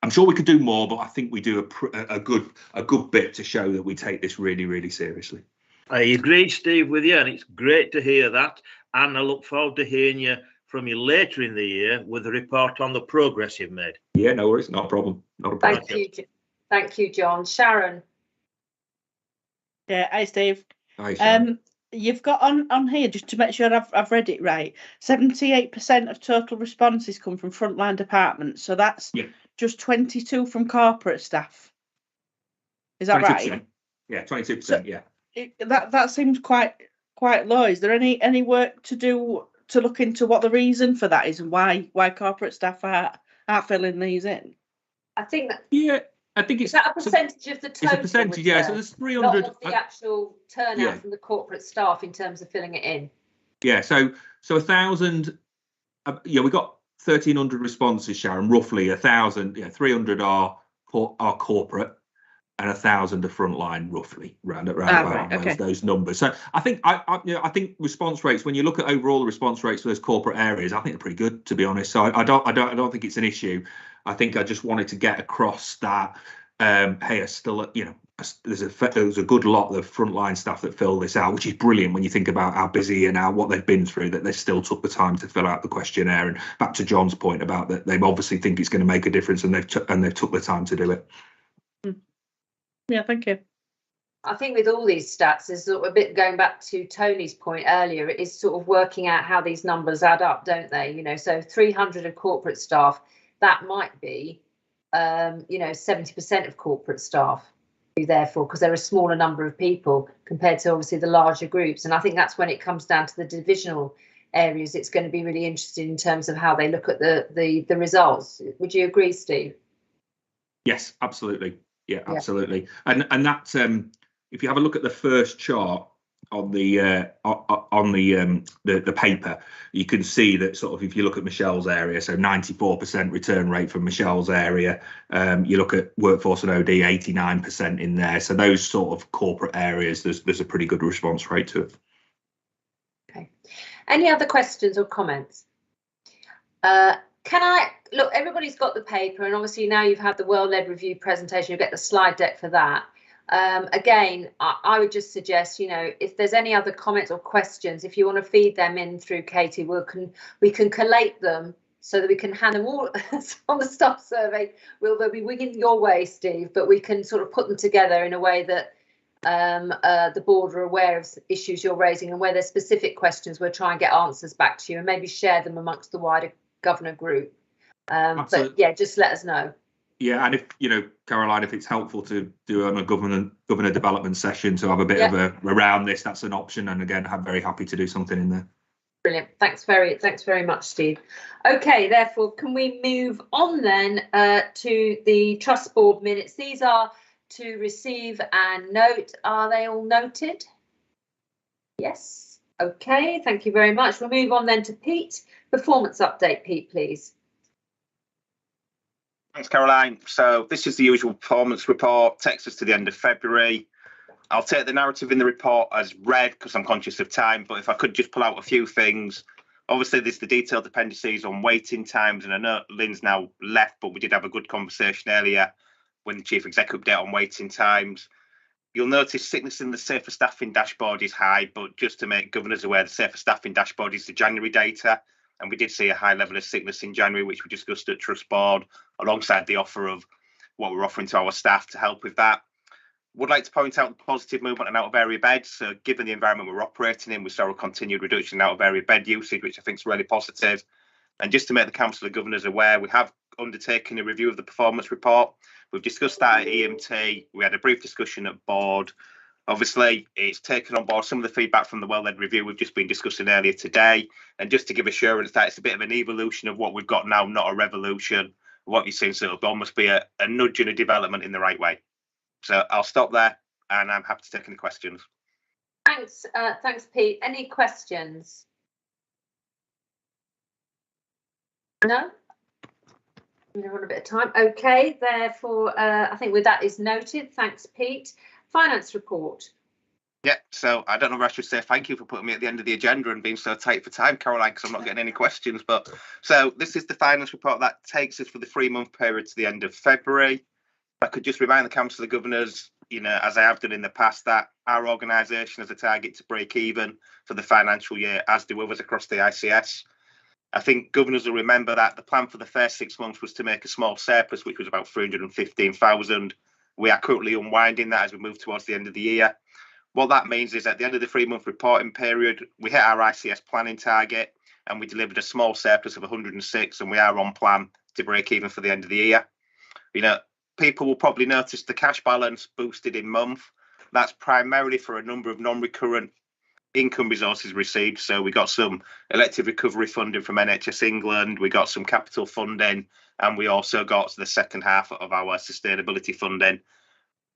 I'm sure we could do more, but I think we do a good bit to show that we take this really, really seriously. I agree, Steve, with you, and it's great to hear that. And I look forward to hearing from you later in the year with a report on the progress you've made. Yeah, no worries, not a problem. Not a problem. Thank you, John. Sharon. Yeah, hi, Steve. Hi, Sharon. You've got on here, just to make sure I've read it right, 78% of total responses come from frontline departments. So that's just 22 from corporate staff. Is that 22%. Right? Yeah, 22%. Yeah. That seems quite low. Is there any work to do to look into what the reason for that is and why corporate staff aren't filling these in? I think that. Yeah. I think it's that a percentage of the total. It's a percentage, yeah. So there's 300. Not of the actual turnout from the corporate staff in terms of filling it in. Yeah. So 1,000. We got 1,300 responses, Sharon. Roughly 1,000. 300 are corporate, and 1,000 are frontline. Roughly round about those numbers. So I think I think response rates. When you look at overall the response rates for those corporate areas, I think they're pretty good, to be honest. So I don't think it's an issue. I think I just wanted to get across that, hey, still, there's a good lot of frontline staff that fill this out, which is brilliant when you think about how busy and what they've been through, that they still took the time to fill out the questionnaire. And back to John's point about that, they obviously think it's going to make a difference, and they've took the time to do it. Yeah, thank you. I think with all these stats, is sort of a bit going back to Tony's point earlier, it is sort of working out how these numbers add up, don't they? So 300 of corporate staff, that might be, 70% of corporate staff, therefore, because they're a smaller number of people compared to obviously the larger groups. And I think that's when it comes down to the divisional areas. It's going to be really interesting in terms of how they look at the results. Would you agree, Steve? Yes, absolutely. Yeah, absolutely. And that if you have a look at the first chart on the paper, you can see that sort of, if you look at Michelle's area, so 94% return rate from Michelle's area. You look at workforce and OD, 89% in there. So those sort of corporate areas, there's a pretty good response rate to it. Okay. Any other questions or comments? Look, everybody's got the paper, and obviously now you've had the World-led review presentation, you'll get the slide deck for that. Again, I would just suggest, if there's any other comments or questions, if you want to feed them in through Katie, we can collate them so that we can hand them all on the staff survey. They'll be winging your way, Steve, but we can sort of put them together in a way that the board are aware of issues you're raising, and where there's specific questions, we'll try and get answers back to you and maybe share them amongst the wider governor group. But yeah, just let us know. Yeah, and if Caroline, if it's helpful to do on a governor development session to have a bit of around this, that's an option. And again, I'm very happy to do something in there. Brilliant. Thanks very much, Steve. Okay, therefore, can we move on then to the trust board minutes? These are to receive and note. Are they all noted? Yes. Okay, thank you very much. We'll move on then to Pete. Performance update, Pete, please. Thanks, Caroline. So this is the usual performance report, takes us to the end of February. I'll take the narrative in the report as read because I'm conscious of time, but if I could just pull out a few things. Obviously, there's the detailed appendices on waiting times, and I know Lynn's now left, but we did have a good conversation earlier when the Chief Exec update on waiting times. You'll notice sickness in the Safer Staffing dashboard is high, but just to make governors aware, the Safer Staffing dashboard is the January data. And we did see a high level of sickness in January, which we discussed at Trust Board, alongside the offer of what we're offering to our staff to help with that. Would like to point out the positive movement on out-of-area beds. So given the environment we're operating in, we saw a continued reduction in out-of-area bed usage, which I think is really positive. And just to make the Council of Governors aware, we have undertaken a review of the performance report. We've discussed that at EMT. We had a brief discussion at board. Obviously, it's taken on board some of the feedback from the well-led review we've just been discussing earlier today. And just to give assurance that it's a bit of an evolution of what we've got now, not a revolution. What you've seen, so it'll almost be a nudge and a development in the right way. So I'll stop there, and I'm happy to take any questions. Thanks, Pete. Any questions? No? We have a bit of time. Okay, therefore, I think with that is noted. Thanks, Pete. Finance report. Yeah, so I don't know if I should say thank you for putting me at the end of the agenda and being so tight for time, Caroline, because I'm not getting any questions. But so this is the finance report that takes us for the 3-month period to the end of February. I could just remind the Council of Governors, you know, as I have done in the past, that our organisation has a target to break even for the financial year, as do others across the ICS. I think governors will remember that the plan for the first 6 months was to make a small surplus, which was about 315,000. We are currently unwinding that as we move towards the end of the year. What that means is at the end of the 3-month reporting period, we hit our ICS planning target and we delivered a small surplus of 106, and we are on plan to break even for the end of the year. You know, people will probably notice the cash balance boosted in month. That's primarily for a number of non-recurrent income resources received. So we got some elective recovery funding from NHS England, we got some capital funding, and we also got the second half of our sustainability funding.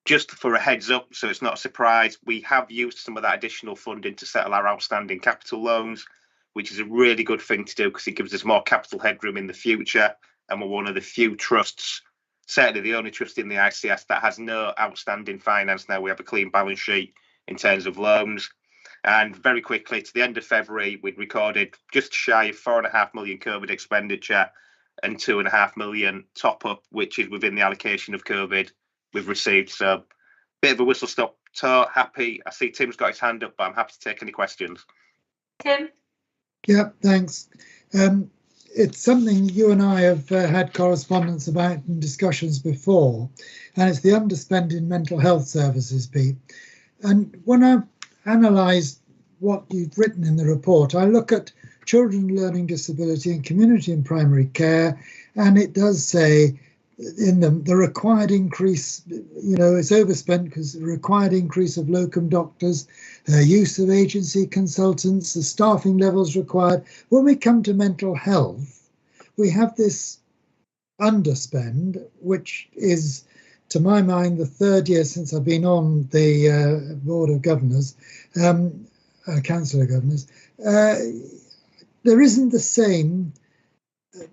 Just for a heads up, so it's not a surprise, we have used some of that additional funding to settle our outstanding capital loans, which is a really good thing to do because it gives us more capital headroom in the future. And we're one of the few trusts, certainly the only trust in the ICS, that has no outstanding finance now. We have a clean balance sheet in terms of loans. And very quickly, to the end of February, we'd recorded just shy of 4.5 million COVID expenditure and 2.5 million top up, which is within the allocation of COVID we've received. So bit of a whistle stop tour. Happy. I see Tim's got his hand up, but I'm happy to take any questions. Tim? Yeah, thanks. It's something you and I have had correspondence about and discussions before, and it's the underspend in mental health services, Pete. And when I analysed what you've written in the report, I look at children with learning disability and community and primary care, and it does say in the required increase, you know, it's overspent because the required increase of locum doctors, use of agency consultants, the staffing levels required. When we come to mental health, we have this underspend, which is, to my mind, the 3rd year since I've been on the Board of Governors, Council of Governors. There isn't the same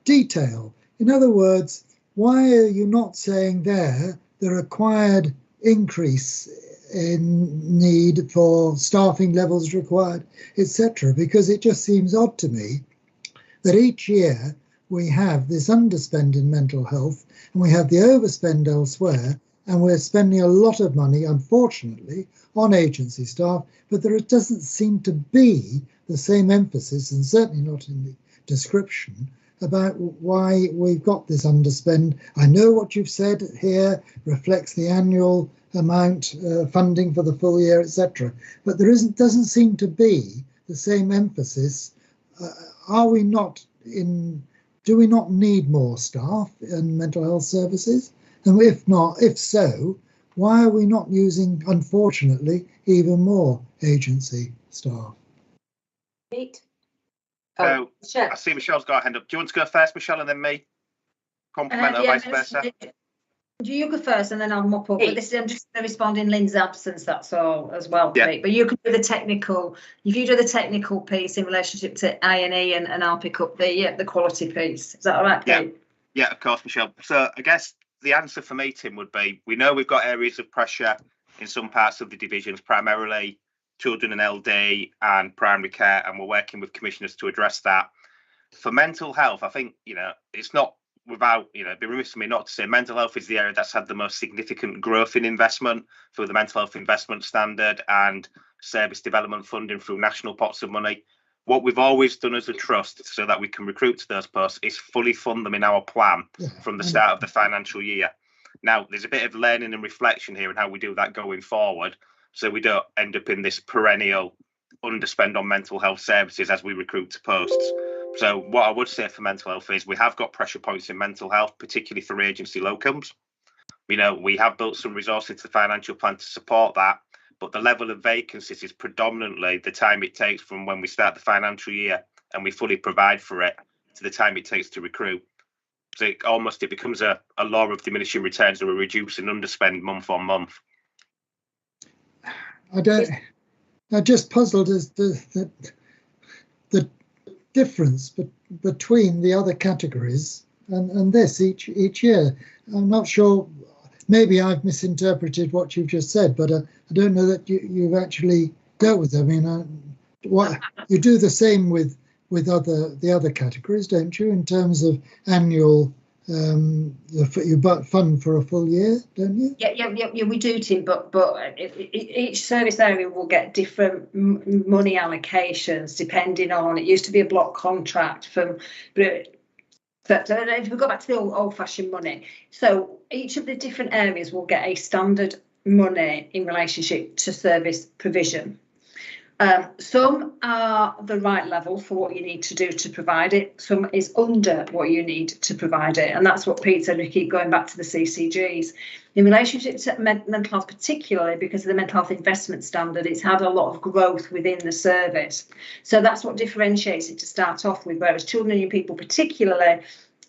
detail. In other words, why are you not saying there the required increase in need for staffing levels required, etc.? Because it just seems odd to me that each year we have this underspend in mental health and we have the overspend elsewhere, and we're spending a lot of money, unfortunately, on agency staff, but there doesn't seem to be the same emphasis, and certainly not in the description, about why we've got this underspend. I know what you've said here reflects the annual amount funding for the full year, etc. But there doesn't seem to be the same emphasis. Do we not need more staff in mental health services? And if so, why are we not using, unfortunately, even more agency staff? Pete? So I see Michelle's got her hand up. Do you want to go first, Michelle, and then me? Compliment or vice versa? You go first and then I'll mop up. But this is, I'm just going to respond in Lynn's absence, that's all as well, yeah. Pete. But you can do the technical, if you do the technical piece in relationship to I&E and I'll pick up the quality piece. Is that all right, Pete? Yeah, of course, Michelle. So I guess the answer for me, Tim, would be, we know we've got areas of pressure in some parts of the divisions, primarily children and LD and primary care, and we're working with commissioners to address that. For mental health, I think, you know, it's not without, you know, it'd be remiss of me not to say mental health is the area that's had the most significant growth in investment through the mental health investment standard and service development funding through national pots of money. What we've always done as a trust so that we can recruit to those posts is fully fund them in our plan from the start of the financial year. Now, there's a bit of learning and reflection here and how we do that going forward, so we don't end up in this perennial underspend on mental health services as we recruit to posts. So what I would say for mental health is we have got pressure points in mental health, particularly for agency locums. You know, we have built some resources into the financial plan to support that, but the level of vacancies is predominantly the time it takes from when we start the financial year and we fully provide for it to the time it takes to recruit. So it becomes a law of diminishing returns, or a reduce and underspend month on month. I'm just puzzled as the difference between the other categories and this each year. I'm not sure. Maybe I've misinterpreted what you've just said, but I don't know that you've actually dealt with it. I mean, what you do the same with the other categories, don't you? In terms of annual, you fund for a full year, don't you? Yeah, we do, Tim. But each service area will get different money allocations depending on. It used to be a block contract from. So if we go back to the old-fashioned money, so each of the different areas will get a standard money in relationship to service provision. Some are the right level for what you need to do to provide it. Some is under what you need to provide it. And that's what Pete said, we keep going back to the CCGs. In relationship to mental health, particularly because of the mental health investment standard, it's had a lot of growth within the service. So that's what differentiates it to start off with, whereas children and young people, particularly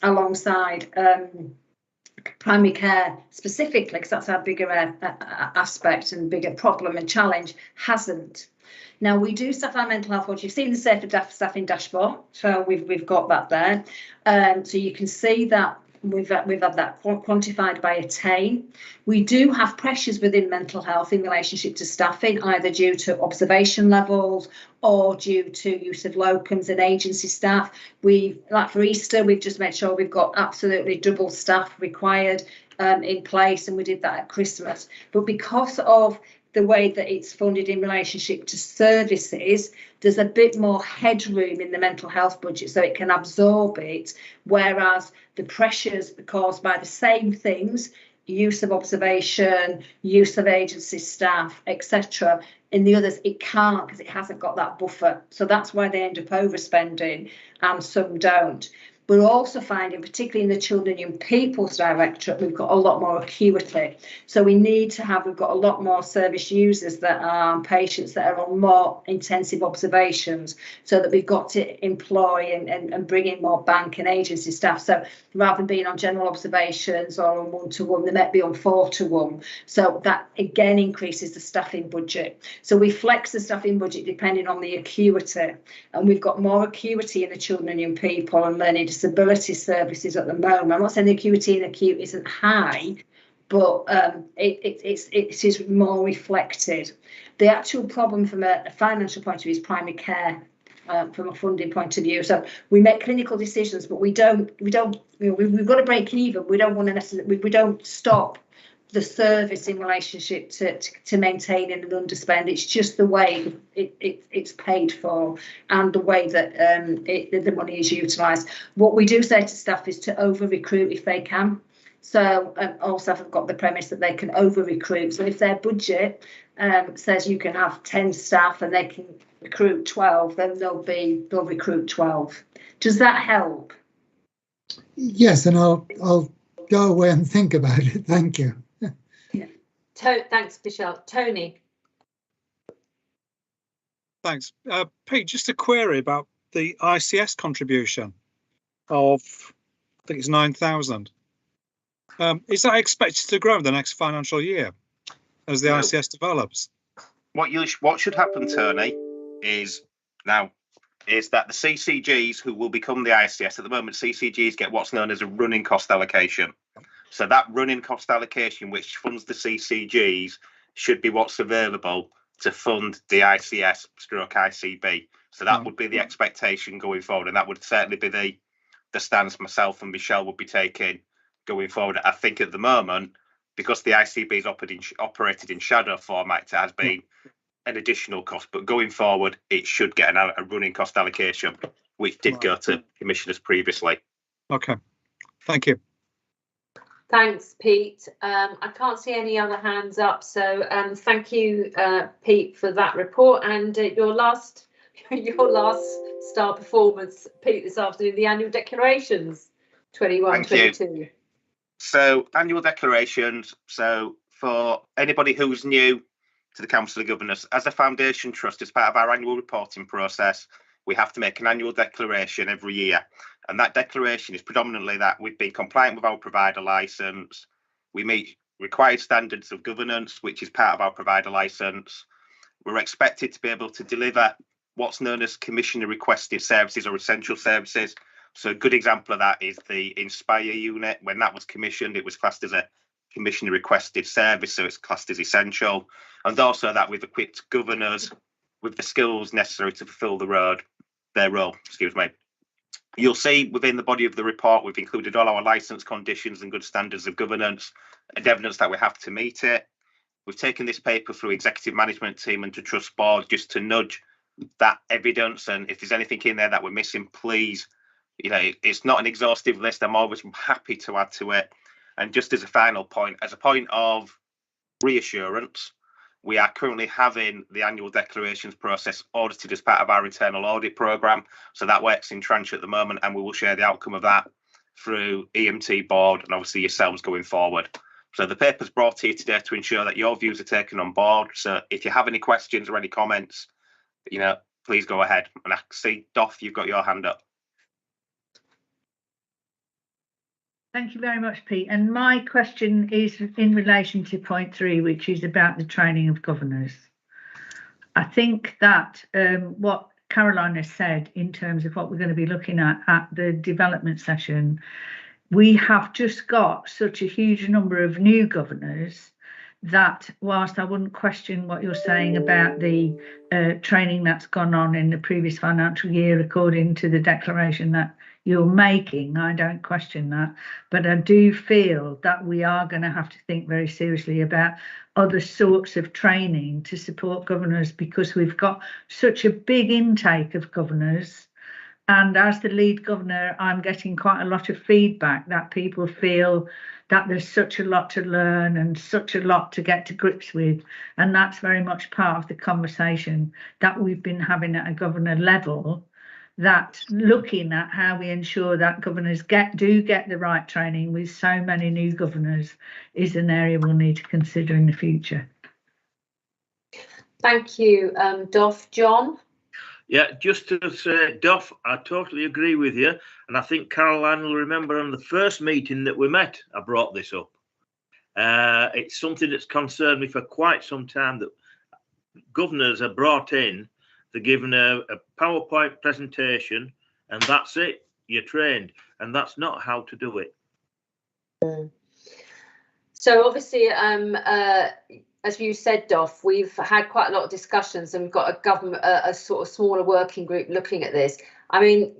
alongside primary care specifically, because that's our bigger aspect and bigger problem and challenge, hasn't. Now, we do staff our mental health watch. You've seen the safer staffing dashboard, so we've got that there. So you can see that we've had that quantified by a TANE. We do have pressures within mental health in relationship to staffing, either due to observation levels or due to use of locums and agency staff. Like for Easter, we've just made sure we've got absolutely double staff required in place, and we did that at Christmas. But because of the way that it's funded in relationship to services, there's a bit more headroom in the mental health budget so it can absorb it, whereas the pressures caused by the same things, use of observation, use of agency staff, etc., in the others it can't, because it hasn't got that buffer. So that's why they end up overspending and some don't. We're also finding, particularly in the Children and Young People's Directorate, we've got a lot more acuity. So we've got a lot more service users that are patients that are on more intensive observations, so that we've got to employ and bring in more bank and agency staff. So rather than being on general observations or on 1-to-1, they might be on 4-to-1. So that again increases the staffing budget. So we flex the staffing budget depending on the acuity, and we've got more acuity in the Children and Young People and Learning Disability Services at the moment. I'm not saying the acuity in acute isn't high, but it is more reflected. The actual problem from a financial point of view is primary care. From a funding point of view, so we make clinical decisions, but we've got to break even. We don't want to necessarily, we don't stop the service in relationship to maintaining an underspend. It's just the way it's paid for and the way that the money is utilised. What we do say to staff is to over recruit if they can. So all staff have got the premise that they can over recruit. So if their budget says you can have 10 staff and they can recruit 12, then they'll recruit 12. Does that help? Yes, and I'll go away and think about it. Thank you. Yeah. Thanks, Michelle. Tony. Thanks. Pete, just a query about the ICS contribution of, I think it's 9,000. Is that expected to grow in the next financial year as the ICS develops? What should happen, Tony, is that the CCGs who will become the ICS, at the moment, CCGs get what's known as a running cost allocation. So that running cost allocation, which funds the CCGs, should be what's available to fund the ICS/ICB. So that would be the expectation going forward, and that would certainly be the stance myself and Michelle would be taking going forward. I think at the moment, because the ICB is operated in shadow format, it has been an additional cost, but going forward, it should get a running cost allocation, which did go to commissioners previously. Okay, thank you. Thanks, Pete. I can't see any other hands up, so thank you, Pete, for that report. And your last star performance, Pete, this afternoon, the annual declarations 21-22. So annual declarations. So for anybody who's new to the Council of Governors, as a foundation trust, as part of our annual reporting process, we have to make an annual declaration every year. And that declaration is predominantly that we've been compliant with our provider licence, we meet required standards of governance, which is part of our provider licence. We're expected to be able to deliver what's known as commissioner requested services or essential services. So a good example of that is the Inspire unit. When that was commissioned, it was classed as a commissioner requested service, so it's classed as essential. And also that we've equipped governors with the skills necessary to fulfil their role. You'll see within the body of the report, we've included all our licence conditions and good standards of governance and evidence that we have to meet it. We've taken this paper through executive management team and to trust board just to nudge that evidence. And if there's anything in there that we're missing, please, it's not an exhaustive list. I'm always happy to add to it. And just as a final point, as a point of reassurance, we are currently having the annual declarations process audited as part of our internal audit programme. So that works in tranche at the moment, and we will share the outcome of that through EMT board and obviously yourselves going forward. So the paper's brought here today to ensure that your views are taken on board. So if you have any questions or any comments, please go ahead. And I see, Doff, you've got your hand up. Thank you very much, Pete. And my question is in relation to point 3, which is about the training of governors. I think that what Caroline has said in terms of what we're going to be looking at the development session, we have just got such a huge number of new governors that whilst I wouldn't question what you're saying about the training that's gone on in the previous financial year according to the declaration that you're making, I don't question that, but I do feel that we are going to have to think very seriously about other sorts of training to support governors, because we've got such a big intake of governors. And as the lead governor, I'm getting quite a lot of feedback that people feel that there's such a lot to learn and such a lot to get to grips with. And that's very much part of the conversation that we've been having at a governor level, that looking at how we ensure that governors do get the right training with so many new governors is an area we'll need to consider in the future. Thank you, Doff. John? Yeah, just to say, Doff, I totally agree with you. And I think Caroline will remember on the first meeting that we met, I brought this up. It's something that's concerned me for quite some time, that governors are brought in, they're given a PowerPoint presentation, and that's it. You're trained. And that's not how to do it. So obviously, as you said, Doff, we've had quite a lot of discussions, and we've got a sort of smaller working group looking at this. I mean,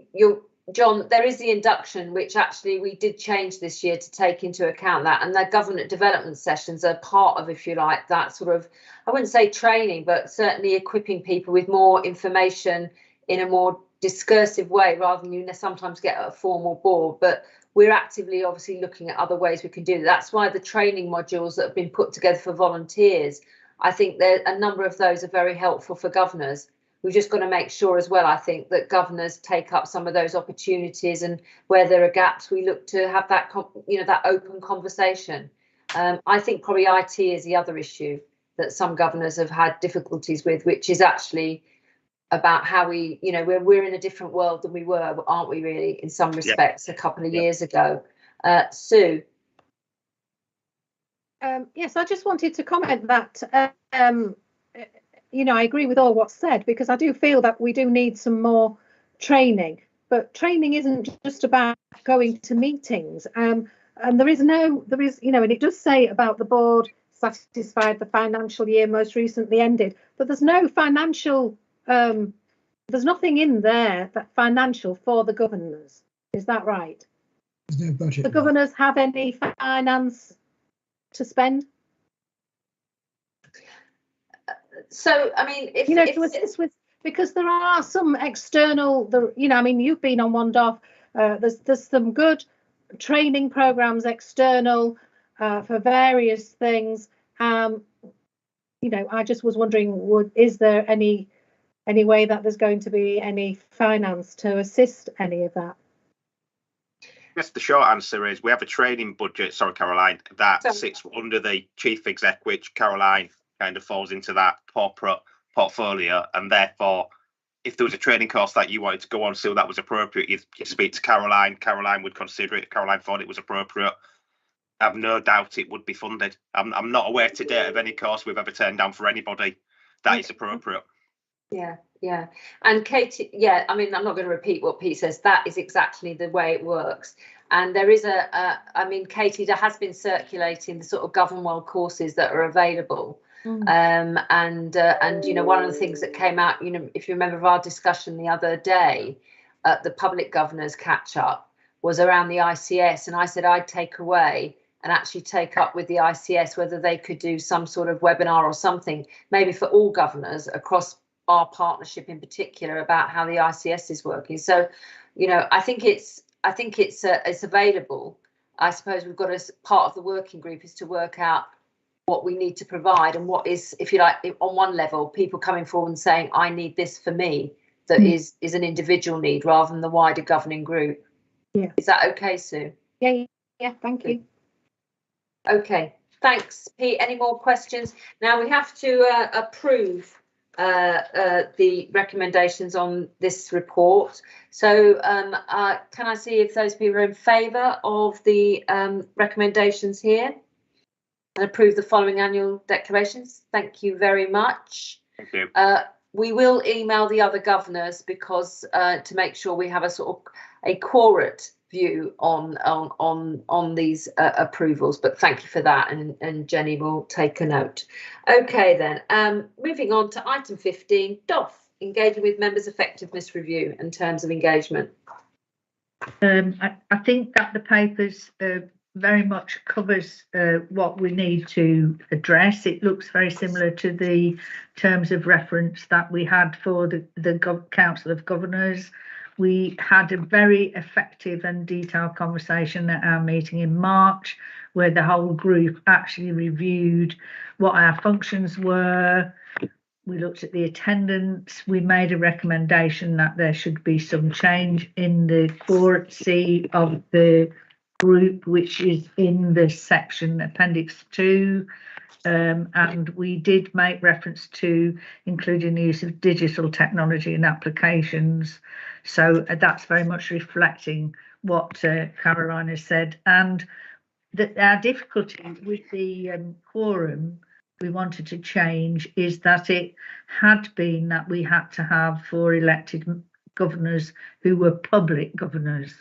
John, there is the induction, which actually we did change this year to take into account that, and the government development sessions are part of, if you like, that sort of, I wouldn't say training, but certainly equipping people with more information in a more discursive way, rather than you sometimes get a formal board. But we're actively obviously looking at other ways we can do that. That's why the training modules that have been put together for volunteers, I think a number of those are very helpful for governors. We've just got to make sure as well, I think, that governors take up some of those opportunities, and where there are gaps, we look to have that, that open conversation. I think probably IT is the other issue that some governors have had difficulties with, which is actually about how we, we're in a different world than we were, aren't we, really, in some respects, a couple of years ago. Sue? Yes, I just wanted to comment that, I agree with all what's said, because I do feel that we do need some more training. But training isn't just about going to meetings. And and it does say about the board satisfied the financial year most recently ended, but there's no financial, there's nothing in there that financial for the governors. Is that right? There's no budget. The governors have any finance to spend? So, I mean, because there are some external, you've been on one, Doff. There's some good training programs external for various things. You know, I just was wondering, is there any way that there's going to be any finance to assist any of that? Yes, the short answer is we have a training budget, sorry, Caroline, that sits under the chief exec, which Caroline kind of falls into that corporate portfolio. And therefore, if there was a training course that you wanted to go on, so that was appropriate, you'd speak to Caroline. Caroline would consider it. Caroline thought it was appropriate. I have no doubt it would be funded. I'm not aware to date of any course we've ever turned down for anybody that is appropriate. Yeah, yeah. And Katie, yeah, I mean, I'm not going to repeat what Pete says. That is exactly the way it works. And there is I mean, Katie, there has been circulating the sort of GovernWell courses that are available. And you know, one of the things that came out, you know, if you remember our discussion the other day at the public governors catch up, was around the ICS, and I said I'd take away and actually take up with the ICS whether they could do some sort of webinar or something, maybe for all governors across our partnership in particular, about how the ICS is working. So, you know, I think it's available. I suppose we've got as part of the working group is to work out what we need to provide and what is, if you like, on one level, people coming forward and saying, I need this for me, that is an individual need rather than the wider governing group. Yeah. Is that okay, Sue? Yeah, thank you. Okay, thanks, Pete. Any more questions? Now we have to approve the recommendations on this report. So can I see if those people are in favour of the recommendations here and approve the following annual declarations? Thank you very much. Thank you. We will email the other governors because to make sure we have a sort of a quorate view on these approvals, but thank you for that, and Jenny will take a note. Okay then, moving on to item 15, DOF, engaging with members' effectiveness review and terms of engagement. I think that the papers very much covers what we need to address. It looks very similar to the terms of reference that we had for the Council of Governors. We had a very effective and detailed conversation at our meeting in March, where the whole group actually reviewed what our functions were. We looked at the attendance. We made a recommendation that there should be some change in the quorancy of the group, which is in the section Appendix 2. And we did make reference to including the use of digital technology and applications. So that's very much reflecting what Caroline has said. And our difficulty with the quorum we wanted to change is that it had been that we had to have 4 elected governors who were public governors.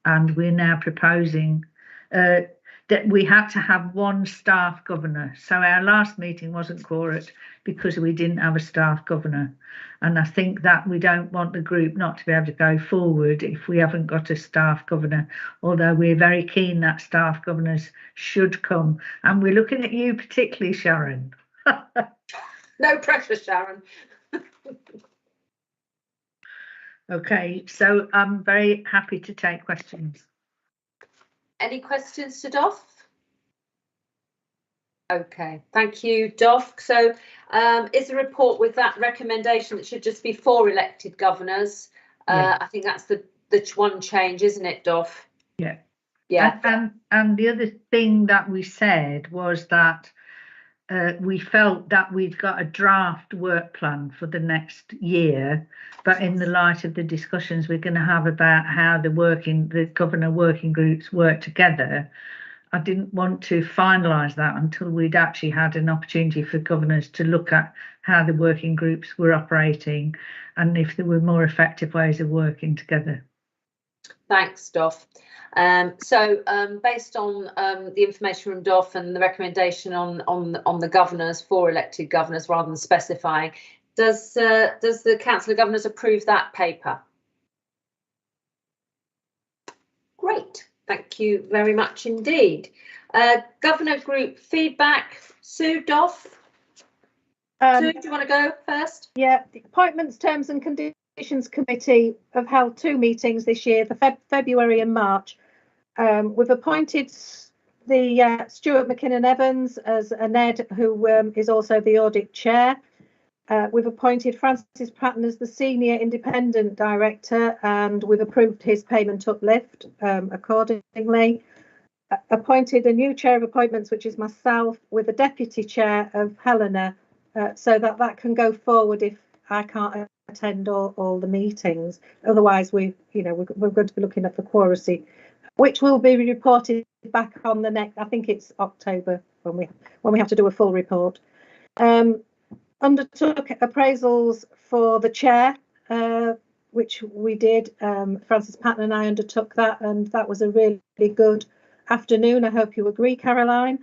And we're now proposing that we had to have 1 staff governor. So our last meeting wasn't quorate because we didn't have a staff governor. And I think that we don't want the group not to be able to go forward if we haven't got a staff governor, although we're very keen that staff governors should come. And we're looking at you particularly, Sharon. No pressure, Sharon. Okay, so I'm very happy to take questions. Any questions to DOF? Okay, thank you, DOF. So is the report with that recommendation that should just be 4 elected governors? I think that's the one change, isn't it, DOF? Yeah. Yeah. And the other thing that we said was that we felt that we'd got a draft work plan for the next year, but in the light of the discussions we're going to have about how the governor working groups work together, I didn't want to finalise that until we'd actually had an opportunity for governors to look at how the working groups were operating and if there were more effective ways of working together. Thanks, DOF. So based on the information from DOF and the recommendation on the governors, 4 elected governors rather than specifying, does the Council of Governors approve that paper? Great. Thank you very much indeed. Governor group feedback. Sue, DOF? Sue, do you want to go first? Yeah, the Appointments, Terms and Conditions Committee have held 2 meetings this year, the February and March. We've appointed the Stuart McKinnon Evans as a NED, who is also the audit chair. We've appointed Francis Patton as the Senior Independent Director, and we've approved his payment uplift accordingly. Appointed a new chair of appointments, which is myself, with a deputy chair of Helena, so that can go forward if I can't attend all the meetings. Otherwise, we're going to be looking at the quoracy, which will be reported back on the next. I think it's October when we have to do a full report. Undertook appraisals for the chair, which we did. Francis Patton and I undertook that, and that was a really good afternoon. I hope you agree, Caroline.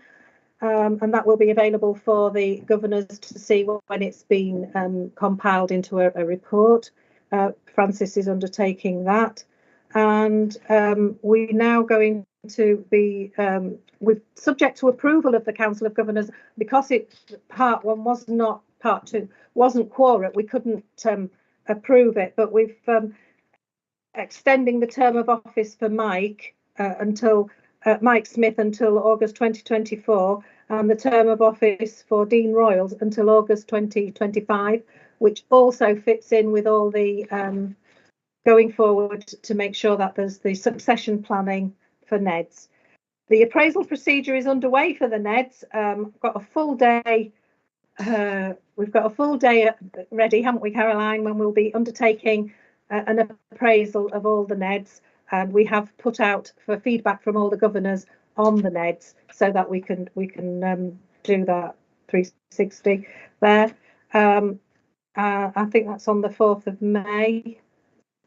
And that will be available for the governors to see when it's been compiled into a report. Francis is undertaking that, and we're now going to be with subject to approval of the Council of Governors, because part 1 was not, part 2 wasn't quorate. We couldn't approve it, but we've extending the term of office for Mike until Mike Smith until August 2024, and the term of office for Dean Royals until August 2025, which also fits in with all the going forward to make sure that there's the succession planning for NEDs. The appraisal procedure is underway for the NEDs. We've got a full day. We've got a full day ready, haven't we, Caroline? When we'll be undertaking an appraisal of all the NEDs. And we have put out for feedback from all the governors on the NEDs, so that we can do that 360 there. I think that's on the 4th of May.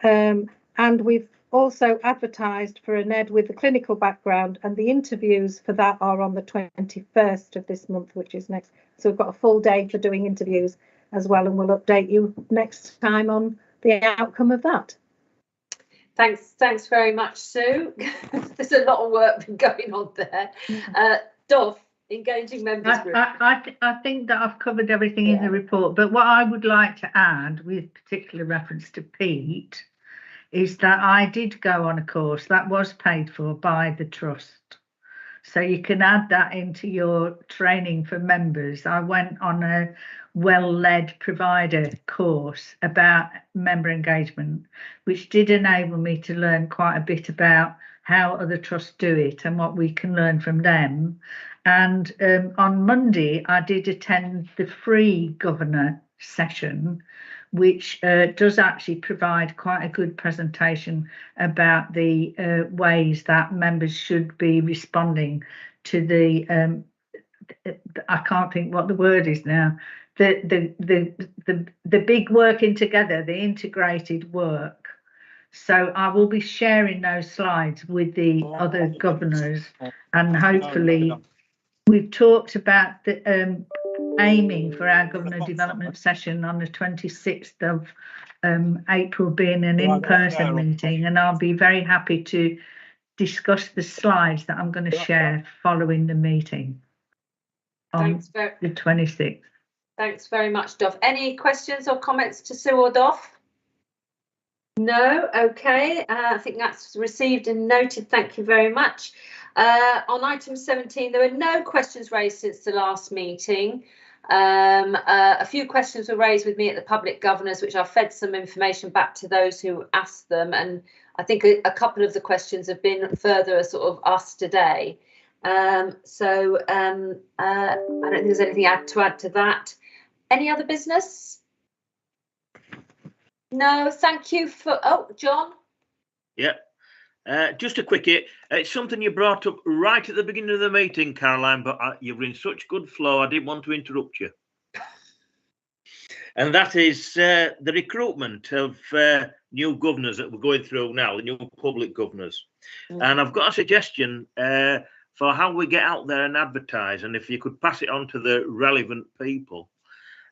And we've also advertised for a NED with the clinical background, and the interviews for that are on the 21st of this month, which is next. So we've got a full day for doing interviews as well, and we'll update you next time on the outcome of that. Thanks very much, Sue. There's a lot of work going on there. Dov, engaging members group. I think that I've covered everything in the report, but what I would like to add, with particular reference to Pete, is that I did go on a course that was paid for by the trust. So you can add that into your training for members. I went on a well-led provider course about member engagement, which did enable me to learn quite a bit about how other trusts do it and what we can learn from them. And on Monday, I did attend the free governor session, which does actually provide quite a good presentation about the ways that members should be responding to the I can't think what the word is now, the big working together, the integrated work. So I will be sharing those slides with the other governors, and hopefully we've talked about the aiming for our governor development session on the 26th of April being an in-person meeting, and I'll be very happy to discuss the slides that I'm going to share following the meeting on the 26th. Thanks very much, Dov. Any questions or comments to Sue or Dov? No? Okay. I think that's received and noted. Thank you very much. On item 17, there were no questions raised since the last meeting. A few questions were raised with me at the public governors, which I fed some information back to those who asked them, and I think a couple of the questions have been further sort of asked today. I don't think there's anything to add to that. Any other business? No, thank you for. Oh, John. Yeah. Just a quickie. It's something you brought up right at the beginning of the meeting, Caroline, but you were in such good flow, I didn't want to interrupt you. And that is the recruitment of new governors that we're going through now, the new public governors. And I've got a suggestion for how we get out there and advertise, and if you could pass it on to the relevant people.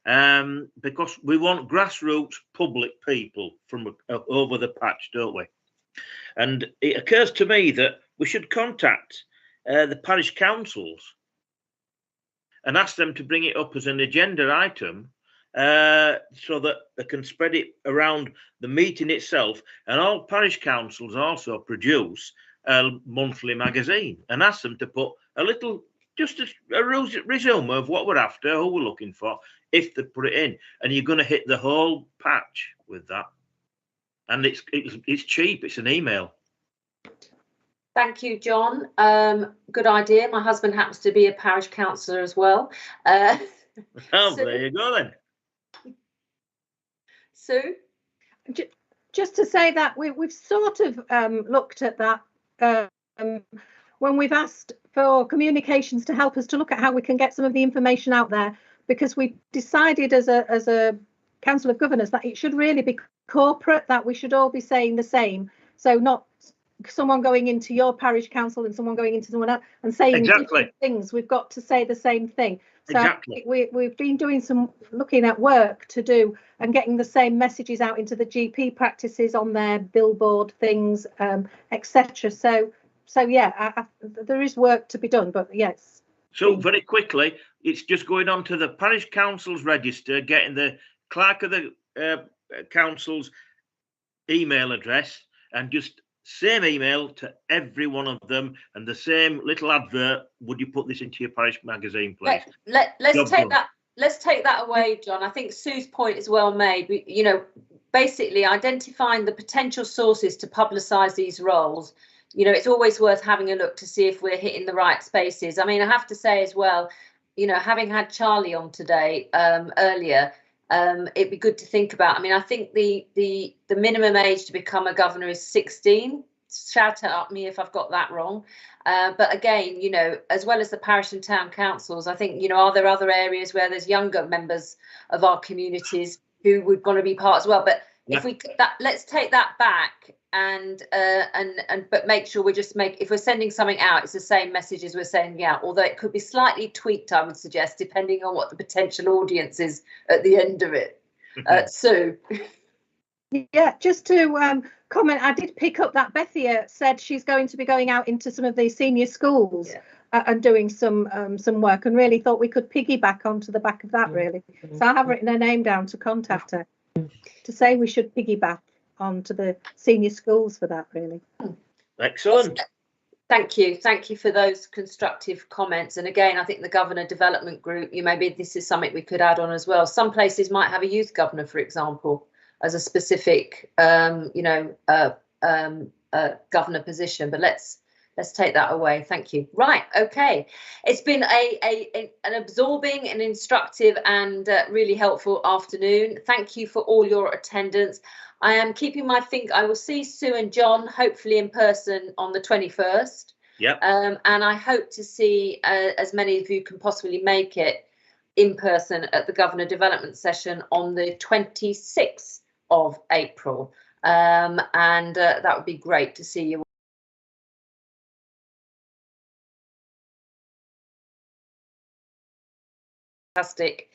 Because we want grassroots public people from over the patch, don't we? And it occurs to me that we should contact the parish councils and ask them to bring it up as an agenda item so that they can spread it around the meeting itself. And all parish councils also produce a monthly magazine and ask them to put a little, just a resume of what we're after, who we're looking for, if they put it in. And you're going to hit the whole patch with that. And it's cheap. It's an email. Thank you, John. Good idea. My husband happens to be a parish councillor as well. Oh, so, there you go then. Sue? Just to say that we've sort of looked at that when we've asked for communications to help us to look at how we can get some of the information out there, because we decided as a Council of Governors that it should really be corporate, that we should all be saying the same. So not someone going into your parish council and someone going into someone else and saying different things. We've got to say the same thing. So we've been doing some looking at work to do and getting the same messages out into the GP practices on their billboard things, etc. So yeah, there is work to be done, but yes. So very quickly, it's just going on to the parish council's register, getting the clerk of the council's email address, and just same email to every one of them, and the same little advert. Would you put this into your parish magazine, please? Let's take that away, John. I think Sue's point is well made. Basically identifying the potential sources to publicise these roles. It's always worth having a look to see if we're hitting the right spaces. I mean, I have to say as well, having had Charlie on today earlier, it'd be good to think about. I mean, I think the minimum age to become a governor is 16. Shout out at me if I've got that wrong. But again, as well as the parish and town councils, I think, are there other areas where there's younger members of our communities who would want to be part as well? But if let's take that back but make sure if we're sending something out, it's the same message as we're sending out, although it could be slightly tweaked, I would suggest, depending on what the potential audience is at the end of it. Sue? Yeah, just to comment, I did pick up that Bethia said she's going to be going out into some of the senior schools and doing some work, and really thought we could piggyback onto the back of that, really. So I have written her name down to contact her to say we should piggyback onto the senior schools for that, really. Excellent. Thank you for those constructive comments. And again, I think the governor development group, maybe this is something we could add on as well. Some places might have a youth governor, for example, as a specific governor position, but let's take that away. Thank you. Right, okay, it's been an absorbing and instructive and really helpful afternoon. Thank you for all your attendance. I am keeping my finger. I will see Sue and John hopefully in person on the 21st. Yep. And I hope to see as many of you can possibly make it in person at the Governor Development Session on the 26th of April. And that would be great to see you. Fantastic